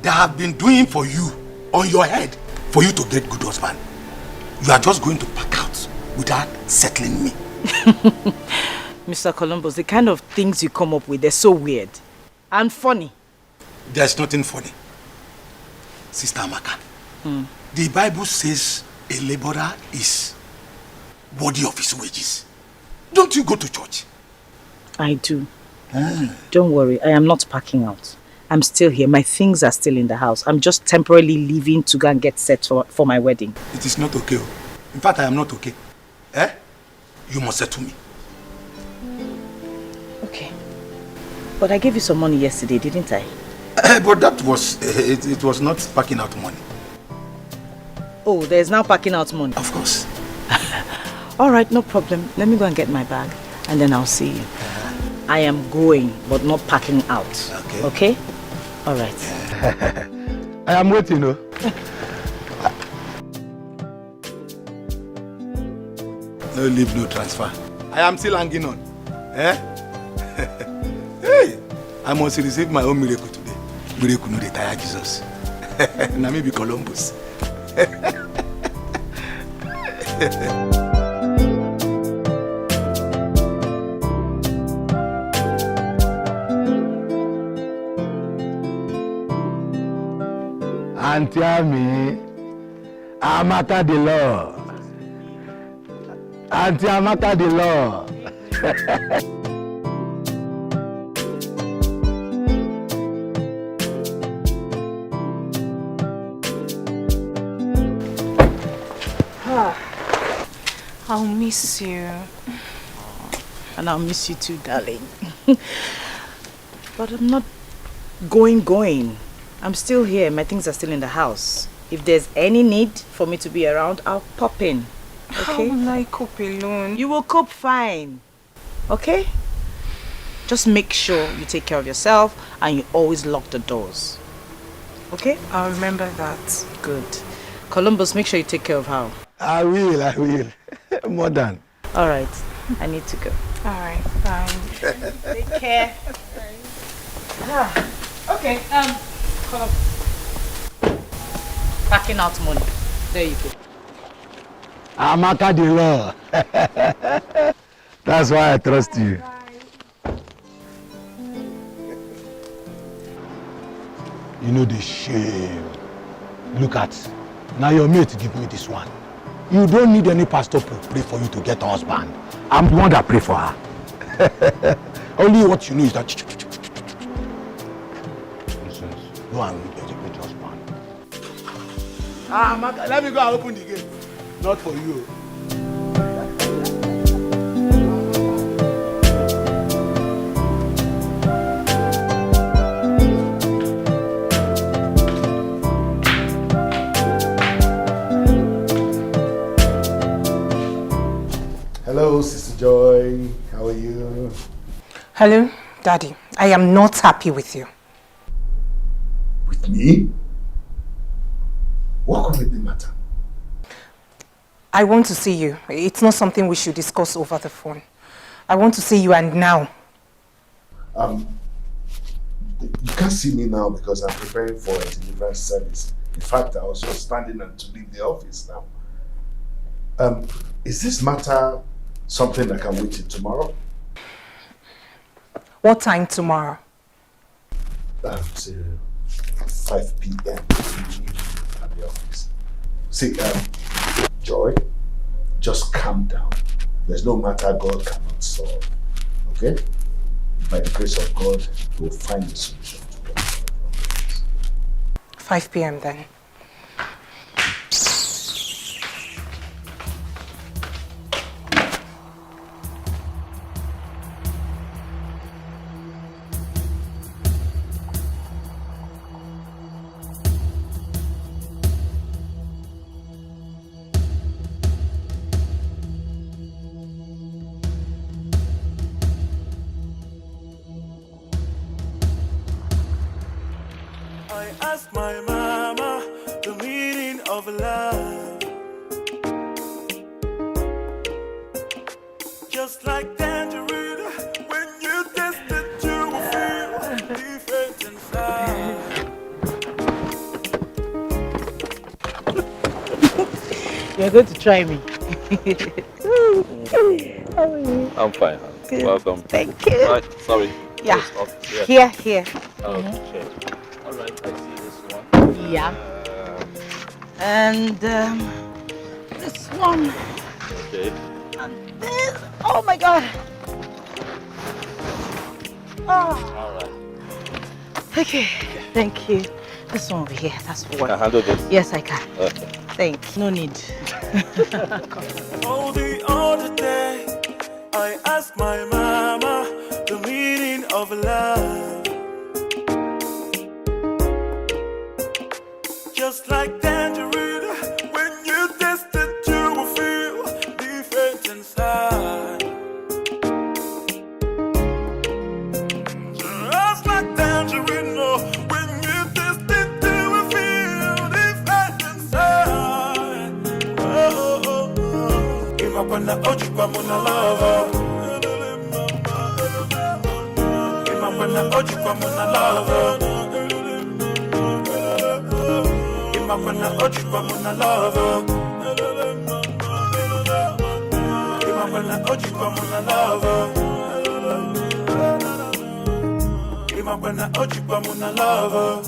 that I have been doing for you on your head for you to get good husband, you are just going to pack out without settling me. Mr. Columbus, the kind of things you come up with, they're so weird and funny. There's nothing funny. Sister Amaka, the Bible says a laborer is worthy of his wages. Don't you go to church? I do. Don't worry, I am not packing out. I'm still here. My things are still in the house. I'm just temporarily leaving to go and get set for my wedding. It is not okay. In fact, I am not okay. You must settle me. Okay. But I gave you some money yesterday, didn't I? But that was, it was not packing out money. Oh, there's now packing out money? Of course. All right, no problem. Let me go and get my bag and then I'll see you. I am going, but not packing out. Okay? Okay? All right. I am waiting, No leave, no transfer. I am still hanging on. Hey, I must receive my own miracle today. Miracle no retire Jesus. Now maybe Columbus. Auntie Ami, Amaka the law. Auntie Amaka the law. I'll miss you. And I'll miss you too, darling. But I'm not going. I'm still here. My things are still in the house. If there's any need for me to be around, I'll pop in. Okay? How will I cope alone? You will cope fine. Okay? Just make sure you take care of yourself and you always lock the doors. Okay? I'll remember that. Good. Columbus, make sure you take care of her. I will. More than. All right. I need to go. All right. Bye. Take care. Okay. Columbus. Packing out money. There you go. Amaka the law. That's why I trust you. You know the shame. Look at, now your mate give me this one. You don't need any pastor to pray for you to get a husband. I'm the one that pray for her. Only what you know is that go and get a good husband. Let me go and open the gate. Not for you. Hello, Sister Joy. How are you? Hello, Daddy. I am not happy with you. With me? What could be the matter? I want to see you. It's not something we should discuss over the phone. I want to see you and now. You can't see me now because I'm preparing for a deliverance service. In fact, I was just standing to leave the office now. Is this matter something that can wait till tomorrow? What time tomorrow? At 5 p.m. at the office. See, Joy, just calm down. There's no matter God cannot solve. Okay? By the grace of God, we'll find a solution to the problems. 5 p.m. then. asked my mama the meaning of love. Just like tangerine, when you taste it, you will feel different inside. You're going to try me. I'm fine. Good. Welcome. Thank you. Right, sorry. Yeah. Yeah. Here. Okay. All right, I see this one. Yeah. And this one. Okay. And this. Oh my God. Oh. All right. Okay. Thank you. This one over here. That's one. Can I handle this? Yes, I can. Okay. Thank you. No need. Oh, the other day, I asked my mama the meaning of love. Just like tangerine, when you taste it, you will feel different inside. Just like tangerine, oh, when you taste it, you will feel different inside. Oh, oh, oh. Imapana ojikwa muna love. Imapana ojikwa muna love. Imapana ojikwa muna love. Imapana ojikwa muna love. Imapana ojikwa muna love.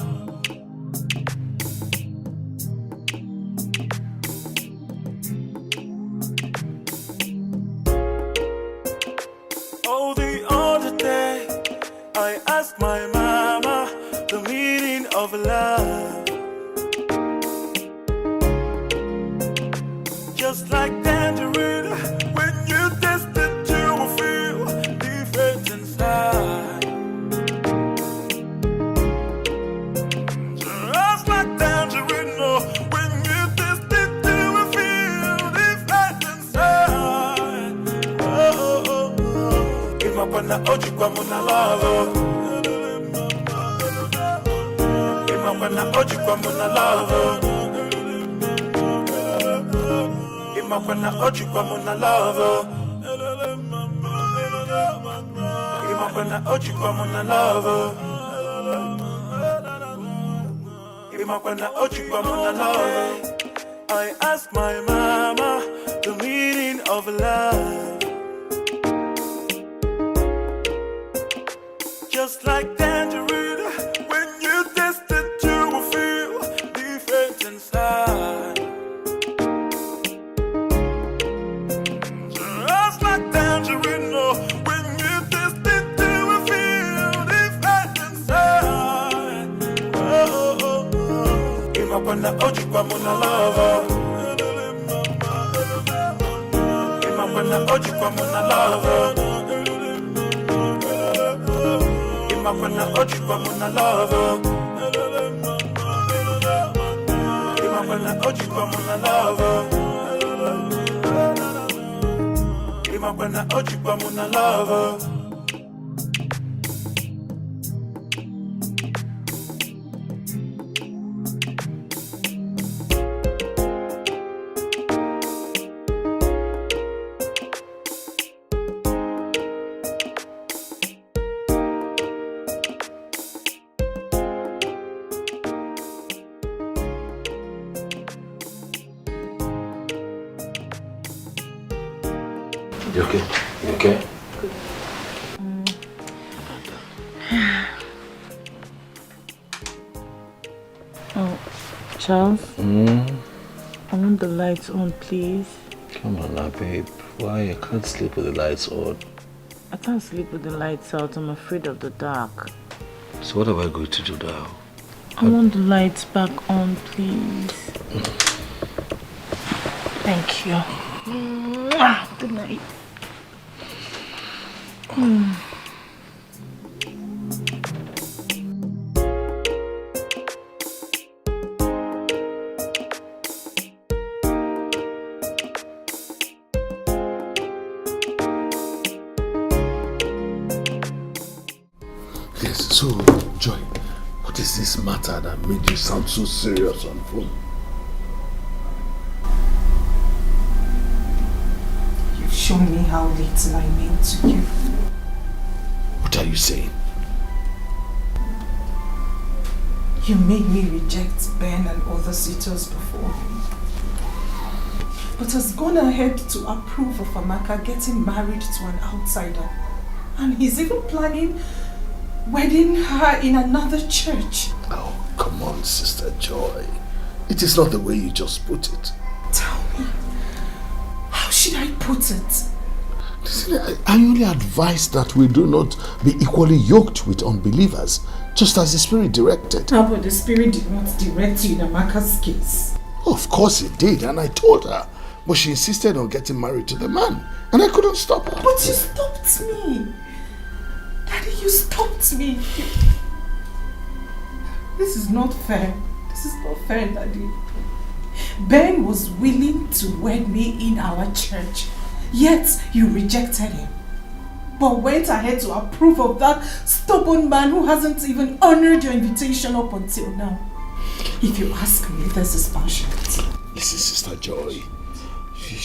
Oh, the other day, I asked my mama the meaning of love. Just like tangerine, when you taste it, you will feel different inside. Just like tangerine, oh, when you taste it, you will feel different inside. Oh, oh, oh. Imapana ojikwa muna love. Imapana ojikwa muna love. Imapana ojikwa muna love. Imapana ojikwa muna love. Imapana ojikwa muna love. I asked my mama the meaning of love. Just like tangerine, when you taste it, you will feel different inside. Just like tangerine, oh, when you taste it, you will feel different inside. Oh, oh, oh. Imapana ojikwa muna love. Imapana ojikwa muna love. Imapana ojikwa muna love. Imapana ojikwa muna love. Imapana ojikwa muna love. You okay? You okay? Oh, Charles? I want the lights on, please. Come on now, babe. Why? I can't sleep with the lights on. I can't sleep with the lights out. I'm afraid of the dark. So what am I going to do now? I want the lights back on, please. Thank you. Good night. Yes, so, Joy, What is this matter that made you sound so serious on phone? You've shown me how little I mean to you. What are you saying? You made me reject Ben and other suitors before. But has gone ahead to approve of Amaka getting married to an outsider. And he's even planning wedding her in another church. Oh, come on, Sister Joy. It is not the way you just put it. Tell me, how should I put it? Listen, I only advise that we do not be equally yoked with unbelievers, just as the Spirit directed. No, but the Spirit did not direct you in Amaka's case. Of course it did, and I told her. But she insisted on getting married to the man, and I couldn't stop her. But you stopped me. Daddy, you stopped me. This is not fair. This is not fair, Daddy. Ben was willing to wed me in our church, yet you rejected him. But went ahead to approve of that stubborn man who hasn't even honored your invitation up until now. If you ask me, this is passionate. Listen, Sister Joy,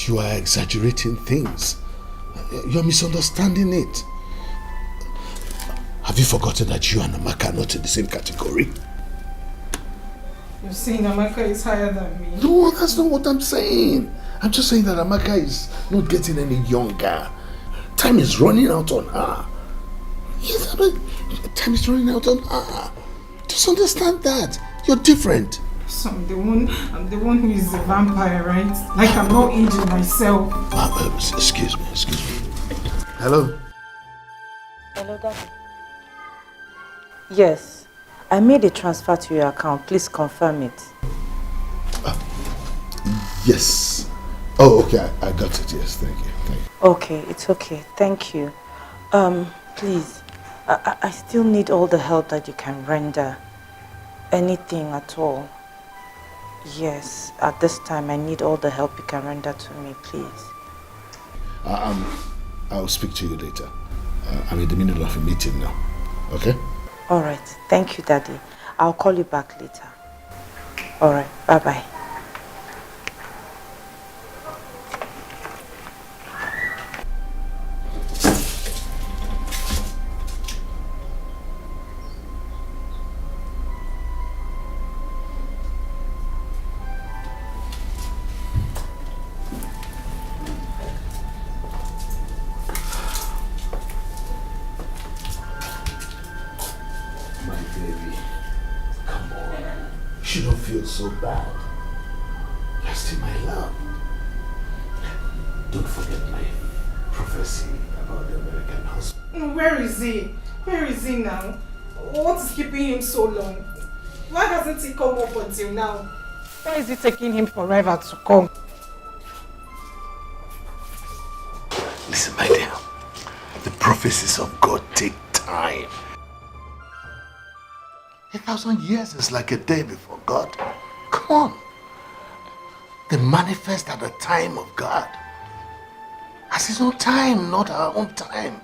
you are exaggerating things. You are misunderstanding it. Have you forgotten that you and Amaka are not in the same category? You're saying Amaka is higher than me? No, that's not what I'm saying. I'm just saying that Amaka is not getting any younger. Time is running out on her. Yes, time is running out on her. Just understand that. You're different. So I'm the one who is a vampire, right? Like I'm not aging myself. Excuse me. Hello? Hello, Daddy. Yes, I made a transfer to your account. Please confirm it. Yes. Oh, okay, I got it. Yes, thank you. Okay, it's okay. Thank you. Please, I still need all the help that you can render. Anything at all. Yes, at this time I need all the help you can render to me, please. I'll speak to you later. I'm in the middle of a meeting now. Okay? Alright, thank you, Daddy. I'll call you back later. Alright, bye-bye. So bad. You're still my love. Don't forget my prophecy about the American husband. Where is he? Where is he now? What is keeping him so long? Why hasn't he come up until now? Why is it taking him forever to come? Listen, my dear. The prophecies of God take time. 1,000 years is like a day before God. Come on. They manifest at the time of God. As his own time, not our own time.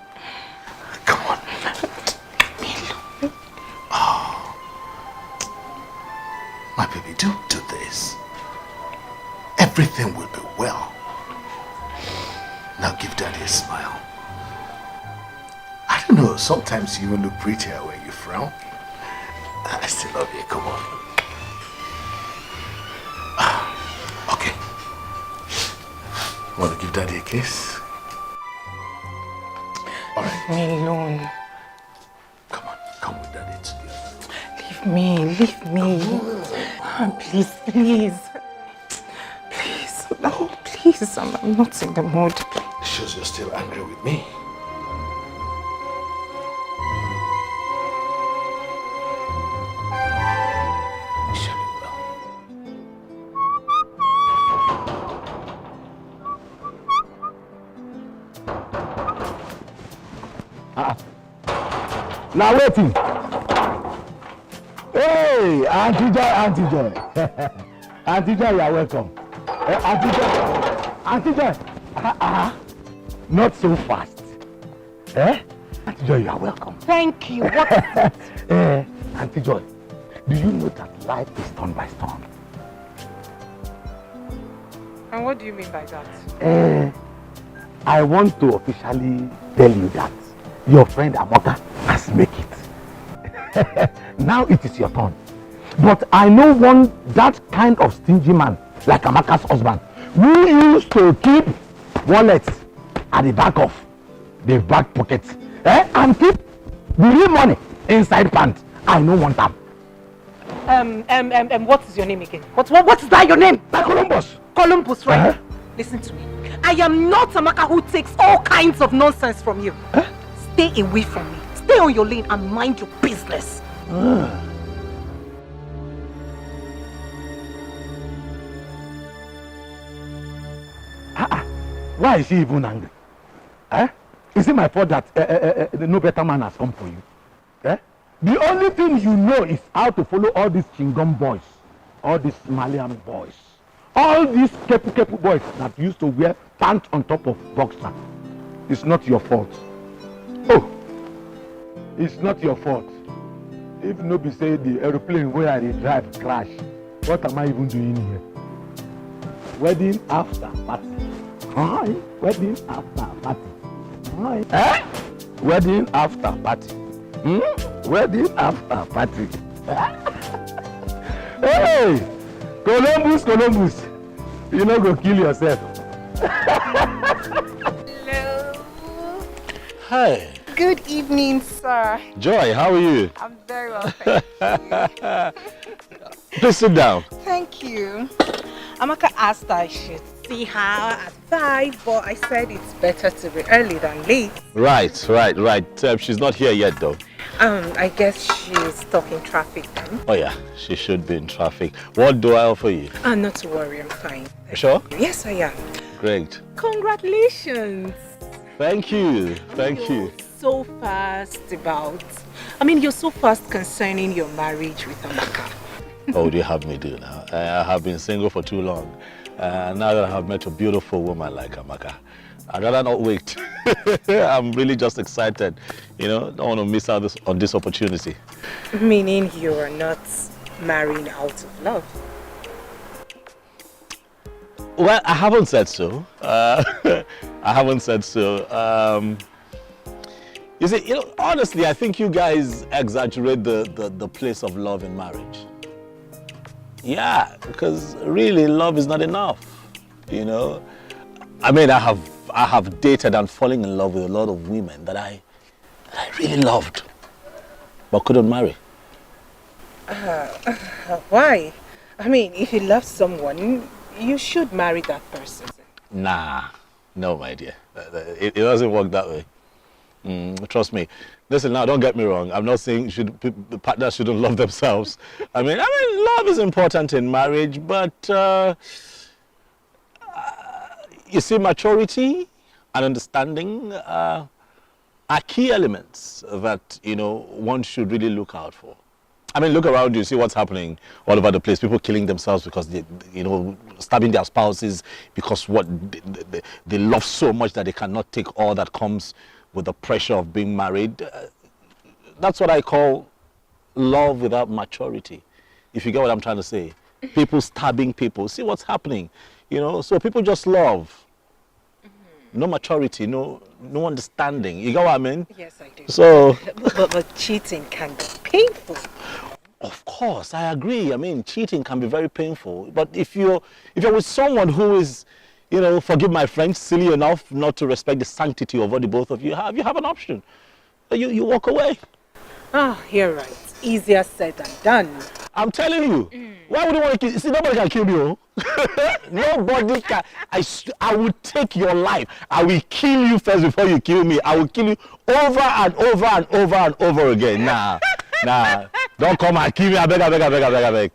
Come on. Oh. My baby, don't do this. Everything will be well. Now give Daddy a smile. I don't know, sometimes you even look prettier when you frown. I still love you, come on. Okay. Want to give Daddy a kiss? Alright. Leave me alone. Come on, come with Daddy together. Leave me. Oh, please. Please, I'm not in the mood. It shows you're still angry with me. Now waiting. Hey, Auntie Joy. Auntie Joy, you are welcome. Auntie Joy. Not so fast. Auntie Joy, you are welcome. Thank you. What? Auntie Joy, Do you know that life is turn by turn? And what do you mean by that? I want to officially tell you that your friend Amaka has made it. Now it is your turn. But I know that kind of stingy man, like Amaka's husband, who used to keep wallets at the back of the back pocket, and keep the real money inside pants. I know one time. What is your name again? What is that your name? Columbus. Columbus, right? Listen to me. I am not Amaka who takes all kinds of nonsense from you. Stay away from me. Stay on your lane and mind your business. Why is she even angry? Is it my fault that no better man has come for you? The only thing you know is how to follow all these Chingom boys, all these Malian boys, all these kepu boys that used to wear pants on top of boxer. It's not your fault. Oh, it's not your fault. If nobody say the aeroplane where I drive crash, what am I even doing here? Wedding after party. Hi. Wedding after party. Hi. Wedding after party. Wedding after party. Hey, Columbus, you know go kill yourself. Hello. Hi. Good evening, sir. Joy, how are you? I'm very well, thank you. Please sit down. Thank you. Amaka asked I should see her at 5, but I said it's better to be early than late. Right. She's not here yet though. I guess she's stuck in traffic then. Oh yeah, she should be in traffic. What do I offer you? Not to worry, I'm fine. You sure? Yes, I am. Great. Congratulations. Thank you. You're so fast you're so fast concerning your marriage with Amaka. Oh, do you have me do now? I have been single for too long. Now that I have met a beautiful woman like Amaka, I'd rather not wait. I'm really just excited. Don't want to miss out on this opportunity. Meaning you are not marrying out of love? Well, I haven't said so. I haven't said so. You see, honestly, I think you guys exaggerate the place of love in marriage. Yeah, because really love is not enough. I mean, I have dated and fallen in love with a lot of women that I really loved, but couldn't marry. Why? I mean, if you love someone, you should marry that person. Nah, no, my dear. It doesn't work that way. Trust me. Listen, now, don't get me wrong. I'm not saying the partners shouldn't love themselves. I mean, love is important in marriage, but you see, maturity and understanding are key elements that one should really look out for. I mean, look around you, see what's happening all over the place. People killing themselves because they, stabbing their spouses because they love so much that they cannot take all that comes with the pressure of being married. That's what I call love without maturity. If you get what I'm trying to say. People stabbing people. See what's happening. So people just love. No maturity, no understanding. You get what I mean? Yes, I do. So, but cheating can be painful. Of course, I agree. I mean, cheating can be very painful. But if you're with someone who is, forgive my French, silly enough not to respect the sanctity of what the both of you have an option. You walk away. You're right. Easier said than done. I'm telling you. Why would you want to kill? See, nobody can kill you. Nobody can. I will take your life. I will kill you first before you kill me. I will kill you over and over and over and over again. Nah. Don't come and kill me. I beg.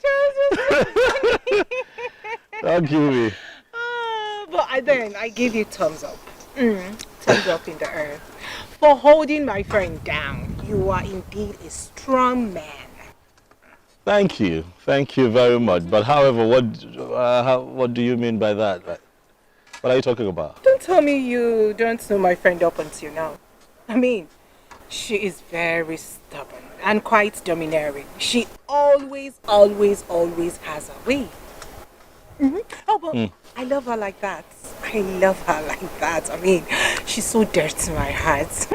Don't kill me. But then I give you thumbs up. Thumbs up in the earth. For holding my friend down. You are indeed a strong man. Thank you very much. But however, what do you mean by that? What are you talking about? Don't tell me you don't know my friend up until now. I mean, She is very stubborn and quite domineering. She always has her way. Oh, but I love her like that. I love her like that. I mean, she's so dear to my heart.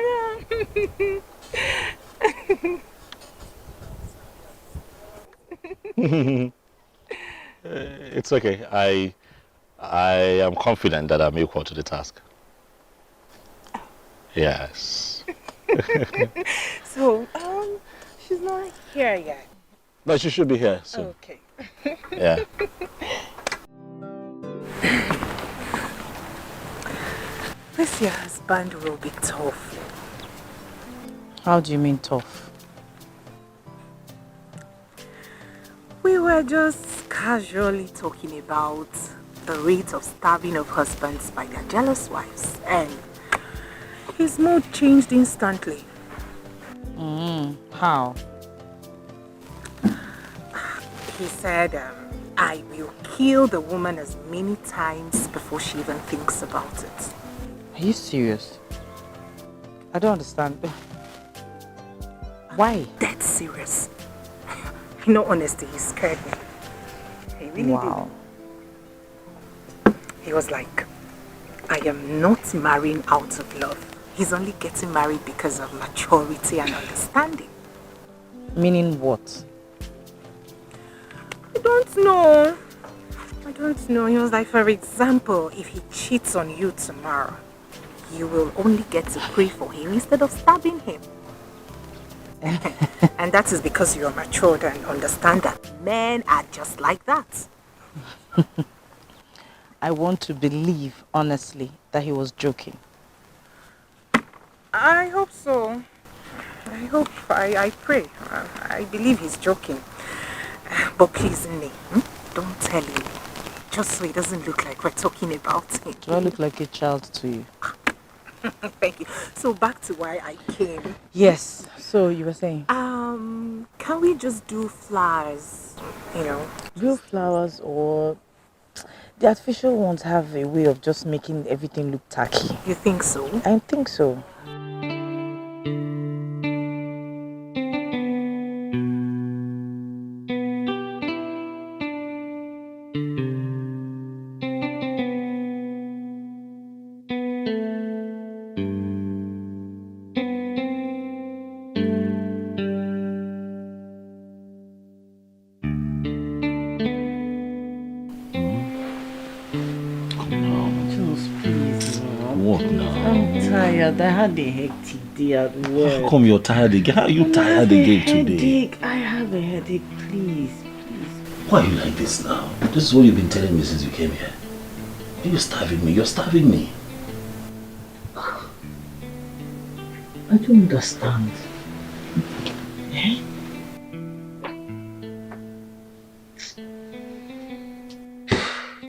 It's okay. I am confident that I'm equal to the task. Yes. So, she's not here yet. No, she should be here soon. Okay. Yeah. This your husband will be tough. How do you mean tough? We were just casually talking about the rate of stabbing of husbands by their jealous wives, and his mood changed instantly. How? He said, I will kill the woman as many times before she even thinks about it. Are you serious? I don't understand. Why? Dead serious. In all honesty, he scared me. He really did. He was like, I am not marrying out of love. He's only getting married because of maturity and understanding. Meaning what? I don't know. He was like, for example, if he cheats on you tomorrow, you will only get to pray for him instead of stabbing him. And that is because you are matured and understand that men are just like that. I want to believe, honestly, that he was joking. I hope so. I pray. I believe he's joking. But please, Nne, don't tell him. Just so it doesn't look like we're talking about him. Do I look like a child to you? Thank you. So back to why I came. Yes. So you were saying? Can we just do flowers? Real flowers, or the artificial ones have a way of just making everything look tacky. You think so? I think so. I had a hectic day at work. How come you're tired again? How are you tired again today? I have a headache, please. Why are you like this now? This is what you've been telling me since you came here. You're starving me. You're starving me. I don't understand. Eh?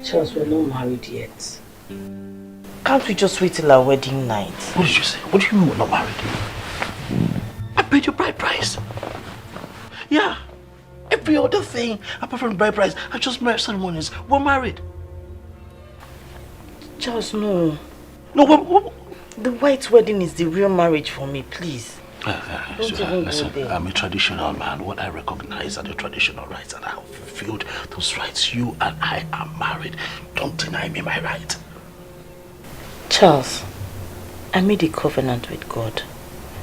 Charles, we're not married yet. Can't we just wait till our wedding night? What did you say? What do you mean we're not married? I paid your bride price. Yeah. Every other thing, apart from bride price, I just married ceremonies. We're married. Charles, no. No, what? The white wedding is the real marriage for me, please. Listen, I'm a traditional man. What I recognize are the traditional rights, and I have fulfilled those rights. You and I are married. Don't deny me my right. Charles, I made a covenant with God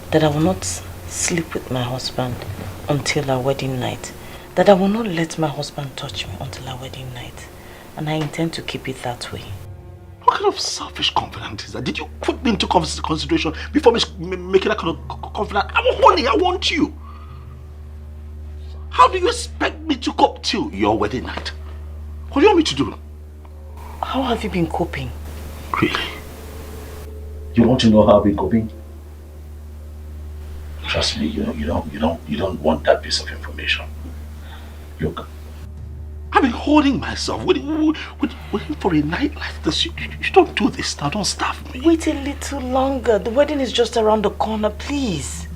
that I will not sleep with my husband until our wedding night. That I will not let my husband touch me until our wedding night. And I intend to keep it that way. What kind of selfish confidence is that? Did you put me into consideration before making that kind of confidence? I'm horny, I want you. How do you expect me to cope till your wedding night? What do you want me to do? How have you been coping? Really? You want to know how I've been coping? Trust me, you don't want that piece of information. Look, I've been holding myself, waiting for a night like this. You don't do this now, don't starve me. Wait a little longer. The wedding is just around the corner, please.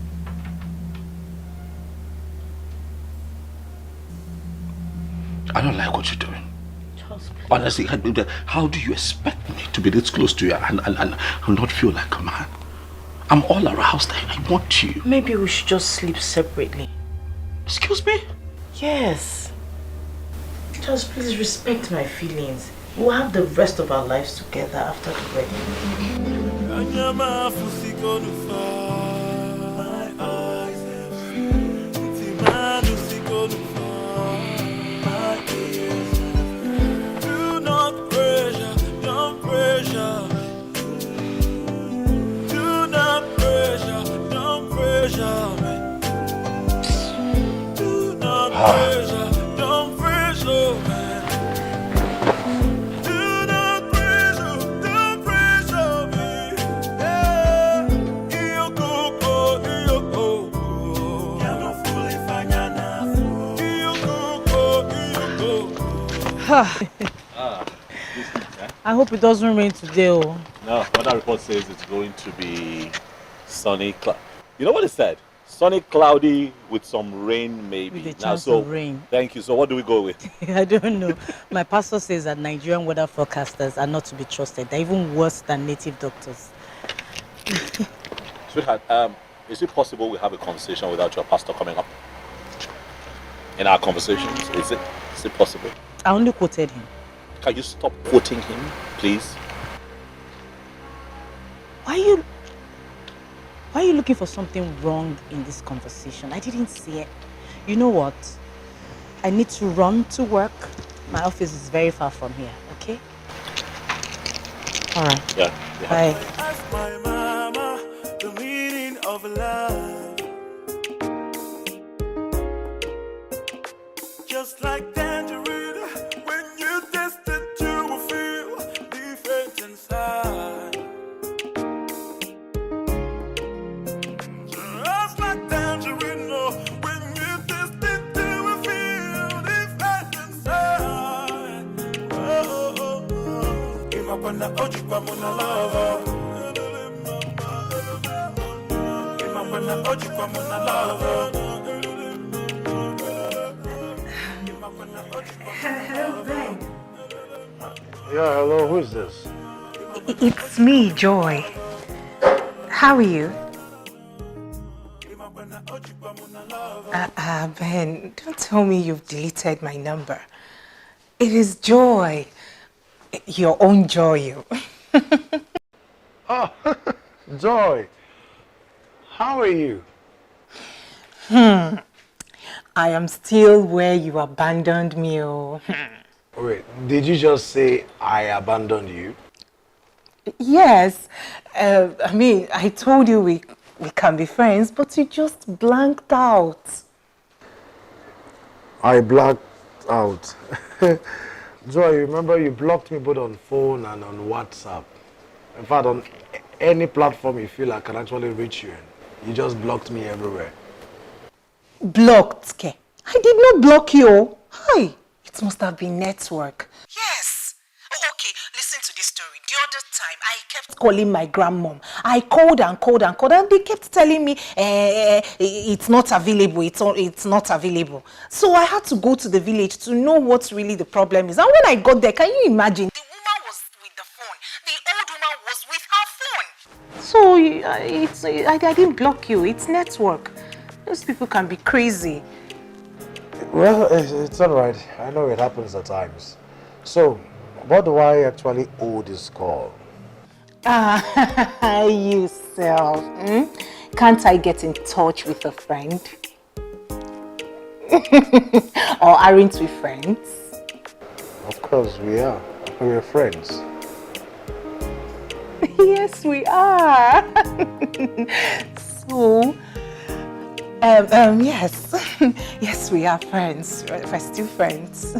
I don't like what you're doing. Honestly, how do you expect me to be this close to you and not feel like a man? I'm all aroused. I want you. Maybe we should just sleep separately. Excuse me? Yes. Just please respect my feelings. We'll have the rest of our lives together after the wedding. Do not pressure, don't pressure. Do not pressure, don't pressure me. Do not pressure, don't pressure me. Do not pressure, don't pressure me. Yeah, iyo koko. Yano fuli fanyana. Iyo koko. I hope it doesn't rain today. Oh. No, weather report says it's going to be sunny. You know what it said? Sunny, cloudy, with some rain maybe. With a chance of rain. Thank you. So what do we go with? I don't know. My pastor says that Nigerian weather forecasters are not to be trusted. They're even worse than native doctors. Sweetheart, is it possible we have a conversation without your pastor coming up? In our conversations, is it possible? I only quoted him. Can you stop quoting him, please? Why are you looking for something wrong in this conversation? I didn't see it. You know what? I need to run to work. My office is very far from here, okay? All right. Yeah. Bye. Ask my mama the meaning of love. Just like tangerine, when you taste it, you will feel different inside. Just like tangerine, when you taste it, you will feel different inside. Imapana oji kwa muna love. Imapana oji kwa muna love. Hello, Ben. Yeah, hello, who is this? It's me, Joy. How are you? Ben, don't tell me you've deleted my number. It is Joy. Your own Joy. Oh, Joy. How are you? I am still where you abandoned me. Oh. Wait, did you just say I abandoned you? Yes. I mean, I told you we can be friends, but you just blanked out. I blacked out. Joy, remember you blocked me both on phone and on WhatsApp. In fact, on any platform you feel I can actually reach you in. You just blocked me everywhere. Blocked, Ke? I did not block you. Hi. It must have been network. Yes. Oh, okay, listen to this story. The other time, I kept calling my grandmom. I called and they kept telling me it's not available, it's not available. So I had to go to the village to know what really the problem is. And when I got there, can you imagine? The woman was with the phone. The old woman was with her phone. So I didn't block you. It's network. Those people can be crazy. Well, it's all right. I know it happens at times. So, what do I actually owe this call? You self. Can't I get in touch with a friend? Or aren't we friends? Of course we are. We're friends. Yes, we are. So, yes. Yes, we are friends. We're still friends.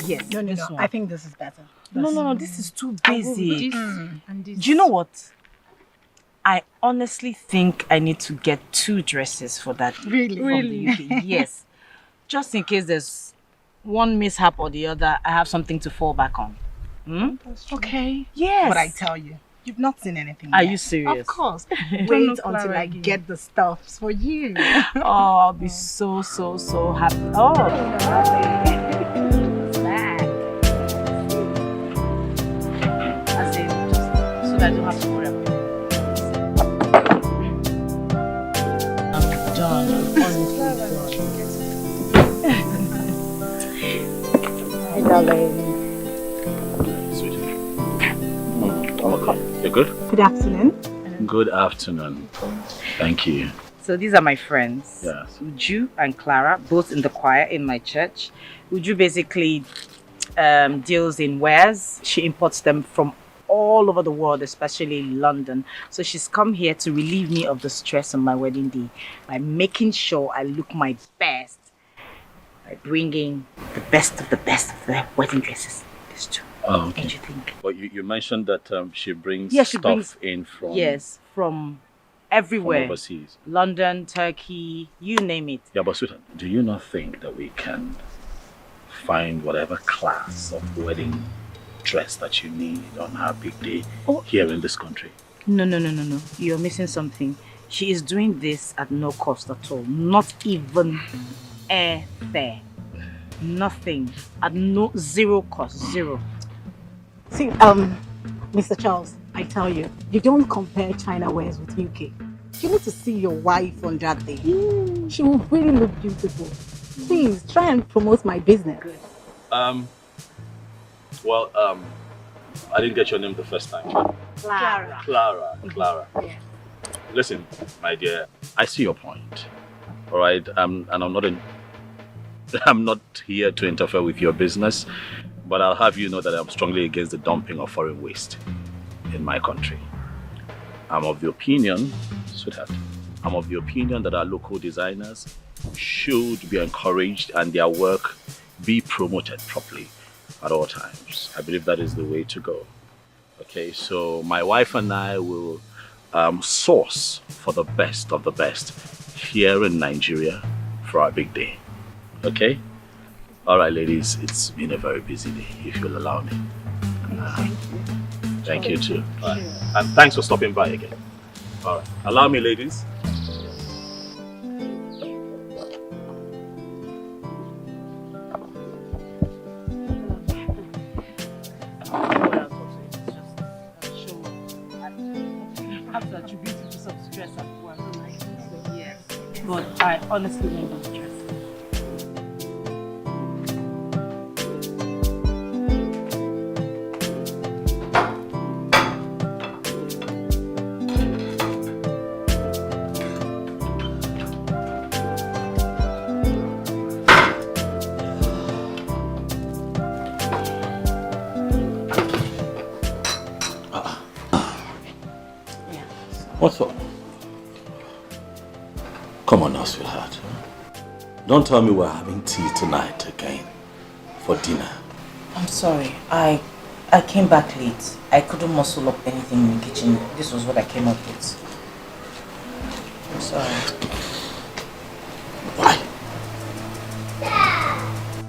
Yes. No. I think this is better. No. This is too basic. And this. Do you know what? I honestly think I need to get 2 dresses for that. Really? From the UK. Yes. Just in case there's one mishap or the other, I have something to fall back on. Hmm? Okay. Yes. But I tell you, you've not seen anything Are yet. you serious? Of course. Don't Wait know until Clara I again. get the stuffs for you. Oh, I'll be so happy. Oh, as in, just so that I don't have to worry about it. I'm done. Hi, darling. You're good? Good afternoon. Good afternoon. Thank you. So these are my friends. Yes. Uju and Clara, both in the choir in my church. Uju basically deals in wares. She imports them from all over the world, especially London. So she's come here to relieve me of the stress on my wedding day by making sure I look my best by bringing the best of the wedding dresses. It's true. Oh, okay. What do you think? But you mentioned that she brings Yeah, she stuff brings- in from from everywhere. from overseas. London, Turkey, you name it. Yeah, but sweetheart, do you not think that we can find whatever class of wedding dress that you need on our big day here in this country? No. You're missing something. She is doing this at no cost at all. Not even airfare. Nothing. At zero cost. Zero. See, Mr. Charles, I tell you, you don't compare China wares with UK. You need to see your wife on that day. She will really look beautiful. Please, try and promote my business. I didn't get your name the first time. Clara. Clara. Yeah. Listen, my dear, I see your point. All right, and I'm not here to interfere with your business, but I'll have you know that I'm strongly against the dumping of foreign waste in my country. I'm of the opinion, sweetheart, that our local designers should be encouraged and their work be promoted properly at all times. I believe that is the way to go. Okay, so my wife and I will source for the best of the best here in Nigeria for our big day. Okay? All right, ladies, it's been a very busy day, if you'll allow me. Thank you too. All right. And thanks for stopping by again. All right. Allow me, ladies. But I honestly don't lose stress. What's up? Come on now, sweetheart. Don't tell me we're having tea tonight again for dinner. I'm sorry. I came back late. I couldn't muscle up anything in the kitchen. This was what I came up with. I'm sorry. Why?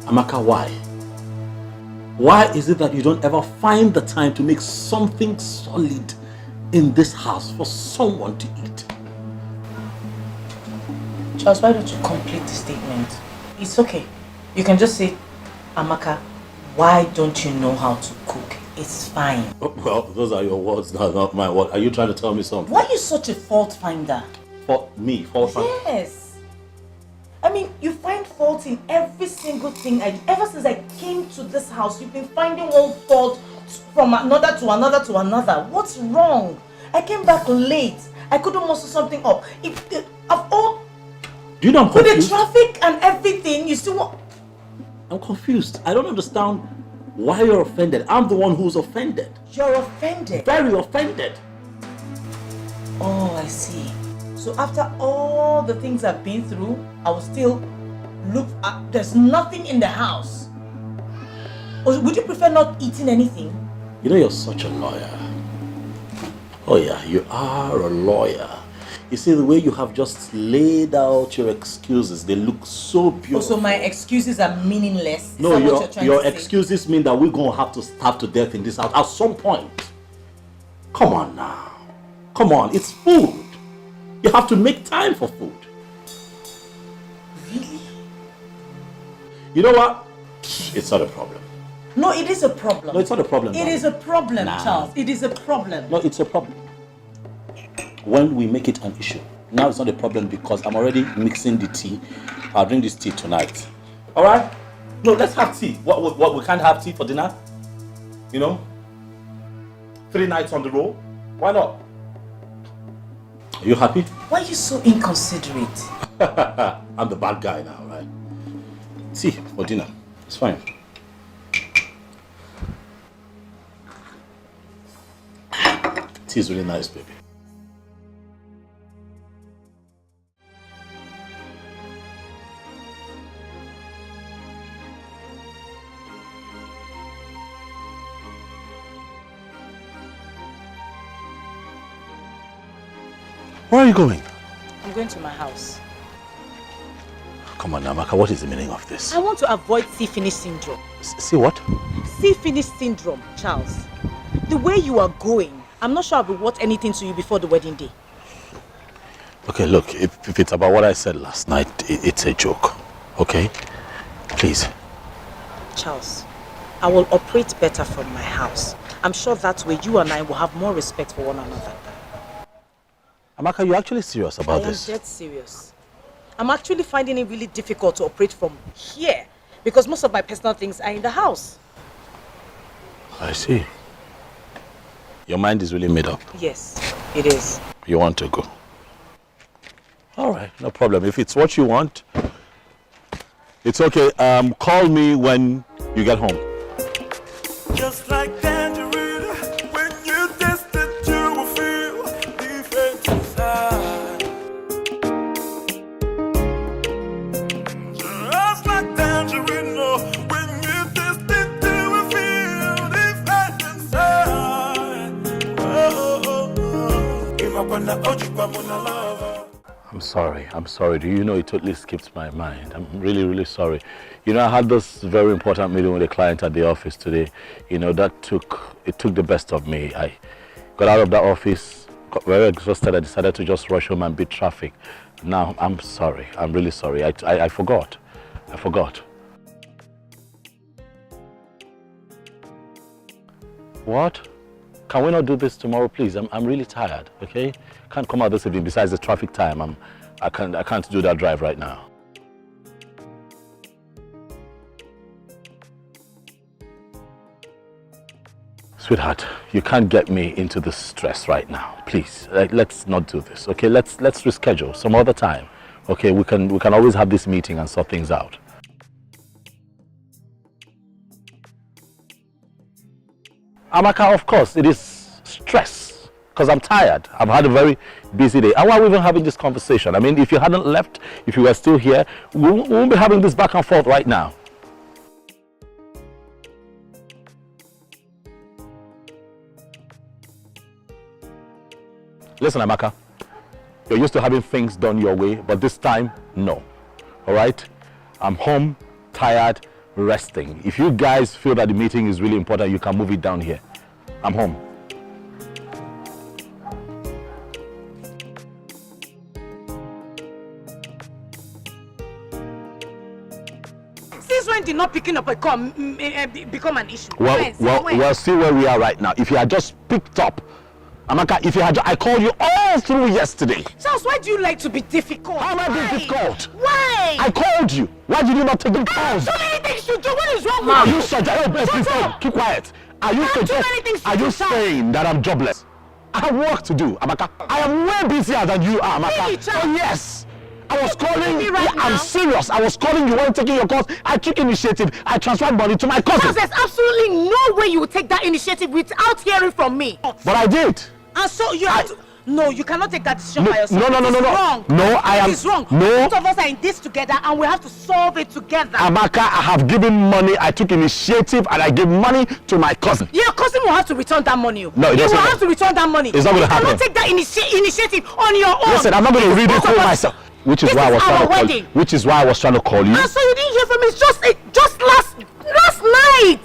Amaka, why? Why is it that you don't ever find the time to make something solid in this house for someone to eat? Charles, why don't you complete the statement? It's okay. You can just say, Amaka, why don't you know how to cook? It's fine. Oh, well, those are your words, not my words. Are you trying to tell me something? Why are you such a fault finder? Fault me? Fault finder? Yes. I mean, you find fault in every single thing. Ever since I came to this house, you've been finding one fault from another to another to another. What's wrong? I came back late. I couldn't muscle something up. Do you know I'm with confused? the traffic and everything, you still want... I'm confused. I don't understand why you're offended. I'm the one who's offended. You're offended? Very offended. Oh, I see. So after all the things I've been through, I will still look at... There's nothing in the house. Or would you prefer not eating anything? You know you're such a lawyer. Oh yeah, you are a lawyer. You see, the way you have just laid out your excuses, they look so beautiful. Oh, so my excuses are meaningless? No, your excuses mean that we're going to have to starve to death in this house at some point. Come on now. Come on, it's food. You have to make time for food. Really? You know what? It's not a problem. No, it is a problem. No, it's not a problem. It is a problem, Charles. It is a problem. No, it's a problem. When we make it an issue. Now it's not a problem because I'm already mixing the tea. I'll drink this tea tonight. All right? No, let's have tea. What we can't have tea for dinner? You know? 3 nights on the roll. Why not? Are you happy? Why are you so inconsiderate? I'm the bad guy now, right? Tea for dinner. It's fine. Tea is really nice, baby. Where are you going? I'm going to my house. Come on, Amaka, what is the meaning of this? I want to avoid see-finish syndrome. See what? See-finish syndrome, Charles. The way you are going, I'm not sure I'll be worth anything to you before the wedding day. Okay, look, if it's about what I said last night, it's a joke, okay? Please. Charles, I will operate better from my house. I'm sure that way you and I will have more respect for one another. Amaka, you're actually serious about this? I am dead serious. I'm actually finding it really difficult to operate from here because most of my personal things are in the house. I see. Your mind is really made up. Yes, it is. You want to go? All right, no problem. If it's what you want, it's okay. Call me when you get home. Just like tangerine, when you taste it, you will feel different inside. Just like tangerine, when you taste it, you will feel different inside. Give up on the Ojibwa lover. I'm sorry. Do you know it totally skipped my mind? I'm really, really sorry. You know, I had this very important meeting with a client at the office today. You know, it took the best of me. I got out of that office, got very exhausted. I decided to just rush home and beat traffic. Now, I'm sorry. I'm really sorry. I forgot. I forgot. What? Can we not do this tomorrow, please? I'm really tired, okay? Can't come out this evening. Besides the traffic time, I can't do that drive right now. Sweetheart, you can't get me into this stress right now. Please, let's not do this, okay? Let's reschedule some other time. Okay, we can always have this meeting and sort things out. Amaka, of course, it is stress because I'm tired. I've had a very busy day. And why are we even having this conversation? I mean, if you hadn't left, if you were still here, we won't be having this back and forth right now. Listen, Amaka, you're used to having things done your way, but this time, no. All right? I'm home, tired, resting. If you guys feel that the meeting is really important, you can move it down here. I'm home. Since when did not picking up a call become an issue? Well, see where we are right now. If you had just picked up, Amaka, if you had, I called you all through yesterday. Charles, why do you like to be difficult? How am I being difficult? Why? I called you. Why did you not take the calls? So many things to do. What is wrong Are with you such keep quiet. Are you saying that I'm jobless? I have work to do, Amaka. I am way busier than you are, Amaka. Really, oh yes. I was calling you. I'm serious. I was calling you when taking your calls. I took initiative. I transferred money to my cousin. Charles, there's absolutely no way you would take that initiative without hearing from me. But I did. And so you have to... No, you cannot take that decision by yourself. No. Wrong. No, I am. It is wrong. No. Both of us are in this together and we have to solve it together. Amaka, I have given money. I took initiative and I gave money to my cousin. Your cousin will have to return that money. No, it doesn't. You will have to return that money. It's not going to happen. You cannot take that initiative on your own. Listen, I'm not going to ridicule myself. Which is why I was trying to call you. Which is why I was trying to call you. And so you didn't hear from me. It's just last night.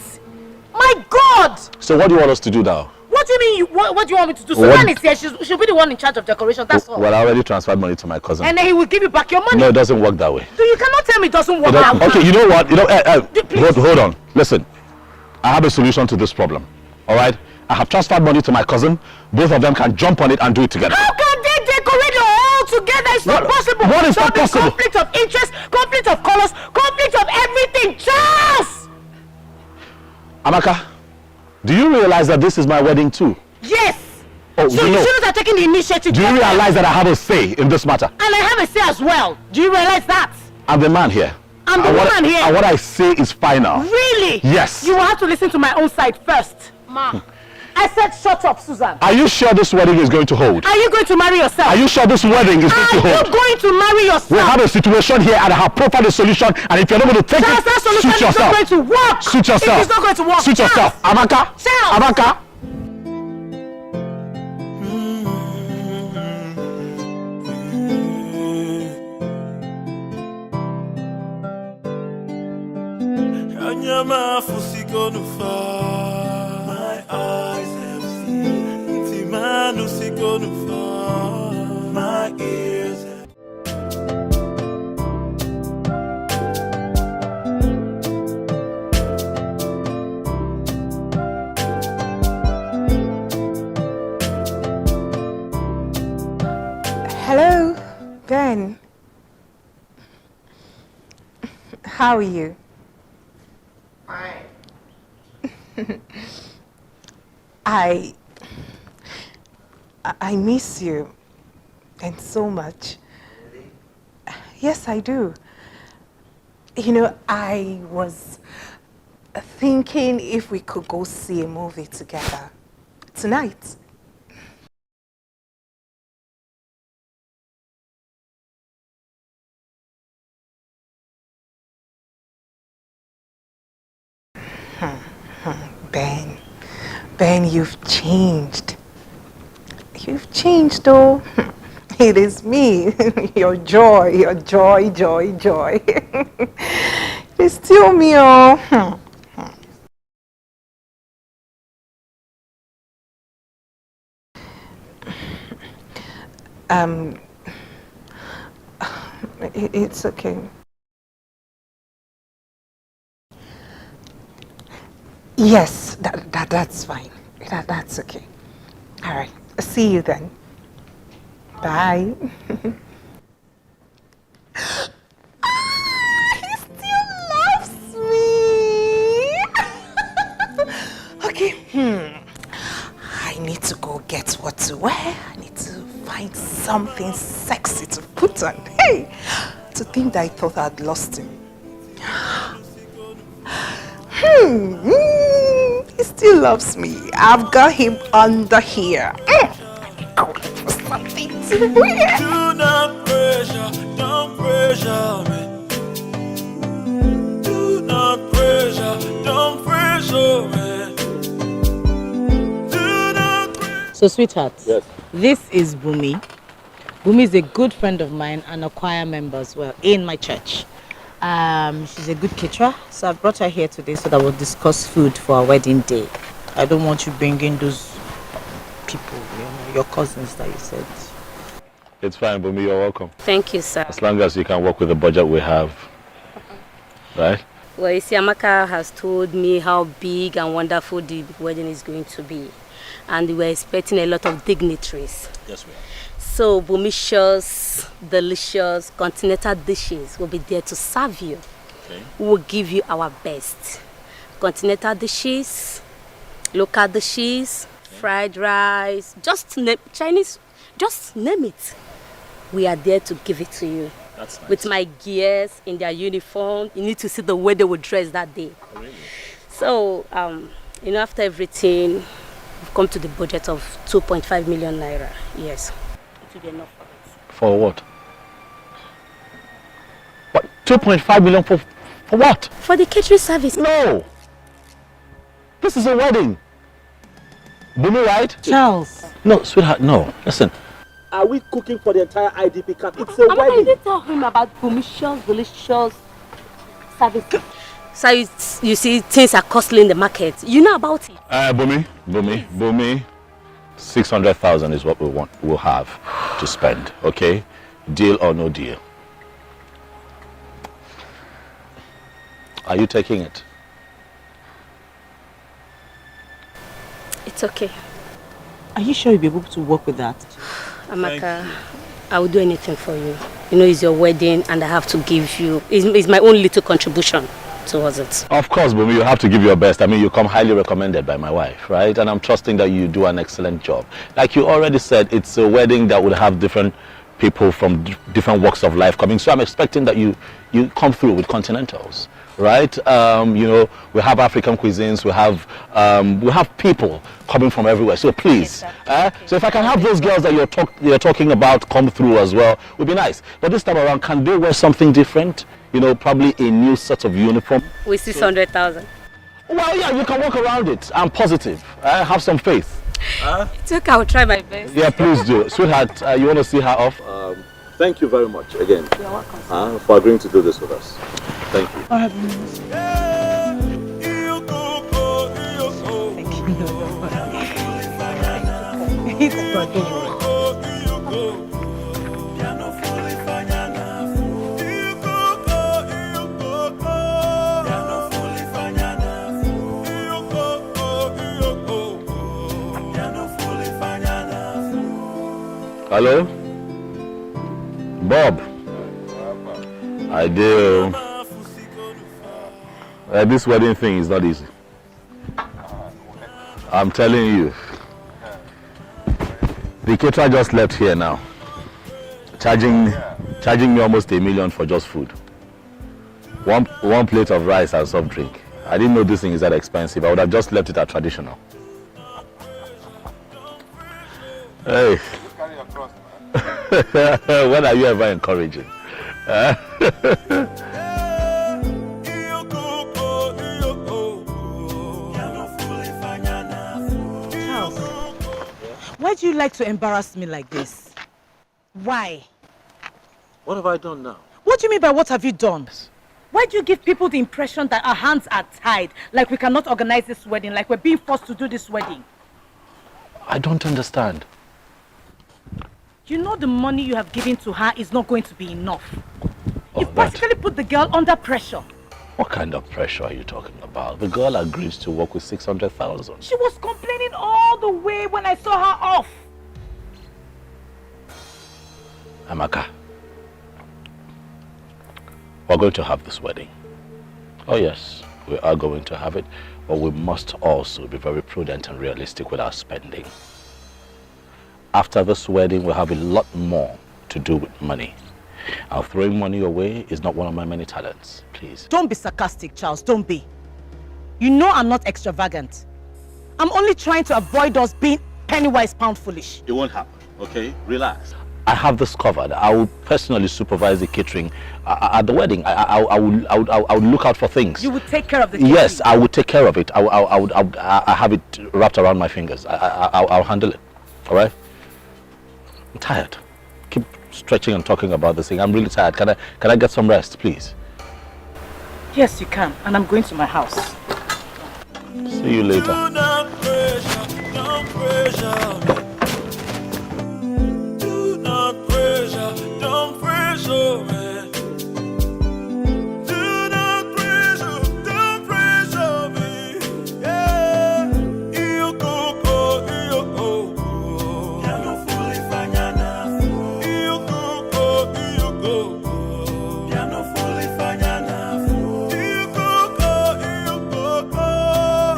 My God. So what do you want us to do now? What do you mean? What do you want me to do? Susan is here. She'll be the one in charge of decoration. That's all. Well, I already transferred money to my cousin. And then he will give you back your money. No, it doesn't work that way. So you cannot tell me it doesn't work that way. Okay, you know what? Hold on. Listen, I have a solution to this problem. All right? I have transferred money to my cousin. Both of them can jump on it and do it together. How can they decorate it all together? It's not possible. What is not possible? Conflict of interest, conflict of colors, conflict of everything. Charles! Amaka, do you realize that this is my wedding too? Yes. Oh, so you shouldn't have taken the initiative. Do you realize that I have a say in this matter? And I have a say as well. Do you realize that? I'm the man here. I'm the woman here. And what I say is final. Really? Yes. You will have to listen to my own side first. Ma. I said shut up, Susan. Are you sure this wedding is going to hold? Are you going to marry yourself? Are you sure this wedding is going to hold? Are you going to marry yourself? We have a situation here and I have profiled a solution, and if you're not going to take Charles, that solution suit yourself. is not going to work. Suit yourself. It is not going to work. Suit yourself. Amaka. Charles. Amaka. My eyes have seen Timanu Sikonufa. My ears have Hello, Ben. How are you? I miss you, and so much. Yes, I do. You know, I was thinking if we could go see a movie together tonight. Ben, you've changed. You've changed, though. It is me, your joy, joy. It's still me, oh. It's okay. Yes, that's fine. That's okay. All right. See you then. Bye. He still loves me. Okay. I need to go get what to wear. I need to find something sexy to put on. Hey, to think that I thought I'd lost him. He still loves me. I've got him under here. Go look for something to wear. Do not pressure, don't pressure me. Do not pressure, don't pressure me. Do not pressure. So, sweetheart, yes. This is Bumi. Bumi is a good friend of mine and a choir member as well in my church. She's a good caterer, so I brought her here today so that we'll discuss food for our wedding day. I don't want you bringing those people, your cousins that you said. It's fine, Bumi, you're welcome. Thank you, sir. As long as you can work with the budget we have, right? Well, you see, Amaka has told me how big and wonderful the wedding is going to be. And we're expecting a lot of dignitaries. Yes, we are. So, Bumish's delicious continental dishes will be there to serve you. Okay. We will give you our best. Continental dishes, local dishes, fried rice, just name Chinese, just name it. We are there to give it to you. That's nice. With my gears in their uniform. You need to see the way they will dress that day. Oh, really? So, after everything, We've come to the budget of 2.5 million naira. Yes. It will be enough for us. For what? What? 2.5 million for what? For the catering service. No! This is a wedding. Bumi, right? Charles. No, sweetheart, no. Listen. Are we cooking for the entire IDP camp? It's a Mama, wedding. I did tell him about delicious service. So you see, things are costly in the market. You know about it. Bumi. 600,000 is what we'll have to spend, okay? Deal or no deal? Are you taking it? It's okay. Are you sure you'll be able to work with that? Amaka, I will do anything for you. You know, it's your wedding and I have to give you, it's my own little contribution towards it. Of course, Bumi, you have to give your best. I mean, you come highly recommended by my wife, right? And I'm trusting that you do an excellent job. Like you already said, it's a wedding that would have different people from different walks of life coming. So I'm expecting that you come through with continentals, right? You know, we have African cuisines, we have people coming from everywhere. So please, so if I can have those girls that you're talking about come through as well, would be nice. But this time around, can they wear something different? You know, probably a new set of uniform. With 600,000. Well, yeah, you can walk around it. I'm positive. Have some faith. It's okay, I'll try my best. Yeah, please do. Sweetheart, you want to see her off? Thank you very much again. You're welcome. For agreeing to do this with us. Thank you. Hello? Bob? I do. This wedding thing is not easy. I'm telling you. The caterer just left here now. Charging me almost $1 million for just food. One plate of rice and soft drink. I didn't know this thing is that expensive. I would have just left it at traditional. Hey. When are you ever encouraging? Charles, why do you like to embarrass me like this? Why? What have I done now? What do you mean by what have you done? Why do you give people the impression that our hands are tied, like we cannot organize this wedding, like we're being forced to do this wedding? I don't understand. You know the money you have given to her is not going to be enough. You've practically put the girl under pressure. What kind of pressure are you talking about? The girl agrees to work with 600,000. She was complaining all the way when I saw her off. Amaka, we're going to have this wedding. Oh yes, we are going to have it, but we must also be very prudent and realistic with our spending. After this wedding, we'll have a lot more to do with money. Now, throwing money away is not one of my many talents, please. Don't be sarcastic, Charles, don't be. You know I'm not extravagant. I'm only trying to avoid us being penny-wise, pound-foolish. It won't happen, okay? Relax. I have this covered. I will personally supervise the catering at the wedding. I will look out for things. You would take care of the catering? Yes, I would take care of it. I have it wrapped around my fingers. I'll handle it, all right? I'm tired. Keep stretching and talking about this thing. I'm really tired. Can I get some rest, please? Yes, you can. And I'm going to my house. See you later. Don't pressure, man. Do not pressure me. Yeah, you go. Ya no fulifanya nafuu. You go. Ya no fulifanya nafuu. You go.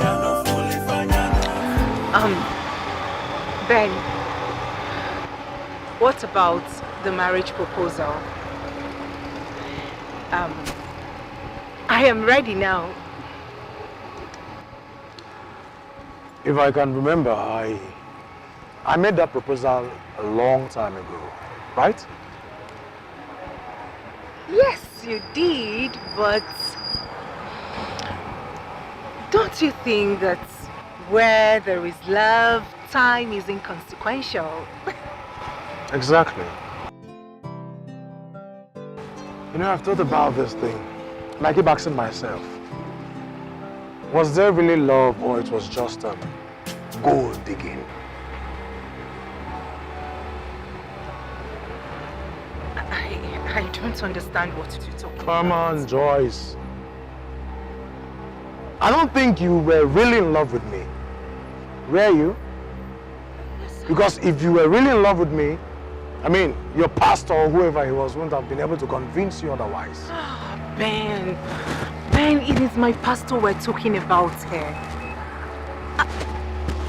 Ya no fulifanya nafuu. Ben, what about the marriage proposal? I am ready now. If I can remember, I made that proposal a long time ago, right? Yes, you did, but don't you think that where there is love, time is inconsequential? Exactly. You know, I've thought about this thing, and I keep asking myself, was there really love, or it was just gold digging? I don't understand what you're talking about. Come on, Joyce. I don't think you were really in love with me. Were you? Because if you were really in love with me, I mean, your pastor or whoever he was wouldn't have been able to convince you otherwise. Ben, it is my pastor we're talking about here.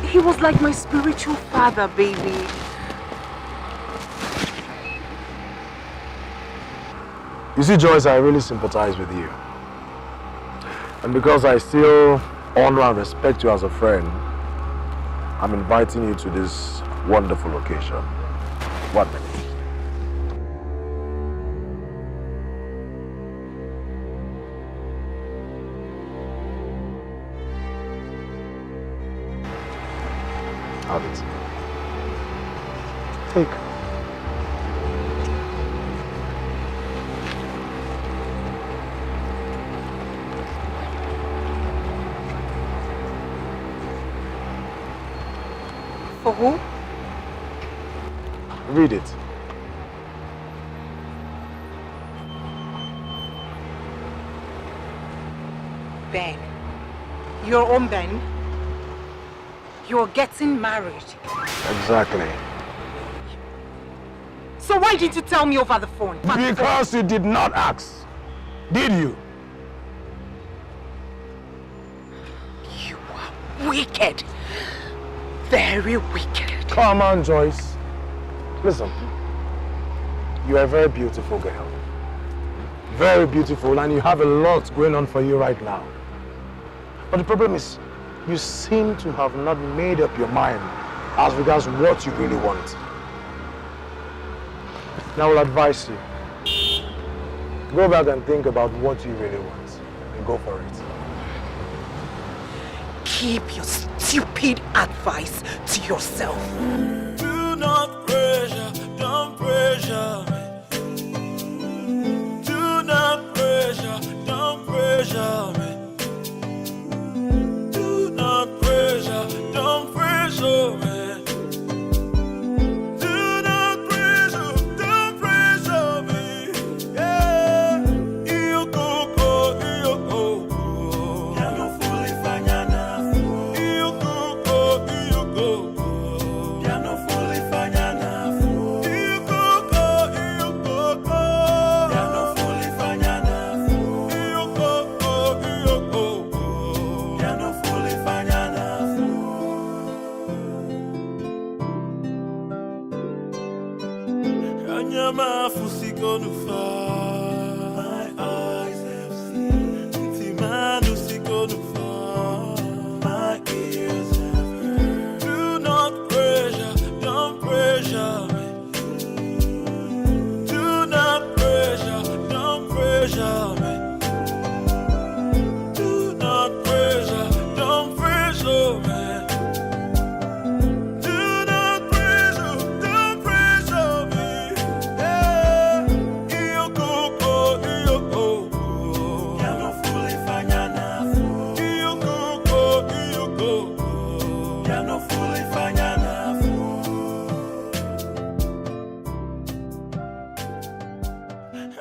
He was like my spiritual father, baby. You see, Joyce, I really sympathize with you. And because I still honor and respect you as a friend, I'm inviting you to this wonderful occasion. 1 minute. Have it. Take. For who? Read it. Ben. Your own Ben. You're getting married. Exactly. So why didn't you tell me over the phone? Because you did not ask. Did you? You are wicked. Very wicked. Come on, Joyce. Listen. You are a very beautiful girl. Very beautiful, and you have a lot going on for you right now. But the problem is, you seem to have not made up your mind as regards what you really want. Now I will advise you. Go back and think about what you really want and go for it. Keep your stupid advice to yourself. Do not pressure, don't pressure me. Do not pressure, don't pressure me. Do not pressure, don't pressure me. Do not pressure, don't pressure me. Yeah, you go. Ya no fulifanya nafu. You go. Ya no fulifanya nafu. You go. Ya no fulifanya nafu. You go. Ya no fulifanya nafu. Anyama fusiko nufa. My eyes have seen. Timanu siko nufa. My ears have heard. Do not pressure, don't pressure me. Do not pressure, don't pressure me. Do not pressure, don't pressure me. Do not pressure, don't pressure me. Yeah, you go. Ya no fulifanya nafu. You go. Ya no fulifanya nafu.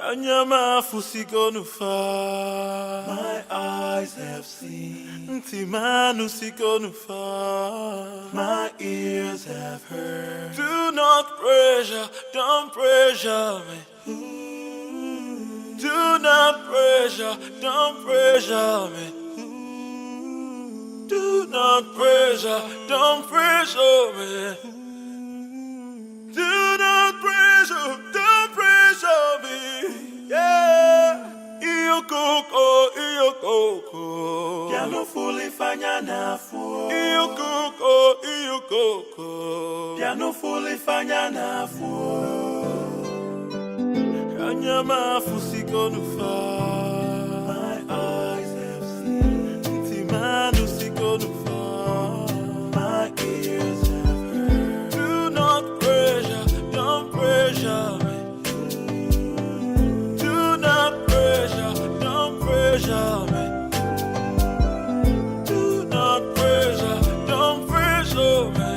Anyama fusiko nufa. My eyes have seen. Timanu siko nufa. My ears have heard. Do not pressure, don't pressure me. Do not pressure, don't pressure me. Do not pressure, don't pressure me. Do not pressure, don't pressure me. Yeah, you go. Ya no fully fanya na fu. Iyo koko. Piano fully fanya na fu. Kanyama fusiko nufa. My eyes have seen. Timanu siko nufa. My ears have heard. Do not pressure, don't pressure me. Do not pressure, don't pressure me. Do not pressure, don't pressure me.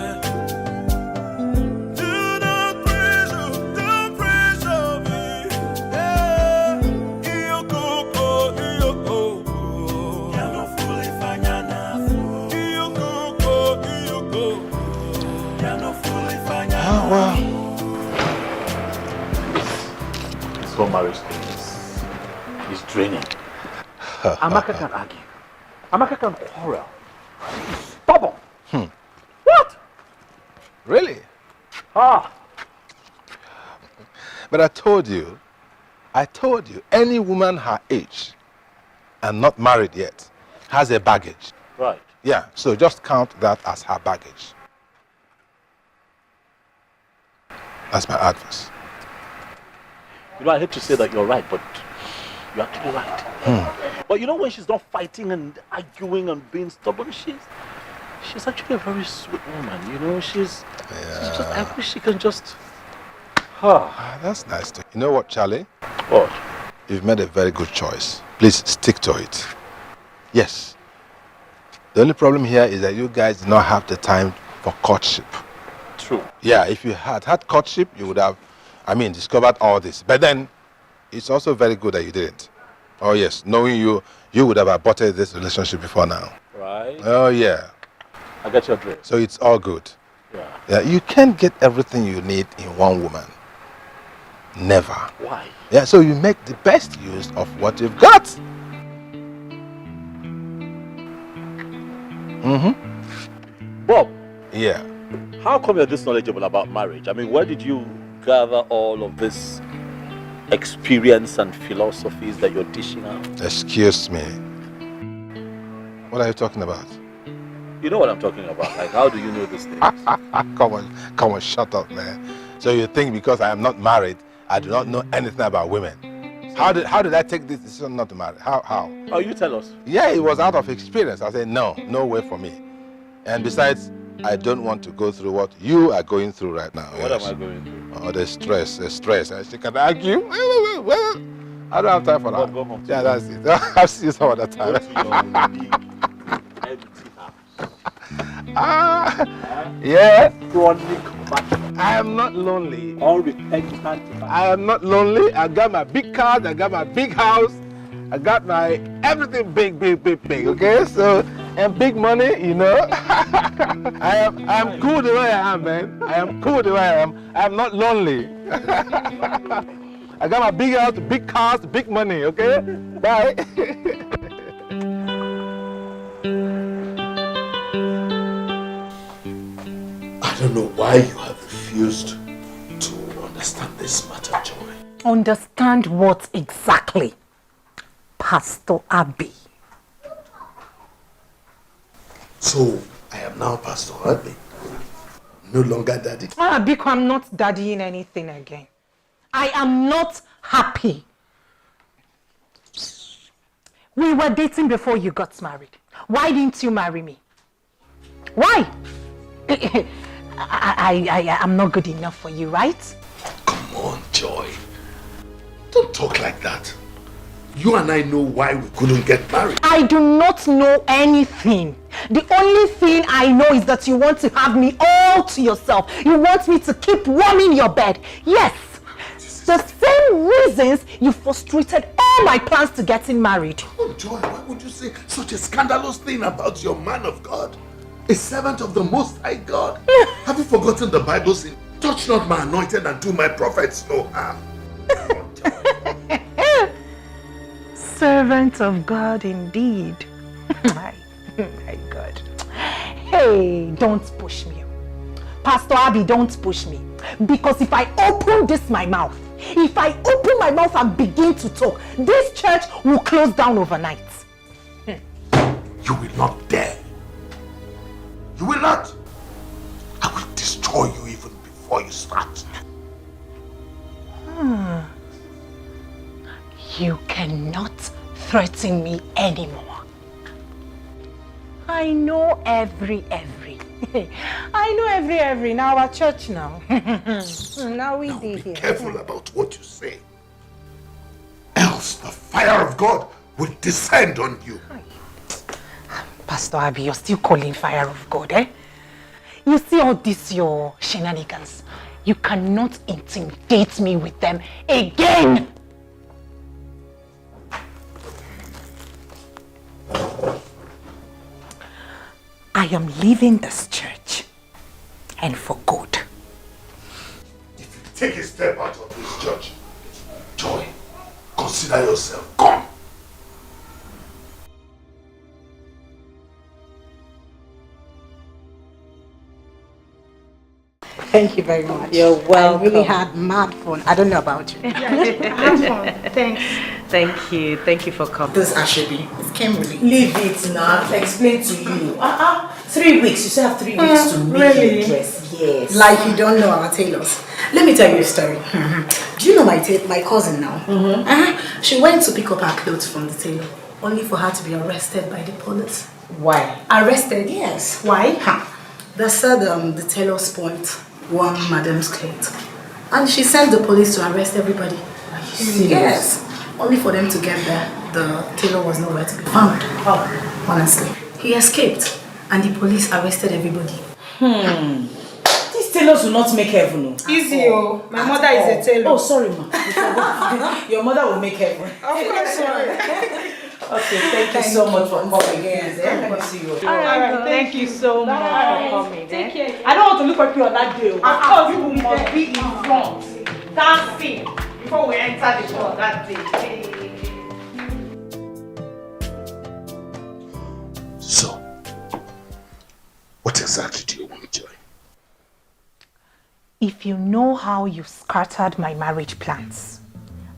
Do not pressure, don't pressure me. Iyo koko. Piano fully fanya na fu. Iyo koko. Piano fully fanya na fu. This whole marriage thing is draining. Amaka can argue. Amaka can quarrel. She's stubborn. What? Really? Ah. But I told you, any woman her age and not married yet has a baggage. Right. Yeah, so just count that as her baggage. That's my advice. You know, I hate to say that you're right, but you're actually right. But you know, when she's not fighting and arguing and being stubborn, she's actually a very sweet woman. You know, she's just, I wish she can just. That's nice. You know what, Charlie? What? You've made a very good choice. Please stick to it. Yes. The only problem here is that you guys do not have the time for courtship. True. Yeah, if you had courtship, you would have, discovered all this. But then, it's also very good that you didn't. Oh yes, knowing you would have aborted this relationship before now. Right. Oh yeah. I get your drift. So it's all good. Yeah. You can't get everything you need in one woman. Never. Why? Yeah, so you make the best use of what you've got. Bob. Yeah. How come you're this knowledgeable about marriage? I mean, where did you gather all of this experience and philosophies that you're dishing out? Excuse me. What are you talking about? You know what I'm talking about. Like, how do you know these things? Come on, shut up, man. So you think because I am not married, I do not know anything about women? How did I take this decision not to marry? How? Oh, you tell us. Yeah, it was out of experience. I said, no way for me. And besides, I don't want to go through what you are going through right now. What am I going through? Oh, the stress. And she can argue. Well, I don't have time for that. Go home. Yeah, that's it. I'll see you some other time. Yeah. I am not lonely. I am not lonely. I got my big cars. I got my big house. I got my everything big. Okay, so and big money. You know. I am cool the way I am, man. I am cool the way I am. I am not lonely. I got my big house, big cars, big money. Okay. Bye. I don't know why you have refused to understand this matter, Joy. Understand what exactly, Pastor Abby? So, I am now Pastor Abby. No longer daddy. Biko, I'm not daddying anything again. I am not happy. We were dating before you got married. Why didn't you marry me? Why? I'm not good enough for you, right? Come on, Joy. Don't talk like that. You and I know why we couldn't get married. I do not know anything. The only thing I know is that you want to have me all to yourself. You want me to keep warming your bed. Yes. The same reasons you frustrated all my plans to getting married. Oh, Joy, why would you say such a scandalous thing about your man of God? A servant of the Most High God. Have you forgotten the Bible saying, touch not my anointed and do my prophets no harm? Servant of God indeed. my God. Hey, don't push me. Pastor Abby, don't push me. Because if I open my mouth and begin to talk, this church will close down overnight. You will not dare. You will not. I will destroy you even before you start. You cannot threaten me anymore. I know every. I know every in our church now. Now we do here. Be careful about what you say. Else the fire of God will descend on you. Pastor Abi, you're still calling fire of God, eh? You see all this, your shenanigans. You cannot intimidate me with them again. I am leaving this church, and for good. If you take a step out of this church, Joy, consider yourself gone. Thank you very much. You're welcome. I really had mad fun. I don't know about you. I had fun. Thanks. Thank you for coming. This Ashebi, it came really. Leave it now. I've explained to you. 3 weeks. You still have 3 weeks to make your dress. Yes. Like you don't know our tailors. Let me tell you a story. Do you know my cousin now? She went to pick up her clothes from the tailor, only for her to be arrested by the police. Why? Arrested? Yes. Why? They said the tailor spoiled one madam's clothes, and she sent the police to arrest everybody. Are you serious? Yes. Only for them to get there, the tailor was nowhere to be found. Honestly. He escaped, and the police arrested everybody. These tailors will not make heaven. Easy, oh. My mother is a tailor. Oh, sorry, ma. Your mother will make heaven. Of course. Okay, thank you so much for coming again. Let me see you. All right, thank you so much for coming. Take care. I don't want to look at you on that day. You must be in front, dancing, before we enter the door that day. So, what exactly do you want, Joy? If you know how you scattered my marriage plans,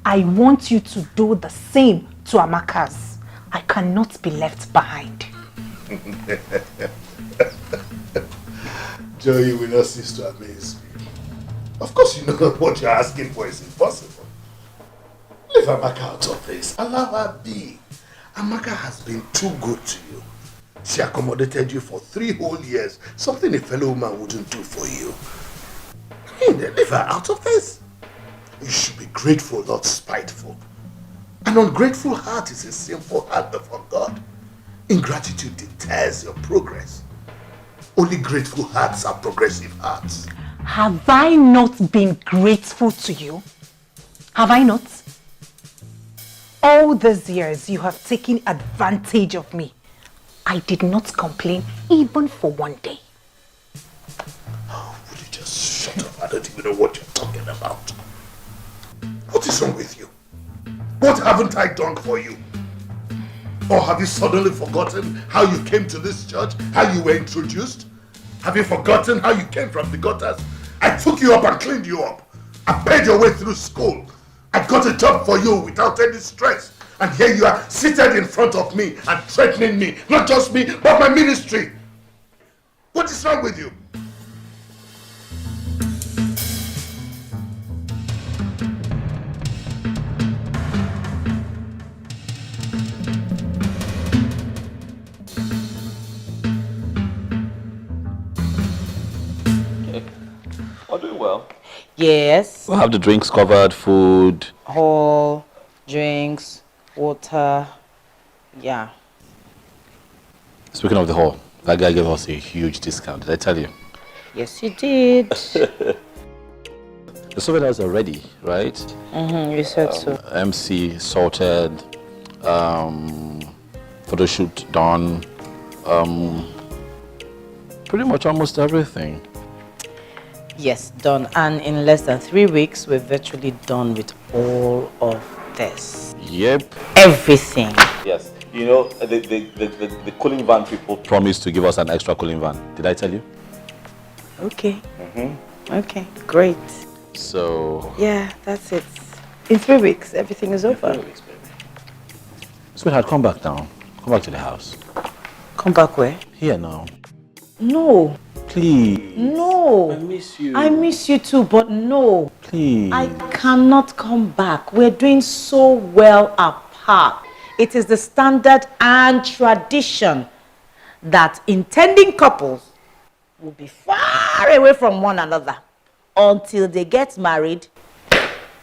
I want you to do the same to Amaka's. I cannot be left behind. Joy, you will not cease to amaze me. Of course you know that what you're asking for is impossible. Leave Amaka out of this. Allow her be. Amaka has been too good to you. She accommodated you for 3 whole years. Something a fellow woman wouldn't do for you. Leave her out of this. You should be grateful, not spiteful. An ungrateful heart is a sinful heart before God. Ingratitude deters your progress. Only grateful hearts are progressive hearts. Have I not been grateful to you? Have I not? All these years you have taken advantage of me. I did not complain even for one day. Oh, will you just shut up? I don't even know what you're talking about. What is wrong with you? What haven't I done for you? Or have you suddenly forgotten how you came to this church? How you were introduced? Have you forgotten how you came from the gutters? I took you up and cleaned you up. I paid your way through school. I got a job for you without any stress. And here you are seated in front of me and threatening me. Not just me, but my ministry. What is wrong with you? Well. Yes. We'll have the drinks covered, food. Hall, drinks, water. Yeah. Speaking of the hall, that guy gave us a huge discount. Did I tell you? Yes, you did. The souvenirs are ready, right? You said so. MC sorted, photo shoot done, pretty much almost everything. Yes, done. And in less than 3 weeks, we're virtually done with all of this. Yep. Everything. Yes. You know, the cooling van people promised to give us an extra cooling van. Did I tell you? Okay. Okay, great. So... Yeah, that's it. In 3 weeks, everything is over. 3 weeks, baby. Sweetheart, come back now. Come back to the house. Come back where? Here now. No. Please. No. I miss you. I miss you too, but no. Please. I cannot come back. We're doing so well apart. It is the standard and tradition that intending couples will be far away from one another until they get married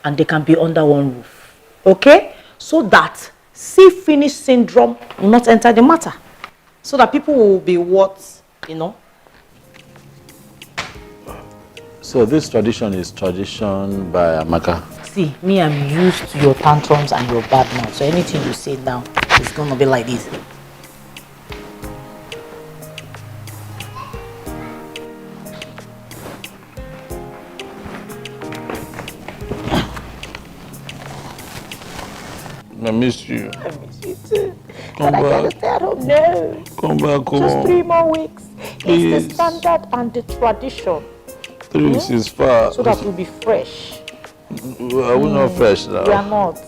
and they can be under one roof. Okay? So that see-finish syndrome will not enter the matter. So that people will be what, you know? So this tradition is tradition by Amaka. See, me, I'm used to your tantrums and your bad mouth. So anything you say now is gonna be like this. I miss you. I miss you too. Come but I back. gotta stay at home. No. Come back home. Just 3 more weeks. Please. It's the standard and the tradition. 3 weeks is far. So that we'll be fresh. Are we not fresh now? We are not.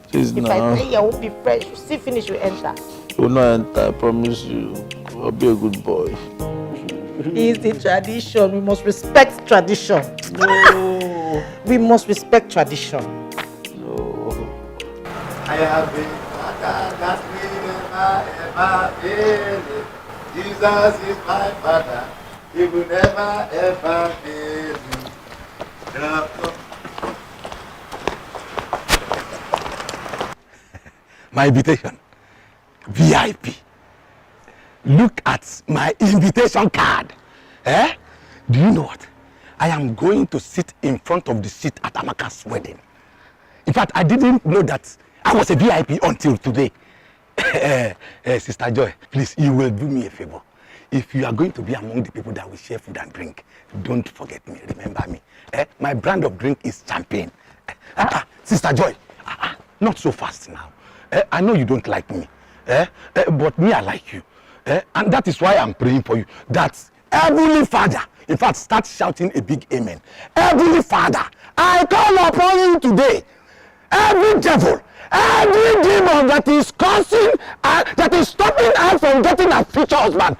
Please If now. I say I won't be fresh, you see finish, you enter. Will not enter, I promise you. I'll be a good boy. It's the tradition. We must respect tradition. No. We must respect tradition. I have been that we never ever fail. Jesus is my father. He will never ever fail me. My invitation, VIP. Look at my invitation card. Eh? Do you know what? I am going to sit in front of the seat at Amaka's wedding. In fact, I didn't know that I was a VIP until today. Sister Joy, please, you will do me a favor. If you are going to be among the people that will share food and drink, don't forget me, remember me. My brand of drink is champagne. Sister Joy, not so fast now. I know you don't like me, but me, I like you. And that is why I'm praying for you. That Heavenly Father, in fact, start shouting a big amen. Heavenly Father, I call upon you today. Every devil, every demon that is causing, that is stopping us from getting a future husband,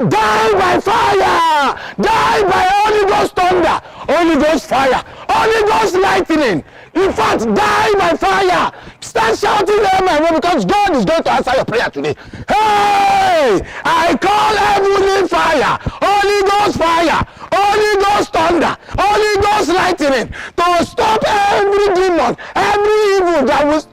die by fire, die by Holy Ghost thunder, Holy Ghost fire, Holy Ghost lightning. In fact, die by fire. Start shouting amen because God is going to answer your prayer today. Hey, I call heavenly fire, Holy Ghost fire, Holy Ghost thunder, Holy Ghost lightning to stop every demon, every evil that was.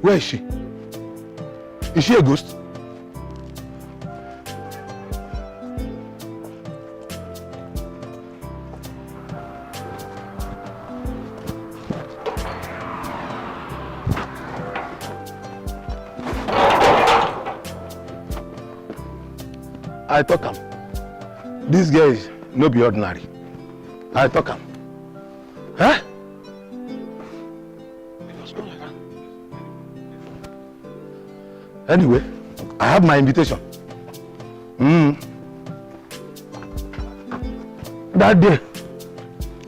Where is she? Is she a ghost? I talk am. This girl is no be ordinary. I talk am. Huh? Anyway, I have my invitation. That day,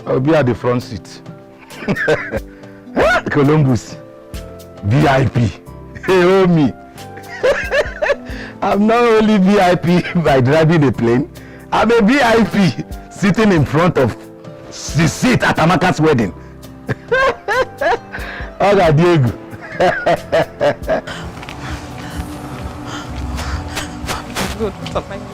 I'll be at the front seat. Columbus, VIP. Hey, oh me. I'm not only VIP by driving a plane, I'm a VIP sitting in front of the seat at Amaka's wedding. Oga Diego. Good, stop my name.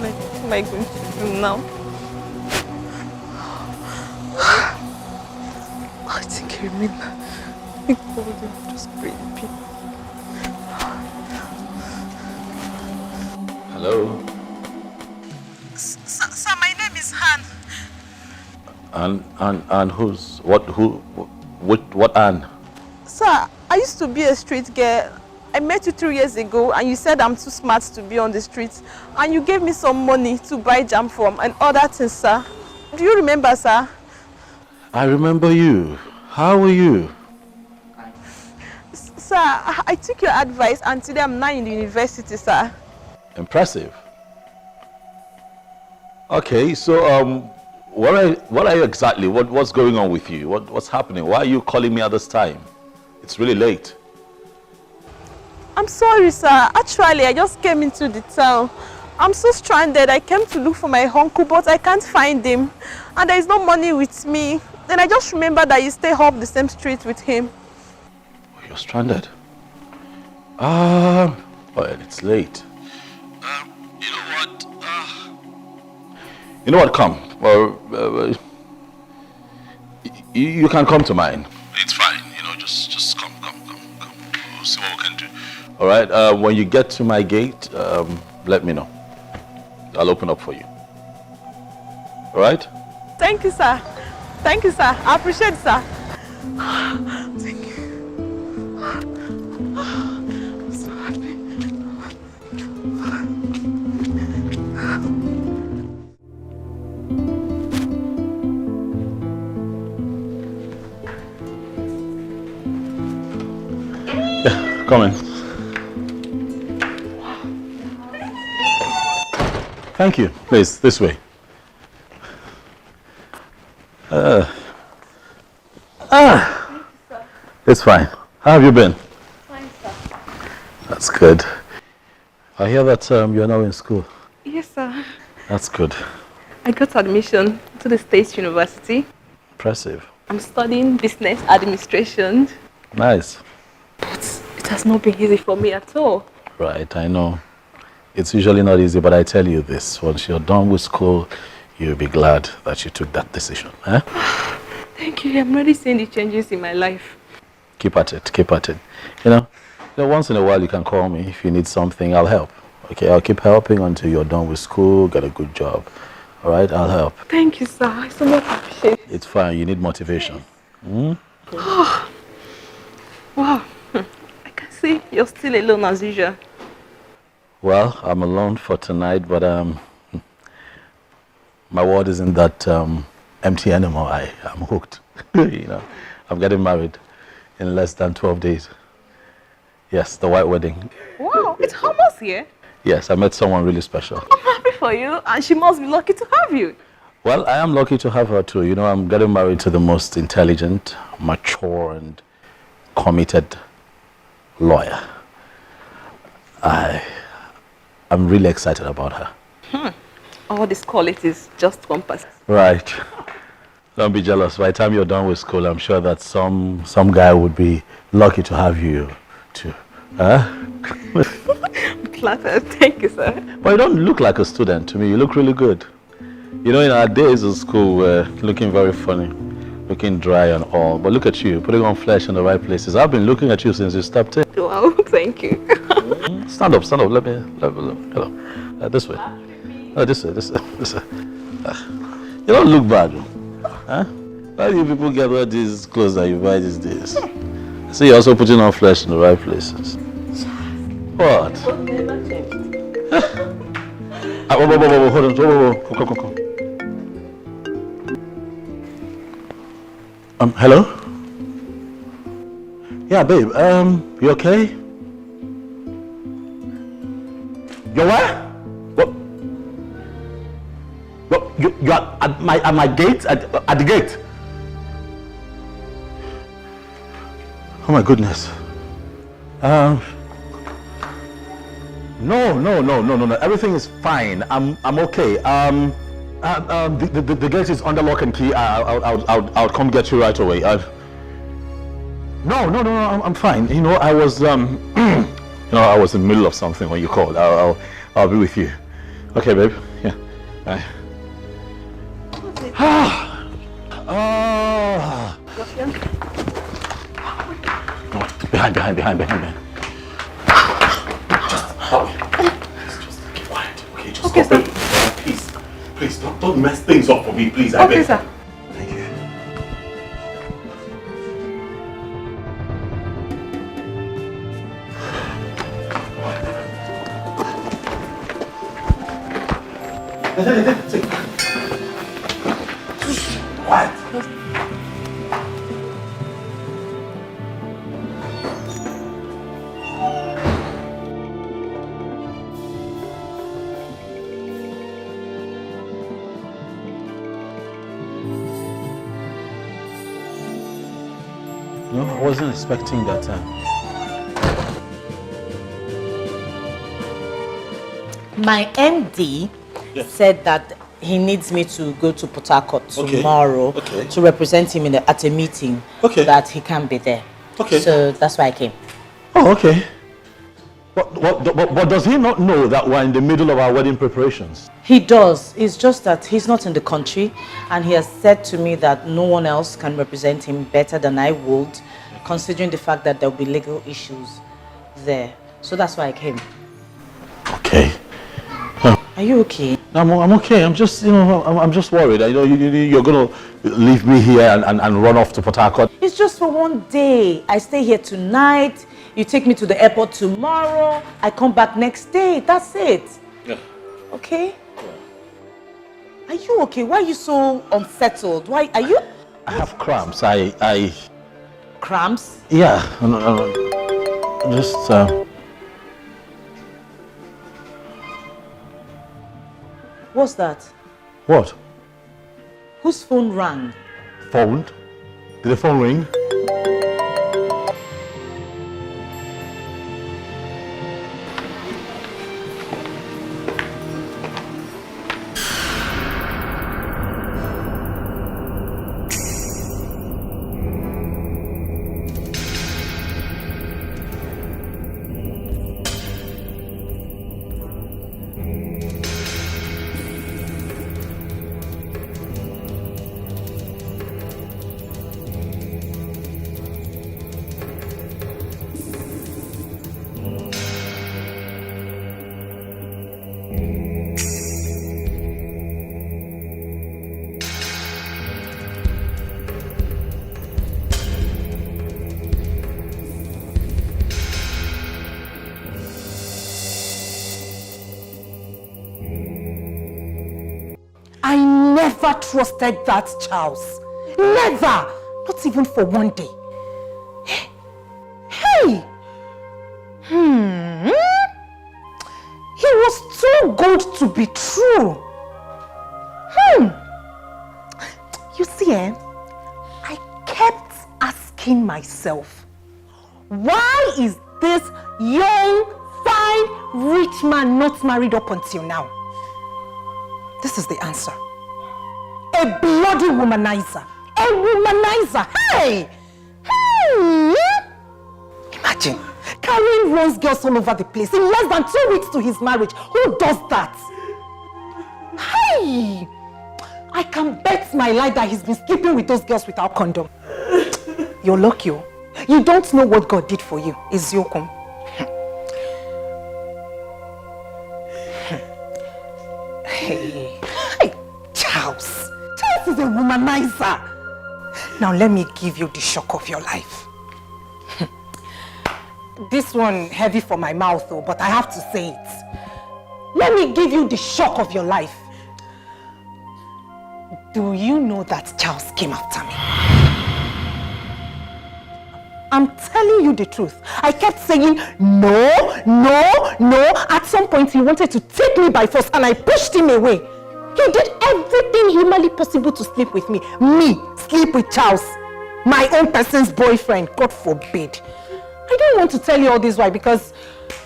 What am I going to do now? I think I remember. I called him, just pray the people. Hello? Sir, my name is Han. And who's, what Anne? Sir, I used to be a street girl. I met you 3 years ago and you said I'm too smart to be on the streets. And you gave me some money to buy jam from and other things, sir. Do you remember, sir? I remember you. How are you? sir, I took your advice and today I'm now in the university, sir. Impressive. Okay, so what are you exactly? What's going on with you? What's happening? Why are you calling me at this time? It's really late. I'm sorry, sir. Actually, I just came into the town. I'm so stranded. I came to look for my uncle, but I can't find him. And there is no money with me. Then I just remember that you stay up the same street with him. You're stranded. Well, it's late. You know what? Come. Well, you can come to mine. It's fine. You know, just come. We'll see what we can do. All right. When you get to my gate, let me know. I'll open up for you. All right? Thank you, sir. Thank you, sir. I appreciate it, sir. Thank you. I'm so happy. Yeah, come in. Thank you. Please, this way. It's fine. How have you been? Fine, sir. That's good. I hear that you're now in school. Yes, sir. That's good. I got admission to the State University. Impressive. I'm studying business administration. Nice. But it has not been easy for me at all. Right, I know. It's usually not easy, but I tell you this. Once you're done with school, you'll be glad that you took that decision. Eh? Thank you. I'm already seeing the changes in my life. Keep at it. Keep at it. You know, once in a while you can call me. If you need something, I'll help. Okay, I'll keep helping until you're done with school, get a good job. All right, I'll help. Thank you, sir. I so much appreciate it. It's fine. You need motivation. Oh. Wow. I can see you're still alone as usual. Well, I'm alone for tonight, but my world isn't that empty anymore. I'm hooked. You know, I'm getting married in less than 12 days. Yes, the white wedding. Wow, it's almost here. Yes, I met someone really special. I'm happy for you, and she must be lucky to have you. Well, I am lucky to have her too. You know, I'm getting married to the most intelligent, mature, and committed lawyer. I'm really excited about her. All these qualities just compass. Right. Don't be jealous. By the time you're done with school, I'm sure that some guy would be lucky to have you too. Huh? I'm flattered. Thank you, sir. But you don't look like a student to me. You look really good. You know, in our days of school, we're looking very funny, looking dry and all. But look at you, putting on flesh in the right places. I've been looking at you since you stepped in. Wow, thank you. Stand up. Let me hello. This way. This way. You don't look bad. Huh? Why do you people get all these clothes that you buy these days? See, you're also putting on flesh in the right places. What? Hold on. Come. Hello? Yeah, babe, you okay? You're where? What? You are at my gate? At the gate? Oh my goodness. No. Everything is fine. I'm okay. The gate is under lock and key. I'll come get you right away. No, I'm fine. You know, I was I was in the middle of something when you called. I'll be with you. Okay, babe. Yeah. Bye. Behind. Just keep quiet. Okay, just okay, sir. Please, don't mess things up for me, please. I okay, beg. Sir. Thank you. Quiet. No, I wasn't expecting that. My MD said that he needs me to go to Port Harcourt tomorrow to represent him at a meeting that he can't be there. So that's why I came. Oh, okay. But does he not know that we're in the middle of our wedding preparations? He does. It's just that he's not in the country, and he has said to me that no one else can represent him better than I would, considering the fact that there'll be legal issues there. So that's why I came. Okay. Are you okay? I'm okay. I'm just, I'm just worried. I know you're gonna leave me here and run off to Port Harcourt. It's just for one day. I stay here tonight. You take me to the airport tomorrow. I come back next day. That's it. Yeah. Okay? Yeah. Are you okay? Why are you so unsettled? Why are you? I have cramps. Cramps? Yeah. Just. What's that? What? Whose phone rang? Phone? Did the phone ring? I never trusted that Charles. Never! Not even for one day. Hey! He was too good to be true. You see, I kept asking myself, why is this young, fine, rich man not married up until now? This is the answer. A bloody womanizer. A womanizer. Hey! Imagine, carrying Ron's girls all over the place in less than 2 weeks to his marriage. Who does that? Hey! I can bet my life that he's been sleeping with those girls without condom. You're lucky. You don't know what God did for you. Iziokum. Hey, Charles. Charles is a womanizer. Now let me give you the shock of your life. This one heavy for my mouth though, but I have to say it. Let me give you the shock of your life. Do you know that Charles came after me? I'm telling you the truth. I kept saying no. At some point he wanted to take me by force and I pushed him away. He did everything humanly possible to sleep with me. Me, sleep with Charles. My own person's boyfriend, God forbid. I don't want to tell you all this why, because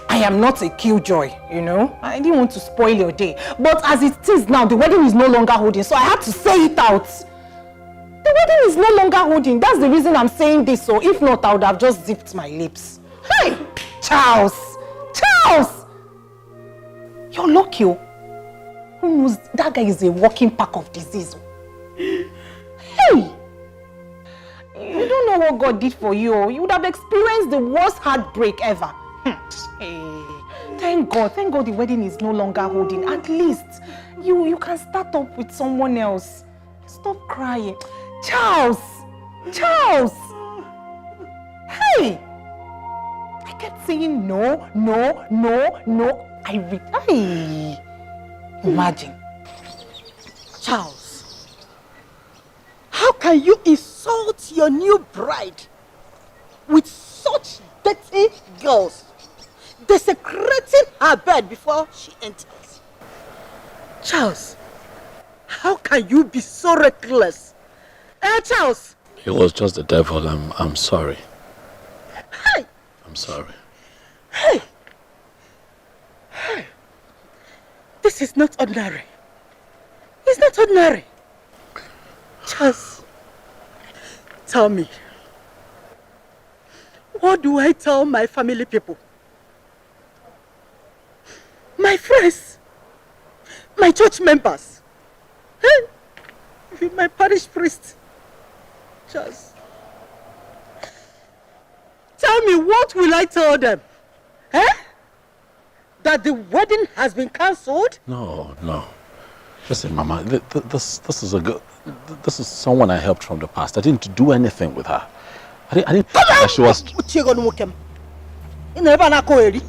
I am not a killjoy, you know. I didn't want to spoil your day. But as it is now, the wedding is no longer holding, so I had to say it out. The wedding is no longer holding. That's the reason I'm saying this. So if not, I would have just zipped my lips. Hey, Charles! Charles! You're lucky. Who knows? That guy is a walking pack of disease. Hey! You don't know what God did for you. You would have experienced the worst heartbreak ever. Hey, thank God the wedding is no longer holding. At least you can start up with someone else. Stop crying. Charles! Charles! Hey! I kept saying no. Hey! Imagine. Charles, how can you insult your new bride with such dirty girls, desecrating her bed before she enters? Charles, how can you be so reckless? Charles, It was just the devil. I'm sorry. Hey! I'm sorry. Hey! Hey! This is not ordinary. It's not ordinary. Just tell me. What do I tell my family people? My friends? My church members? Hey! Even my parish priest? Just tell me, what will I tell them? Eh? That the wedding has been cancelled? No. Listen, Mama, this is a good. This is someone I helped from the past. I didn't do anything with her. I didn't. Come on! She was. You never know Koeri.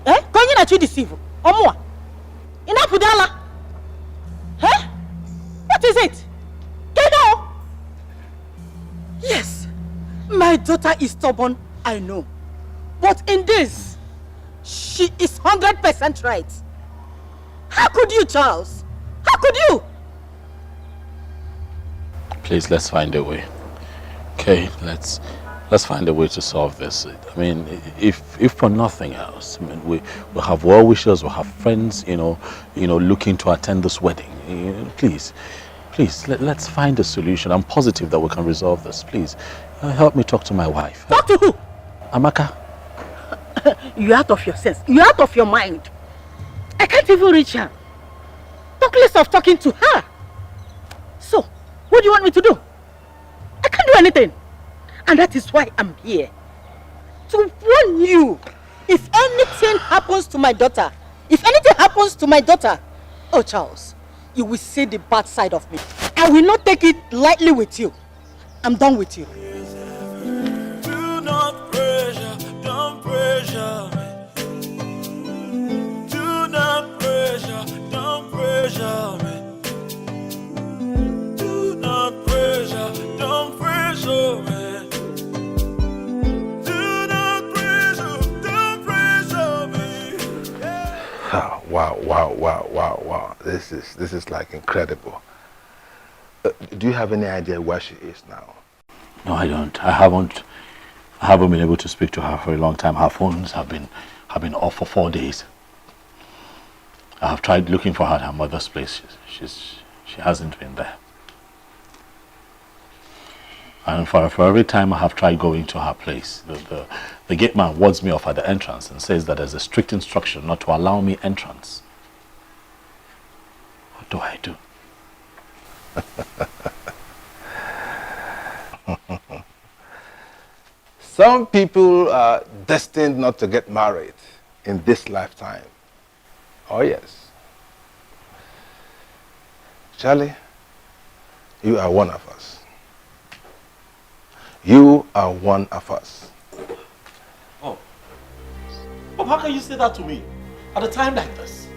Eh? Can you not deceive? Omwa. Ina pudala. Eh? What is it? Keno? Yes, my daughter is stubborn, I know. But in this, she is 100% right. How could you, Charles? How could you? Please, let's find a way. Okay, let's find a way to solve this. I mean, if for nothing else, I mean, we'll have well wishers, we'll have friends, looking to attend this wedding. Please, let's find a solution. I'm positive that we can resolve this. Please, help me talk to my wife. Talk to who? Amaka. You're out of your sense. You're out of your mind. I can't even reach her. Talk less of talking to her. So, what do you want me to do? I can't do anything. And that is why I'm here. To warn you. If anything happens to my daughter, oh Charles, you will see the bad side of me. I will not take it lightly with you. I'm done with you. Do not pressure, don't pressure me. Do not pressure, don't pressure me. Do not pressure, don't pressure me. Do not pressure, don't pressure me. Oh, wow. This is like incredible. Do you have any idea where she is now? No, I don't. I haven't been able to speak to her for a long time. Her phones have been off for 4 days. I have tried looking for her at her mother's place. She hasn't been there. And for every time I have tried going to her place, the gate man wards me off at the entrance and says that there's a strict instruction not to allow me entrance. What do I do? Some people are destined not to get married in this lifetime. Oh yes. Charlie, you are one of us. You are one of us. Oh. Bob, how can you say that to me at a time like this?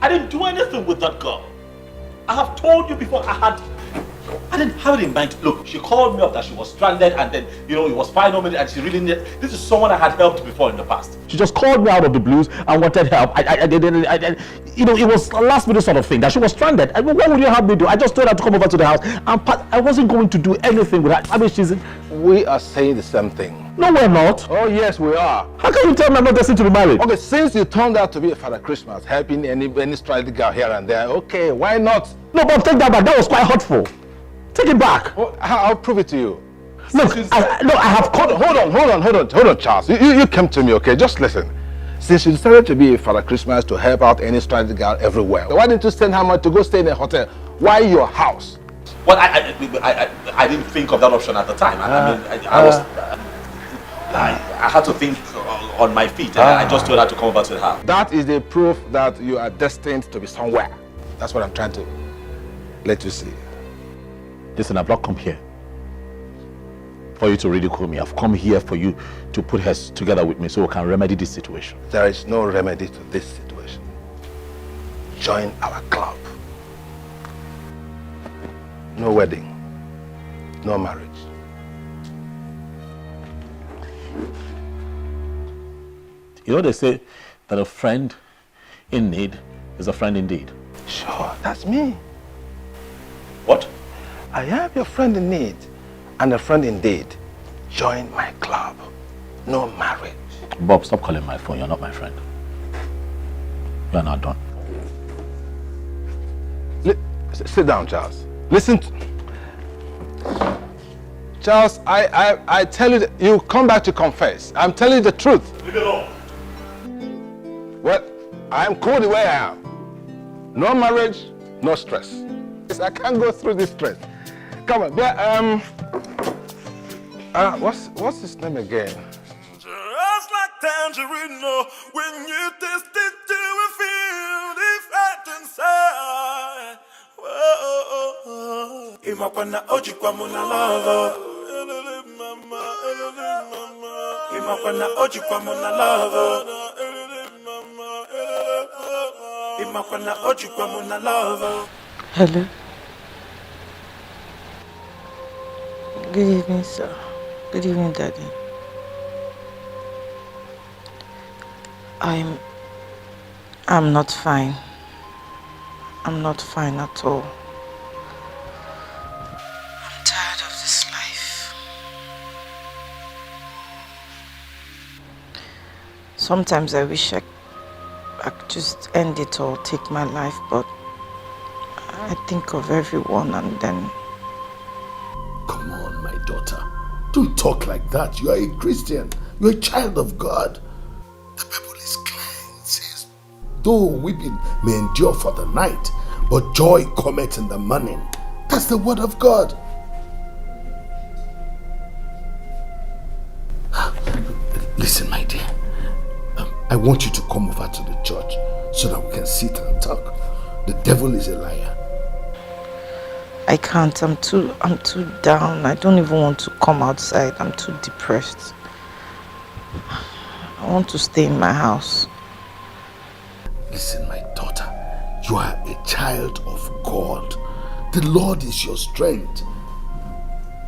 I didn't do anything with that girl. I have told you before, I didn't have it in mind. Look, she called me up that she was stranded and then, it was final minute and she really needed... This is someone I had helped before in the past. She just called me out of the blues and wanted help. It was a last minute sort of thing that she was stranded. What would you have me do? I just told her to come over to the house and I wasn't going to do anything with her. I mean, We are saying the same thing. No, we're not. Oh yes, we are. How can you tell me I'm not destined to be married? Okay, since you turned out to be a Father Christmas, helping any stranded girl here and there, okay, why not? No, but take that back. That was quite hurtful. Take it back. Well, I'll prove it to you. Look, I have... Hold on, Charles. You came to me, okay? Just listen. Since you decided to be a Father Christmas to help out any stranded girl everywhere, why didn't you send her to go stay in a hotel? Why your house? Well, I didn't think of that option at the time. I had to think on my feet and I just told her to come over to the house. That is the proof that you are destined to be somewhere. That's what I'm trying to let you see. Listen, I've not come here for you to ridicule me. I've come here for you to put heads together with me so we can remedy this situation. There is no remedy to this situation. Join our club. No wedding. No marriage. You know they say that a friend in need is a friend indeed. Sure, that's me. What? I am your friend in need and a friend indeed. Join my club. No marriage. Bob, stop calling my phone. You're not my friend. You're not done. Sit down, Charles. Listen. Charles, I tell you, you come back to confess. I'm telling you the truth. Leave it alone. Well, I'm cool the way I am. No marriage, no stress. I can't go through this stress. Come on, what's his name again? Just like tangerine, no. When you taste it, you will feel different inside. Whoa. Imakwana oji kwa muna lava. Imakwana oji kwa muna lava. Imakwana oji kwa muna lava. Hello. Good evening, sir. Good evening, Daddy. I'm not fine. I'm not fine at all. I'm tired of this life. Sometimes I wish I could just end it all, take my life, but I think of everyone and then... Come on, my daughter. Don't talk like that. You are a Christian. You're a child of God. The Bible is clear. It says, though weeping may endure for the night, but joy cometh in the morning. That's the word of God. Listen, my dear. I want you to come over to the church so that we can sit and talk. The devil is a liar. I can't. I'm too down. I don't even want to come outside. I'm too depressed. I want to stay in my house. Listen, my daughter. You are a child of God. The Lord is your strength.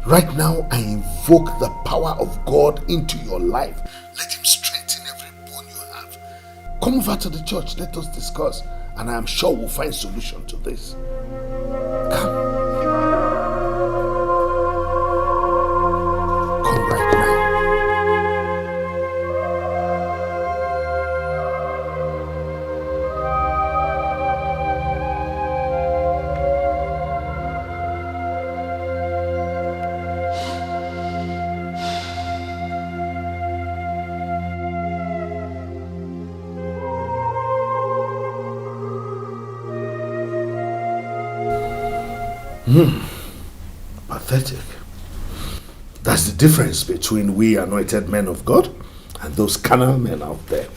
Right now, I invoke the power of God into your life. Let Him strengthen every bone you have. Come over to the church. Let us discuss. And I am sure we'll find solution to this. Come. Pathetic. That's the difference between we anointed men of God and those carnal men out there.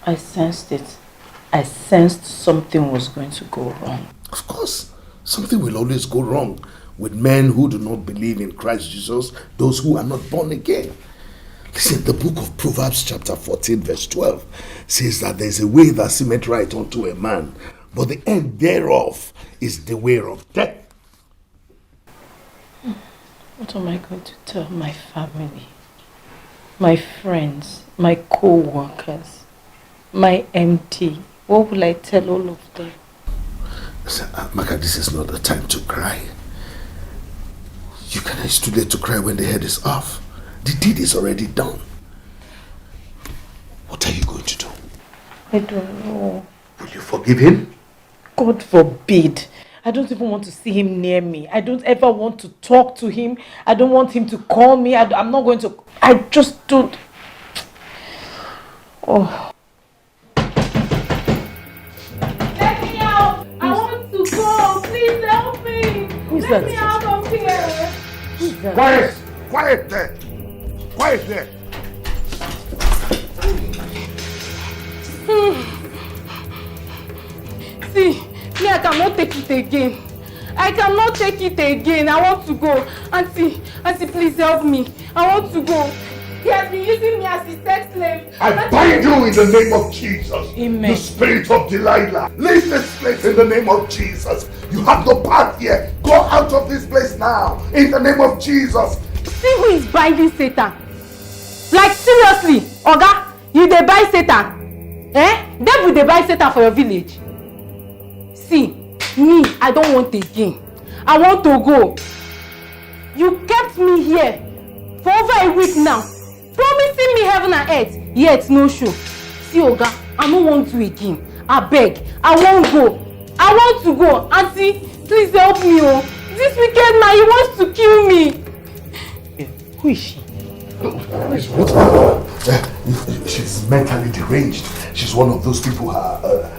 I sensed it. I sensed something was going to go wrong. Of course, something will always go wrong with men who do not believe in Christ Jesus, those who are not born again. Listen, the book of Proverbs chapter 14 verse 12 says that there is a way that seemeth right unto a man, but the end thereof is the way of death. What am I going to tell my family, my friends, my co-workers, my MD? What will I tell all of them? Listen, Maka, this is not the time to cry. It's too late to cry when the head is off. The deed is already done. What are you going to do? I don't know. Will you forgive him? God forbid. I don't even want to see him near me. I don't ever want to talk to him. I don't want him to call me. I'm not going to... I just don't... Oh. Let me out! I want to go! Please help me! Let me out of here! Quiet! Quiet there! Quiet there! See, me, I cannot take it again. I cannot take it again. I want to go. Auntie, please help me. I want to go. He has been using me as his sex slave. I bind you in the name of Jesus. Amen. The spirit of Delilah. Leave this place in the name of Jesus. You have no part here. Go out of this place now. In the name of Jesus. See who is binding Satan. Like seriously, Oga, you dey buy Satan. Devil dey buy Satan for your village. See, Me, I don't want again. I want to go. You kept me here for over a week now, promising me heaven and earth, yet no show. See, Oga, I don't want to again. I beg, I won't go. I want to go. Auntie, please help me. Oh. This wicked man, he wants to kill me. Who is she? She's mentally deranged. She's one of those people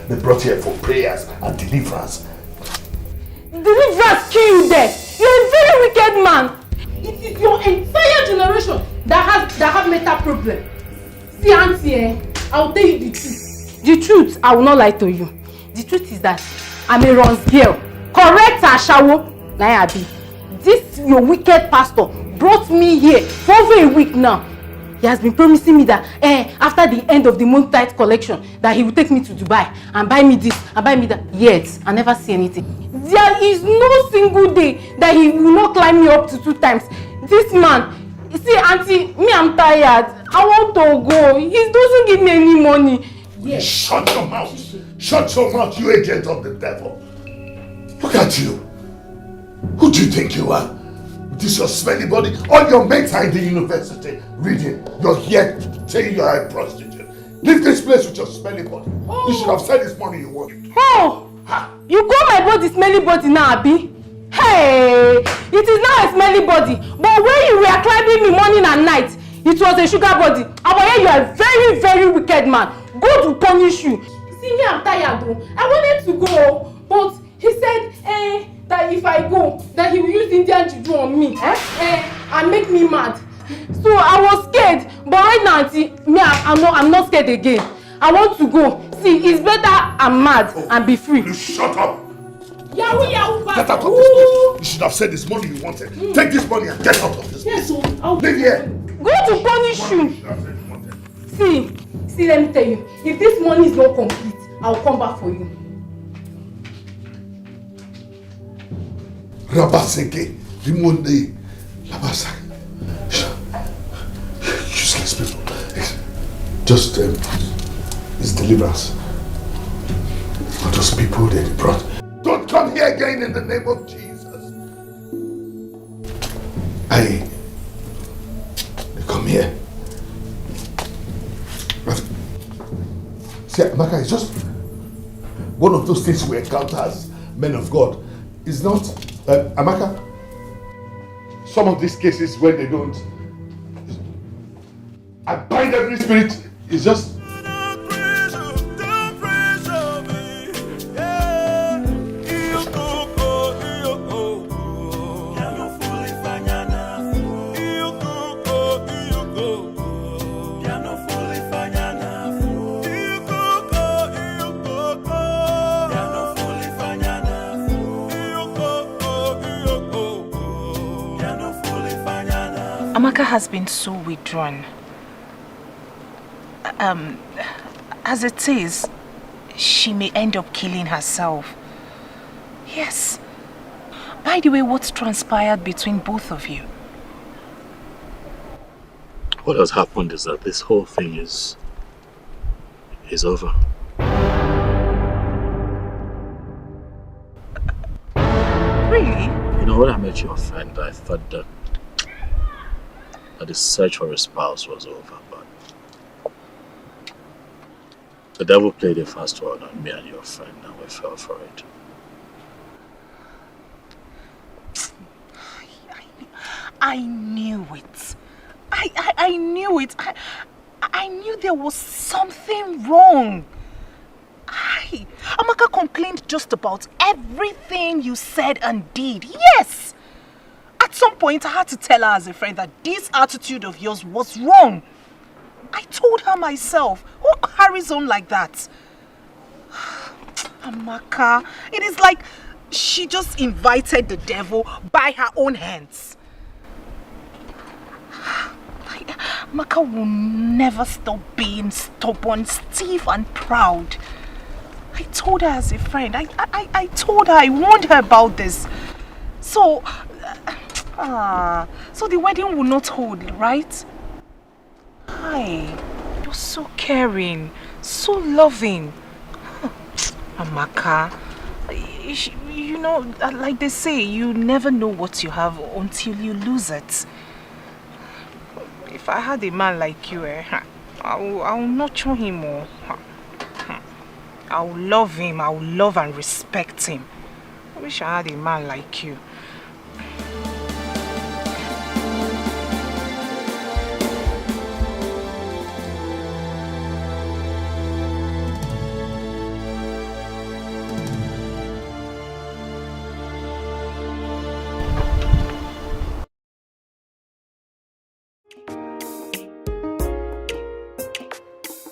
they brought here for prayers and deliverance. Deliverance kill you there. You're a very wicked man. It is your entire generation that have mental problem. See, Auntie, I'll tell you the truth. The truth, I will not lie to you. The truth is that I'm a runs girl. Correct, Ashawo. Nayabi. This your wicked pastor brought me here for over a week now. He has been promising me that after the end of the month tithe collection that he will take me to Dubai and buy me this and buy me that. Yet, I never see anything. There is no single day that he will not climb me up to 2 times. This man, see, Auntie, me, I'm tired. I want to go. He doesn't give me any money. Yes. Shut your mouth. Shut your mouth, you agent of the devil. Look at you. Who do you think you are? This your smelly body? All your mates are in the university reading. You're here saying you're a prostitute. Leave this place with your smelly body. Oh. You should have said this money you wanted. Oh! Ha. You call my body smelly body now, Abi? Hey! It is now a smelly body. But when you were climbing me morning and night, it was a sugar body. Aboye, you are a very, very wicked man. God will punish you. See me, I'm tired though. I wanted to go, but he said, that if I go, that he will use Indian juju on me, and make me mad. So I was scared, but right now, Auntie, me, I'm not scared again. I want to go. See, it's better I'm mad and be free. You shut up. Yahoo, get out of this place. You should have said this money you wanted. Take this money and get out of this place. Yes, I'll leave here. Go to punish you. See, let me tell you. If this money is not complete, I'll come back for you. Rabaseke, Rimonde, Labasa. Useless people. Just, it's deliverance. For those people they brought. Don't come here again in the name of Jesus. They come here. See, Amaka, it's just one of those things we encounter as men of God. It's not, Amaka, some of these cases when they don't, I bind every spirit, it's just, Amaka has been so withdrawn. As it is, she may end up killing herself. Yes. By the way, what's transpired between both of you? What has happened is that this whole thing is over. Really? You know, when I met your friend, I thought that the search for a spouse was over, but the devil played a fast one on me and your friend, and we fell for it. I knew it. I knew it. I knew there was something wrong. Amaka complained just about everything you said and did. Yes! At some point, I had to tell her as a friend that this attitude of yours was wrong. I told her myself. Who carries on like that? Amaka, it is like she just invited the devil by her own hands. Amaka will never stop being stubborn, stiff and proud. I told her as a friend. I told her, I warned her about this. So the wedding will not hold, right? Hi. You're so caring, so loving. Amaka, You know, like they say, you never know what you have until you lose it. If I had a man like you, I'll nurture him more. I'll love him, I'll love and respect him. I wish I had a man like you.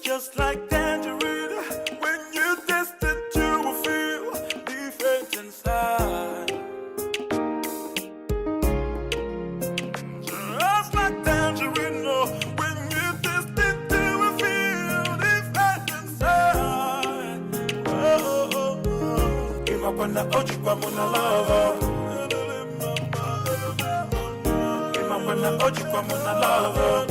Just like tangerine, when you taste it, you will feel different inside. Just like tangerine, when you taste it, you will feel different inside. Oh, oh, oh. Imapana oji kwa muna lava. Imapana oji kwa muna lava.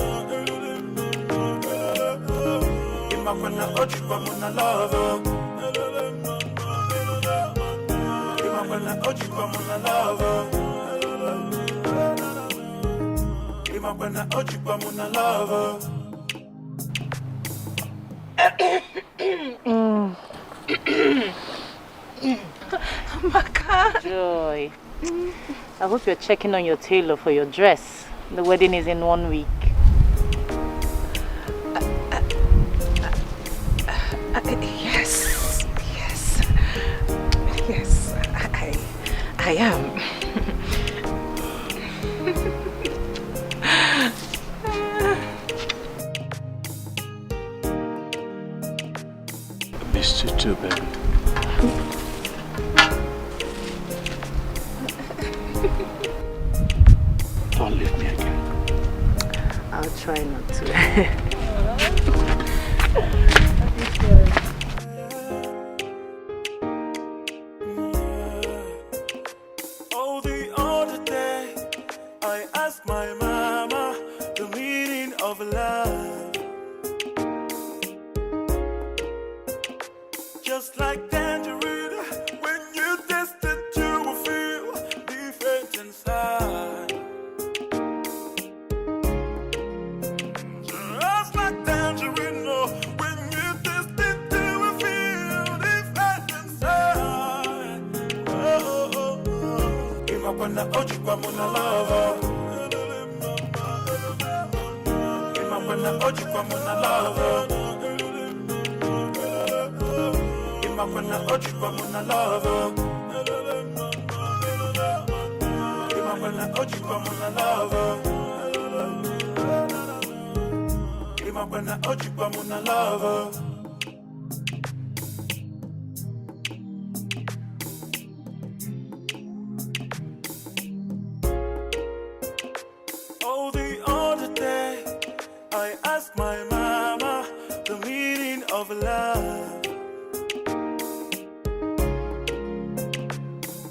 Imapana oji kwa muna lava. Imapana oji kwa muna lava. Imapana oji kwa muna lava. Maka. Joy. I hope you're checking on your tailor for your dress. The wedding is in 1 week. Yes, I am. I missed you too, baby. Don't leave me again. I'll try not to. Oh, the other day, I asked my mama the meaning of love. Just like tangerine, when you taste it, you will feel different inside. Just like tangerine, when you taste it, you will feel different inside. Oh, oh, oh. Imapana oji kwa muna lava. Imapana oji kwa muna lava. Imapana oji kwa muna lava. Imapana oji kwa muna lava. Imapana oji kwa muna lava. Oh, the other day, I asked my mama the meaning of love.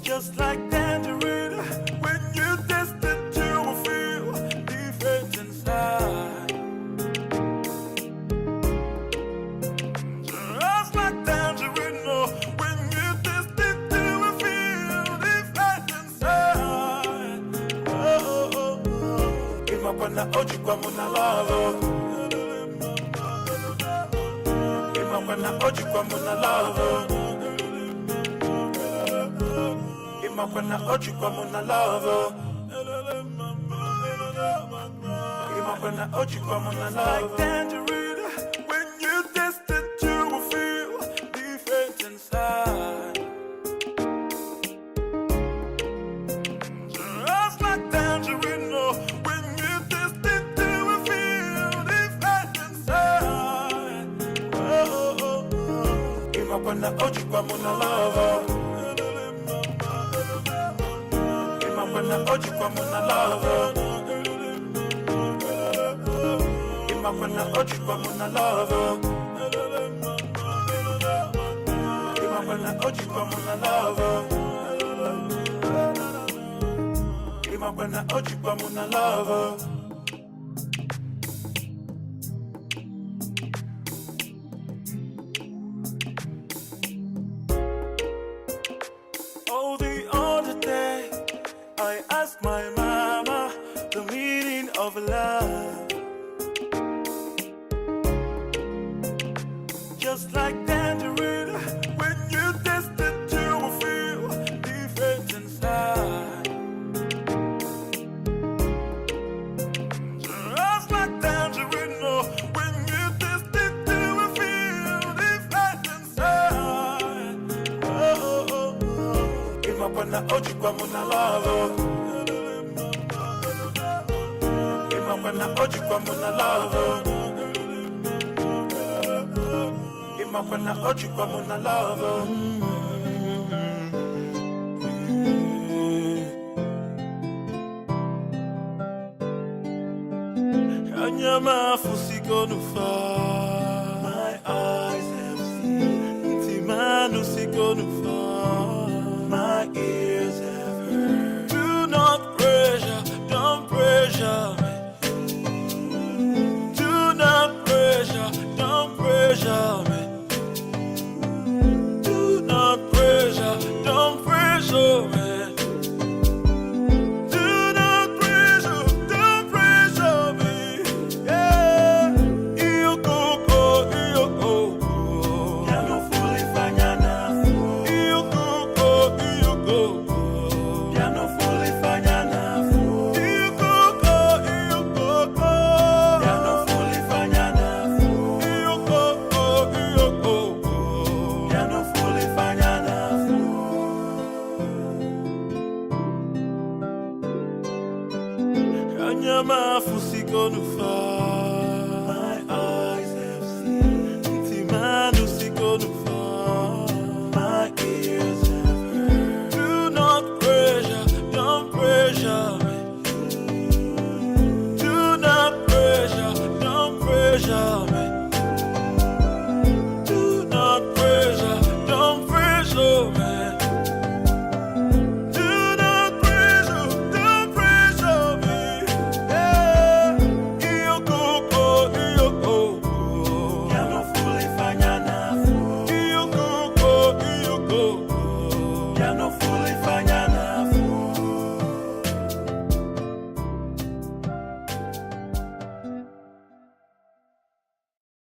Just like tangerine, when you taste it, you will feel different inside. Just like tangerine, when you taste it, you will feel different inside. Oh, oh, oh. Imapana oji kwa muna lava. Imapana oji kwa muna lava. Imapana oji kwa muna lava. Imapana oji kwa muna lava. Like tangerine, when you taste it, you will feel different inside. Just like tangerine, when you taste it, you will feel different inside. Oh, oh, oh. Imapana oji kwa muna lava. Imapana oji kwa muna lava. Imapana oji kwa muna lava. Imapana oji kwa muna lava. Imapana oji kwa muna lava. love. Just like tangerine, when you taste it, you will feel different inside. Just like tangerine, oh, when you taste it, you will feel different inside. Oh, oh, oh. Imapana oji kwa muna love. Imapana oji kwa muna love. Imapana oji kwa muna love. Anyama fusiko nufa. My eyes have seen. Timanu siko nufa. My ears have heard. Do not pressure, don't pressure me. Do not pressure, don't pressure me. Do not pressure, don't pressure me. Nyama fusiko nufa.